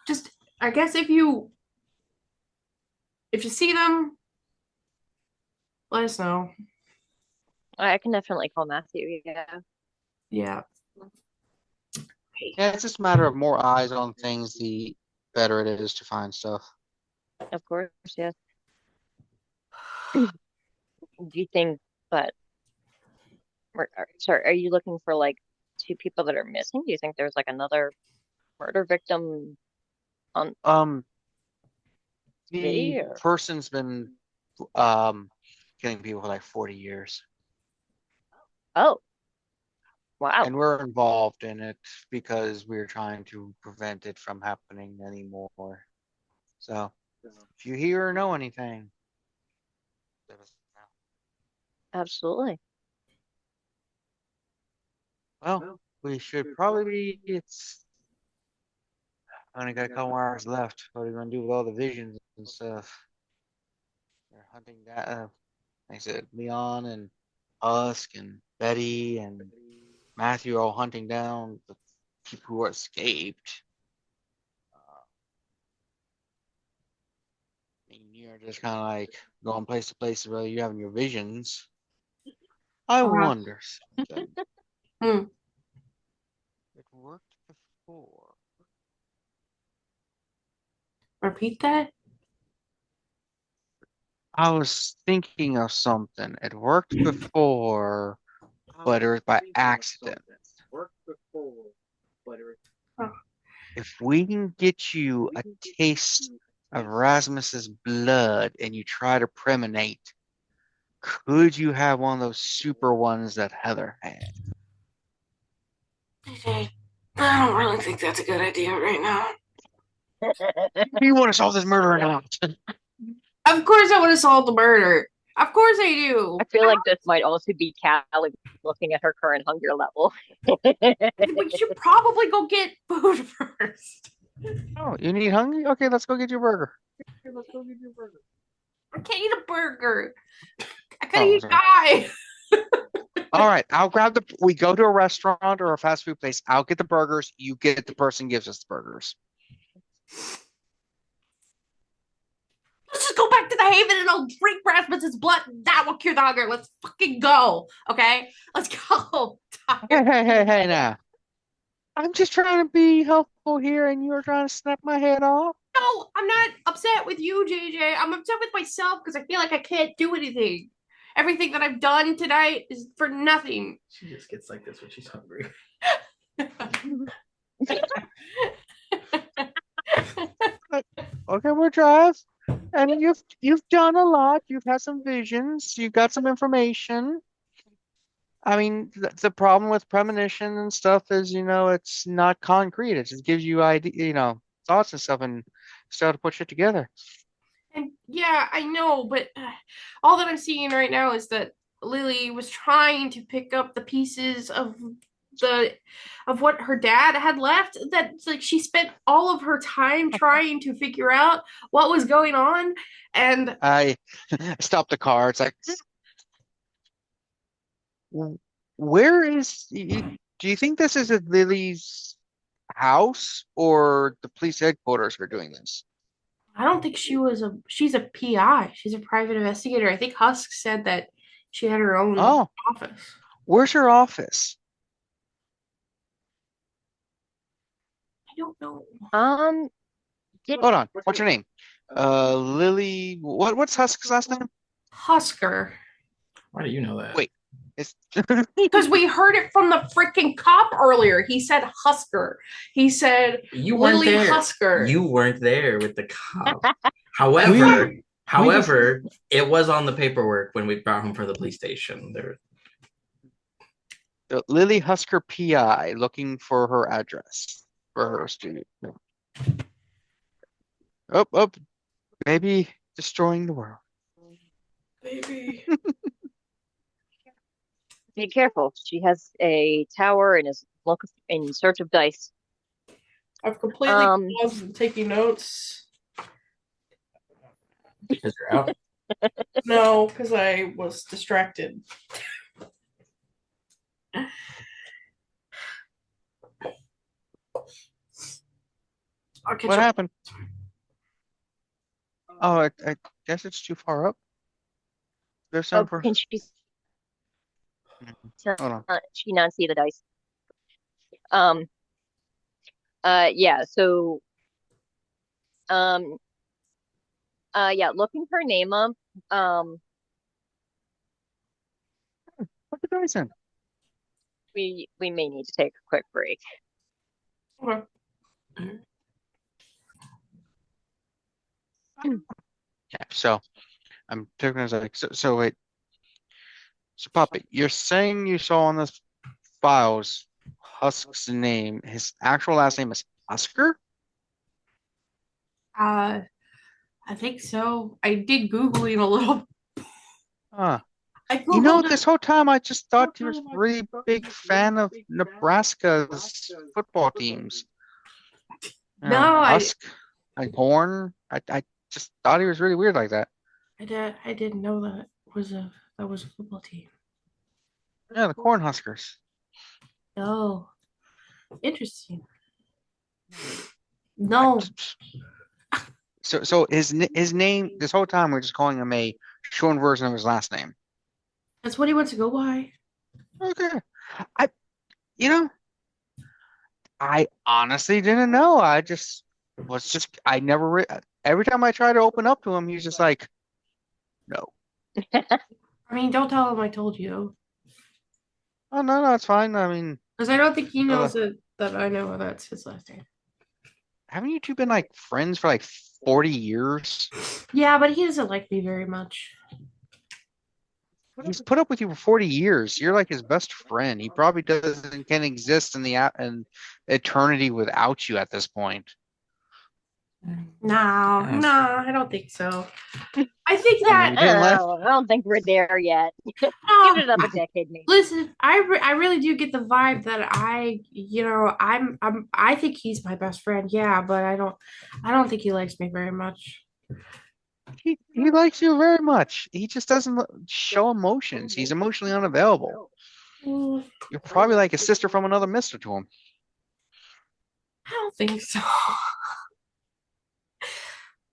Just, I guess if you see them, let us know. I can definitely call Matthew. Yeah, Yeah. yeah, it's just a matter of more eyes on things, the better it is to find stuff. of course. Yes. Do you think that? Sorry, are you looking for like two people that are missing? Do you think there's like another murder victim on Um, city, the or person's been um killing people for like 40 years, oh wow, and we're involved in it because we're trying to prevent it from happening anymore. So, if you hear or know anything, let us know. absolutely. Well, we should probably be. It's only got a couple more hours left. What are we gonna do with all the visions and stuff? They're hunting that. Like I said, Leon and Husk and Betty and Matthew are all hunting down the people who escaped. And you're just kind of like going place to place where you're having your visions. I Uh, wonder something. hmm. It worked before. Repeat that? I was thinking of something. It worked before, but it was by accident. Oh. If we can get you a taste of Rasmus's blood and you try to premonate, could you have one of those super ones that Heather had? I don't really think that's a good idea right now. Do you want to solve this murder or not? Of course I want to solve the murder. Of course I do. I feel like this might also be Callie looking at her current hunger level. We should probably go get food first. Oh, you need hungry? Okay, let's go get your burger. I can't eat a burger. I gotta Oh, eat sorry. guy. All right, I'll grab we go to a restaurant or a fast food place. I'll get the burgers. You get the person gives us the burgers. Let's just go back to the Haven and I'll drink Rasmus's blood. That will cure the hunger. Let's fucking go. Okay? Let's go. Hey, now. I'm just trying to be helpful here, and you're trying to snap my head off. No, I'm not upset with you, JJ. I'm upset with myself because I feel like I can't do anything. Everything that I've done tonight is for nothing. She just gets like this when she's hungry. Okay, we'll drive. And you've done a lot. You've had some visions. You've got some information. I mean, the problem with premonition and stuff is, it's not concrete. It just gives you thoughts and stuff, and start to put shit together. And yeah, I know, but all that I'm seeing right now is that Lily was trying to pick up the pieces of what her dad had left. That's like she spent all of her time trying to figure out what was going on. And I stopped the car. It's like, where is? Do you think this is at Lily's house or the police headquarters for doing this? I don't think she's a PI. She's a private investigator. I think Husk said that she had her own Oh, office. where's her office? I don't know. Hold on. What's her name? Lily. What's Husk's last name? Husker. Why do you know that? Wait. It's Because we heard it from the freaking cop earlier. He said Husker. He said You weren't Lily there. Husker. You weren't there with the cop. However, it was on the paperwork when we brought him for the police station. There. the Lily Husker PI looking for her address for her student. Oh, maybe destroying the world. Baby. Be careful. She has a tower and is in search of dice. I've completely paused and taking notes. Because you're out. No, because I was distracted. What happened? Oh, I guess it's too far up. There's some for. Can she Hold on. she not see the dice? Yeah, so yeah, looking her name up. Put the dice in. We may need to take a quick break. Okay. Yeah, so I'm taking it as like so wait. So Poppy, you're saying you saw on this files Husk's name, his actual last name is Husker? I think so. I did Googling a little. Huh. I Googled This whole time I just thought you was a really big fan of Nebraska's football teams. No, Husk, like Horn. I just thought he was really weird like that. I didn't know that was a football team. Yeah, the Cornhuskers. Oh, interesting. No, So his name this whole time we're just calling him a shortened version of his last name. that's what he wants to go by. Okay. I honestly didn't know. I never every time I try to open up to him, he's just like, no. I mean, don't tell him I told you. Oh no, it's fine. I mean, Because I don't think he knows that I know that's his last name. haven't you two been like friends for like 40 years? Yeah, but he doesn't like me very much. He's put up with you for 40 years. You're like his best friend. He probably can exist in eternity without you at this point. No, I don't think so. I think I mean, that we didn't let. I don't think we're there yet. Give no. it another decade, maybe. Listen, I really do get the vibe that I think he's my best friend. Yeah, but I don't think he likes me very much. He likes you very much. He just doesn't show emotions. He's emotionally unavailable. Mm, You're probably like a sister from another mister to him. I don't think so.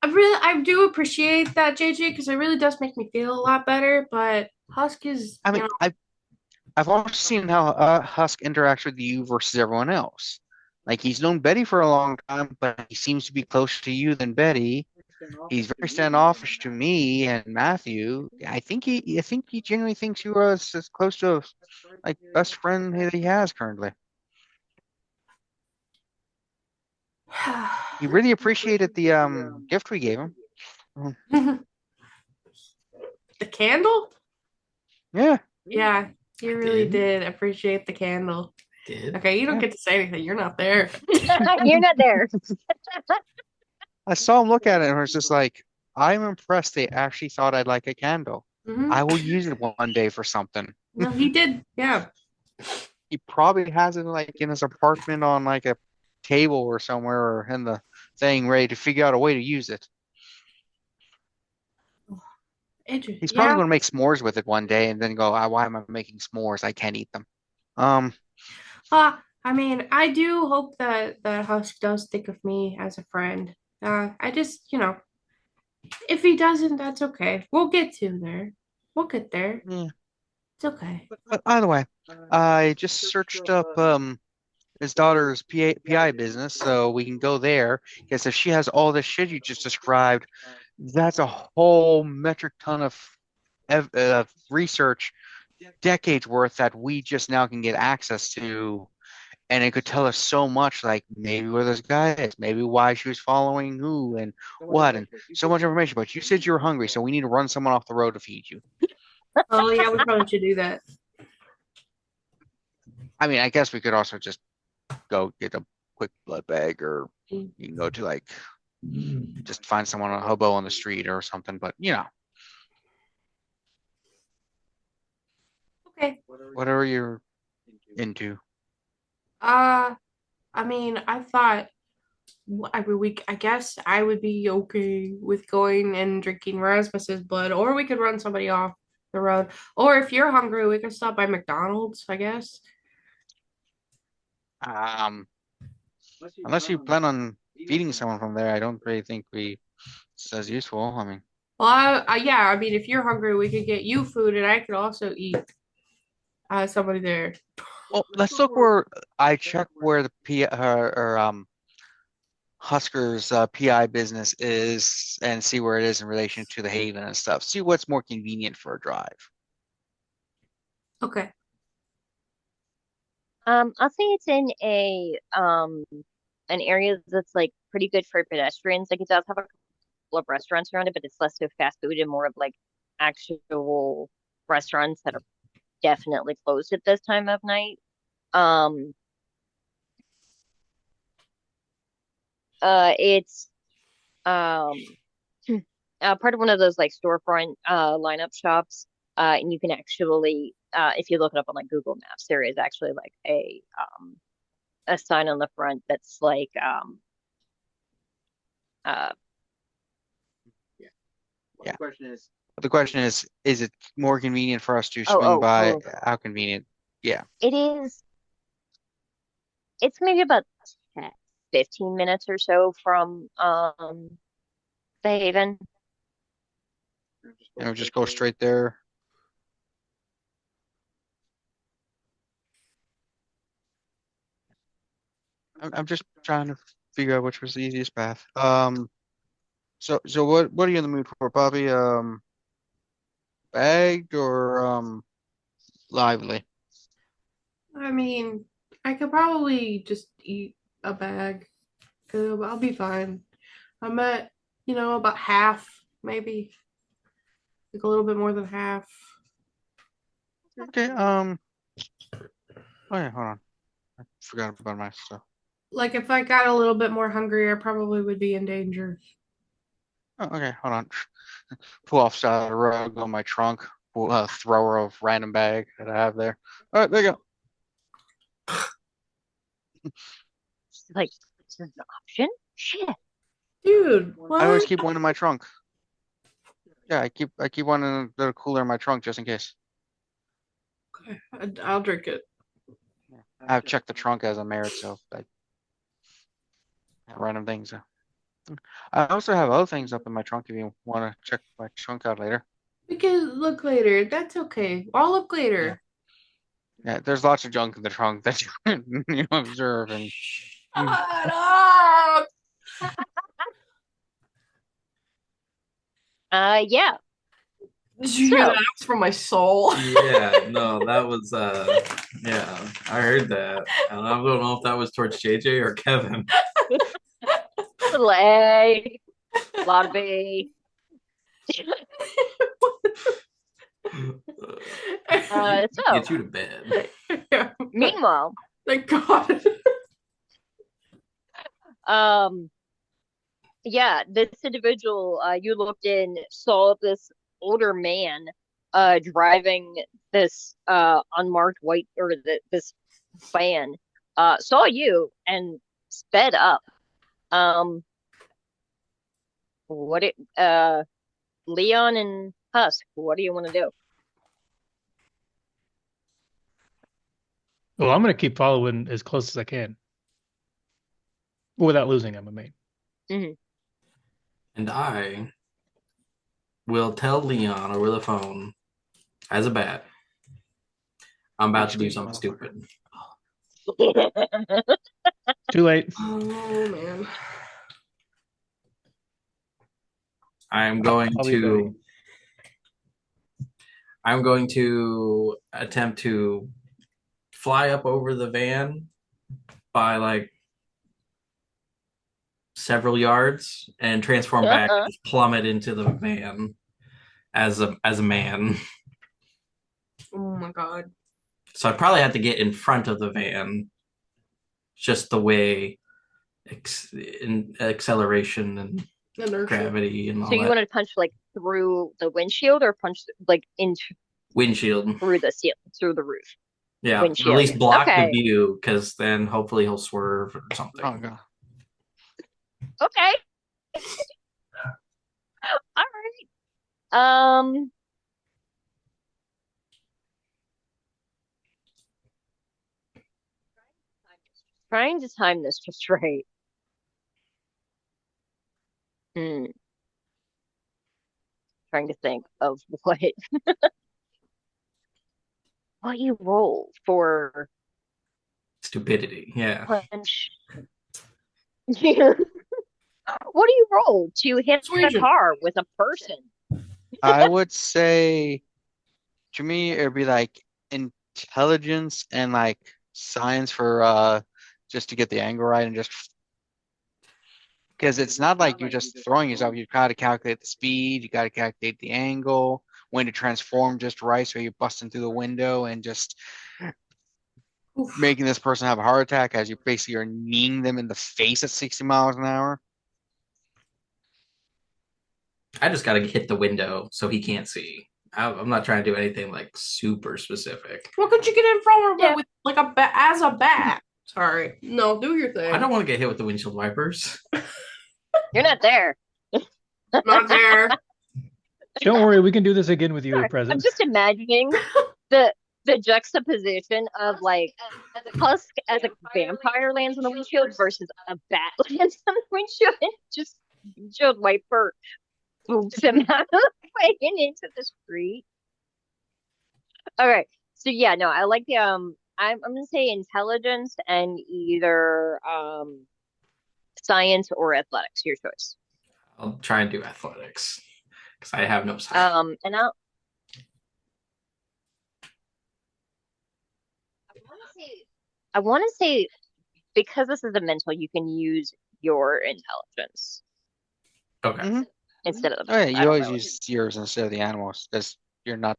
I do appreciate that, JJ, because it really does make me feel a lot better. But Husk is, I mean, I've also seen how Husk interacts with you versus everyone else. Like he's known Betty for a long time, but he seems to be closer to you than Betty. He's very standoffish to me and Matthew. I think he genuinely thinks you are as close to a like best friend that he has currently. He really appreciated the gift we gave him. the candle. Yeah, Yeah, you really did appreciate the candle. Did. Okay, you don't Yeah. get to say anything. You're not there. You're not there. I saw him look at it and was just like, I'm impressed they actually thought I'd like a candle. Mhm. I will use it one day for something. No, he did. Yeah. He probably has it like in his apartment on like a table or somewhere or in the thing ready to figure out a way to use it. Interesting. He's probably Yeah. going to make s'mores with it one day and then go, why am I making s'mores? I can't eat them. I mean, I do hope that Husk does think of me as a friend. I just, if he doesn't, that's okay. We'll get to there. We'll get there. Yeah. It's okay. But either way, I just searched up his daughter's PI business so we can go there because if she has all this shit you just described, that's a whole metric ton of research, decades worth that we just now can get access to. And it could tell us so much, like maybe where this guy is, maybe why she was following who and what, and so much information. But you said you were hungry, so we need to run someone off the road to feed you. Oh yeah, we probably should do that. I mean, I guess we could also just go get a quick blood bag, or you can go to like just find someone, a hobo on the street or something. But Okay. whatever you're into. I mean, I thought every week, I guess I would be okay with going and drinking Rasmus's blood, or we could run somebody off the road. Or if you're hungry, we could stop by McDonald's, I guess. Um, unless you plan on feeding someone from there, I don't really think it's as useful. I mean, Well, yeah, I mean, if you're hungry, we could get you food, and I could also eat somebody there. well, let's look where I check where the P or Husker's PI business is and see where it is in relation to the Haven and stuff. See what's more convenient for a drive. Okay. I'll say it's in an area that's like pretty good for pedestrians. Like it does have a couple of restaurants around it, but it's less so fast food and more of like actual restaurants that are definitely closed at this time of night. Um, it's um part of one of those like storefront lineup shops. And you can actually if you look it up on like Google Maps, there is actually like a sign on the front that's like uh Yeah. The question is it more convenient for us to swing by? oh, How convenient? Yeah. it is. It's maybe about 10, 15 minutes or so from the Haven. And we'll just go straight there. I'm just trying to figure out which was the easiest path. So what are you in the mood for, Bobby? Bagged or lively? I mean, I could probably just eat a bag. I'll be fine. I'm at, about half, maybe. Like a little bit more than half. Okay. Oh yeah, hold on. I forgot about my stuff. Like if I got a little bit more hungry, I probably would be in danger. Oh, okay, hold on. Pull off side of the rug on my trunk. Pull a thrower of random bag that I have there. All right, there you go. Like, this is an option? Shit. Dude, I always what? keep one in my trunk. Yeah, I keep one in the cooler in my trunk just in case. Okay, I'll drink it. I've checked the trunk as a merit, so I random things. I also have other things up in my trunk if you want to check my trunk out later. We can look later. That's okay. I'll look Yeah. later. Yeah, there's lots of junk in the trunk that you observe and Shut up! Yeah. Did you hear So- that? That was from my soul. Yeah, no, that was yeah, I heard that. And I don't know if that was towards JJ or Kevin. Little A, lot of B. So, Get you to bed. Yeah. meanwhile, Thank God. yeah, this individual, you looked in, saw this older man, driving this, unmarked white, or this van, saw you and sped up. What it, Leon and Husk, what do you want to do? Well, I'm going to keep following as close as I can. Without losing him, I mean. Mm-hmm. And I will tell Leon over the phone as a bat, I'm about to do something stupid. Too late. Oh man. I'm going I'll be ready. I'm going to attempt to fly up over the van by like several yards and transform back and just plummet into the van as a man. Oh my God. So I probably have to get in front of the van, just the way in acceleration and Inertia. gravity and all So you that. want to punch like through the windshield, or punch like into Windshield. through the ceiling, through the roof? Yeah, Windshield. at least block Okay. the view, because then hopefully he'll swerve or something. oh god. Okay. All right. Trying to time this just right. Hmm. Trying to think of what you roll for Stupidity. Yeah. punch. What do you roll to hit a Persuasion. car with a person? I would say to me it'd be like intelligence and like science for just to get the angle right and just because it's not like you're just throwing yourself. You've got to calculate the speed, you got to calculate the angle, when to transform just right so you're busting through the window and just Oof. making this person have a heart attack as you basically are kneeing them in the face at 60 miles an hour. I just got to hit the window so he can't see. I'm not trying to do anything like super specific. What could you get in front of Yeah. it with like a bat as a bat? Sorry. No, do your thing. I don't want to get hit with the windshield wipers. You're not there. Not there. Don't worry, we can do this again with you Sorry, at present. I'm just imagining the juxtaposition of like Husk as a vampire lands on the windshield versus a bat lands on the windshield, and just windshield wiper booms him out of the way and into the street. Okay, so yeah, no, I like the I'm gonna say intelligence and either science or athletics, your choice. I'll try and do athletics because I have no science. And I want to say because this is a mental, you can use your intelligence Okay. Mhm. instead of the Oh yeah, I you don't always know. use yours instead of the animals. That's you're not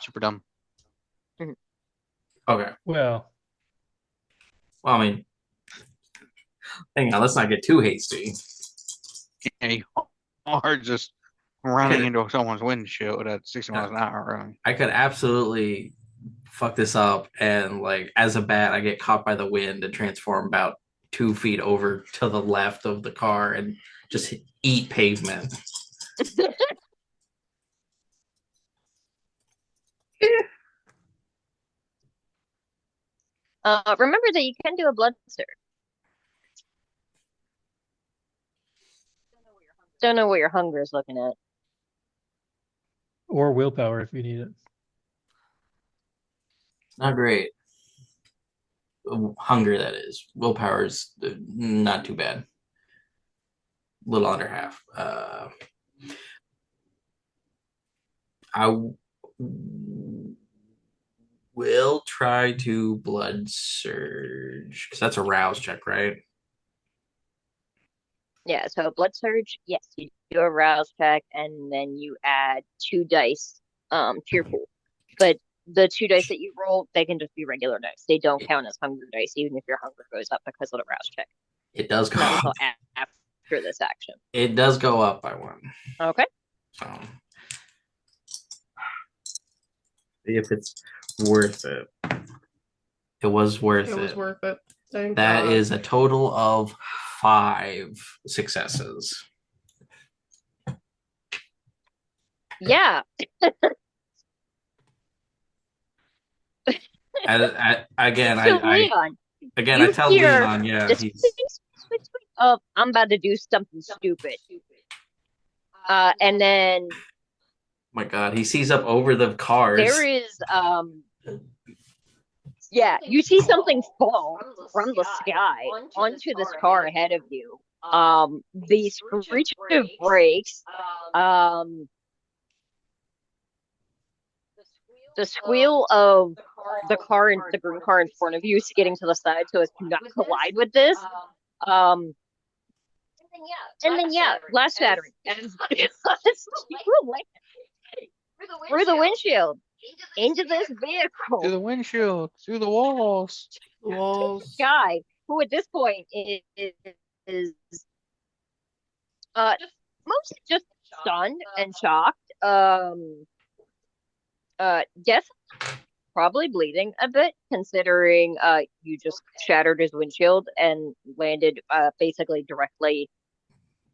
super dumb. Okay. Well, Well, I mean, Hang on, let's not get too hasty. You are just running into someone's windshield at 60 miles an hour. Really. I could absolutely fuck this up, and like as a bat, I get caught by the wind and transform about 2 feet over to the left of the car and just eat pavement. Remember that you can do a blood surge. Don't know what your hunger is looking at. Or willpower if you need it. Not great. Hunger, that is. Willpower is not too bad. A little under half. I will try to blood surge because that's a rouse check, right? Yeah, so blood surge, yes, you do a rouse check and then you add 2 dice to your pool. But the 2 dice that you roll, they can just be regular dice. They don't count as hunger dice, even if your hunger goes up because of the rouse check. It does go Not up. until after this action. It does go up by 1. Okay. So see if it's worth it. It was worth it. It was worth it. Thank That God. is a total of 5 successes. Yeah. Again, So I Leon, I tell hear Leon, yeah, this he's oh, I'm about to do something stupid. And then my God, he sees up over the cars. there is yeah, you see something fall from the sky onto this car ahead of you. The screech of brakes, the squeal of the car and the green car in front of you skidding to the side so as to not collide with this. And then yeah, last shattering and through the windshield into this vehicle. Through the windshield, through the walls. Walls. Guy who at this point is mostly just stunned and shocked. Yes, probably bleeding a bit considering you just shattered his windshield and landed basically directly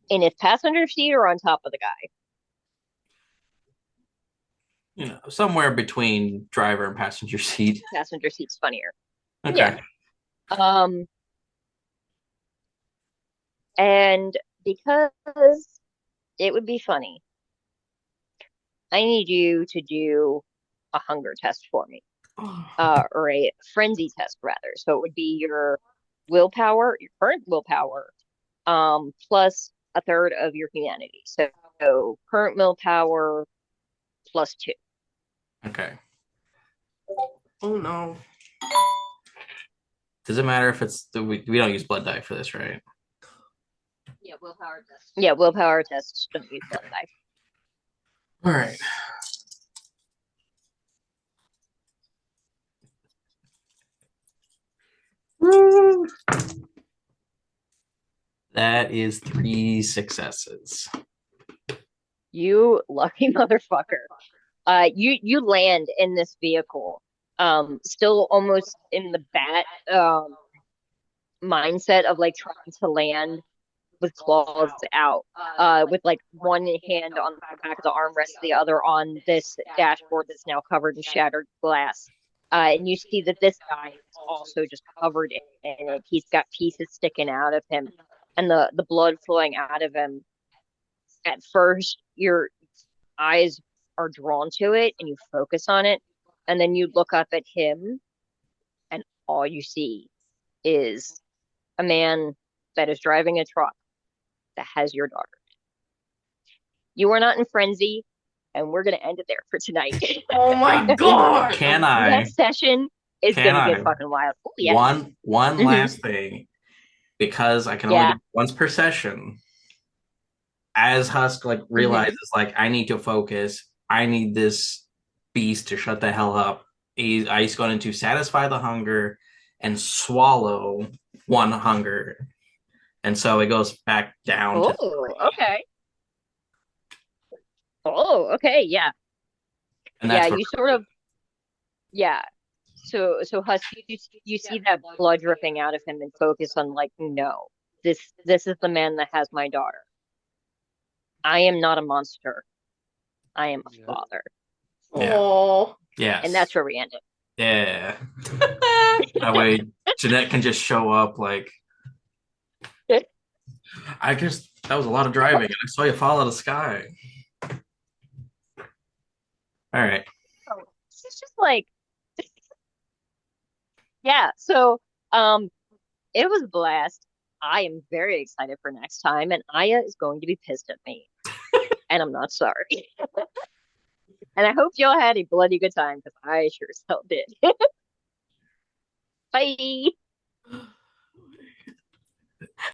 in his passenger seat or on top of the guy. You know, somewhere between driver and passenger seat. Passenger seat's funnier. Okay. Yeah. And because it would be funny, I need you to do a hunger test for me. Or a frenzy test rather. So it would be your willpower, your current willpower, plus a third of your humanity. So current willpower plus 2. Okay. Oh no. Does it matter if it's we don't use blood die for this, right? Yeah, willpower test. Yeah, willpower tests don't use blood die. All right. That is 3 successes. You lucky motherfucker. You land in this vehicle, still almost in the bat mindset of like trying to land with claws out, with like one hand on the back of the armrest, the other on this dashboard that's now covered in shattered glass. And you see that this guy is also just covered in it. He's got pieces sticking out of him and the blood flowing out of him. At first, your eyes are drawn to it and you focus on it. And then you look up at him and all you see is a man that is driving a truck that has your daughter. You are not in frenzy, and we're going to end it there for tonight. Oh my God. Can I? Next session is going to get fucking wild. Oh, yes. One last thing, because I can only do once per session. As Husk like realizes, like, I need to focus. I need this beast to shut the hell up. He's going to satisfy the hunger and swallow 1 hunger. and so it goes back down to Oh, 3. okay. Oh, okay. Yeah. And Yeah, that's what you sort of, yeah. So Husk, you see that blood dripping out of him and focus on like, no, this is the man that has my daughter. I am not a monster. I am a Yeah. father. Yeah. Oh. yes. And that's where we end it. Yeah. That way Jeanette can just show up like, I guess that was a lot of driving and I saw you fall out of the sky. All right. Oh, it's just like, yeah. So, um, it was a blast. I am very excited for next time, and Aya is going to be pissed at me, and I'm not sorry. And I hope y'all had a bloody good time because I sure as hell did. Bye.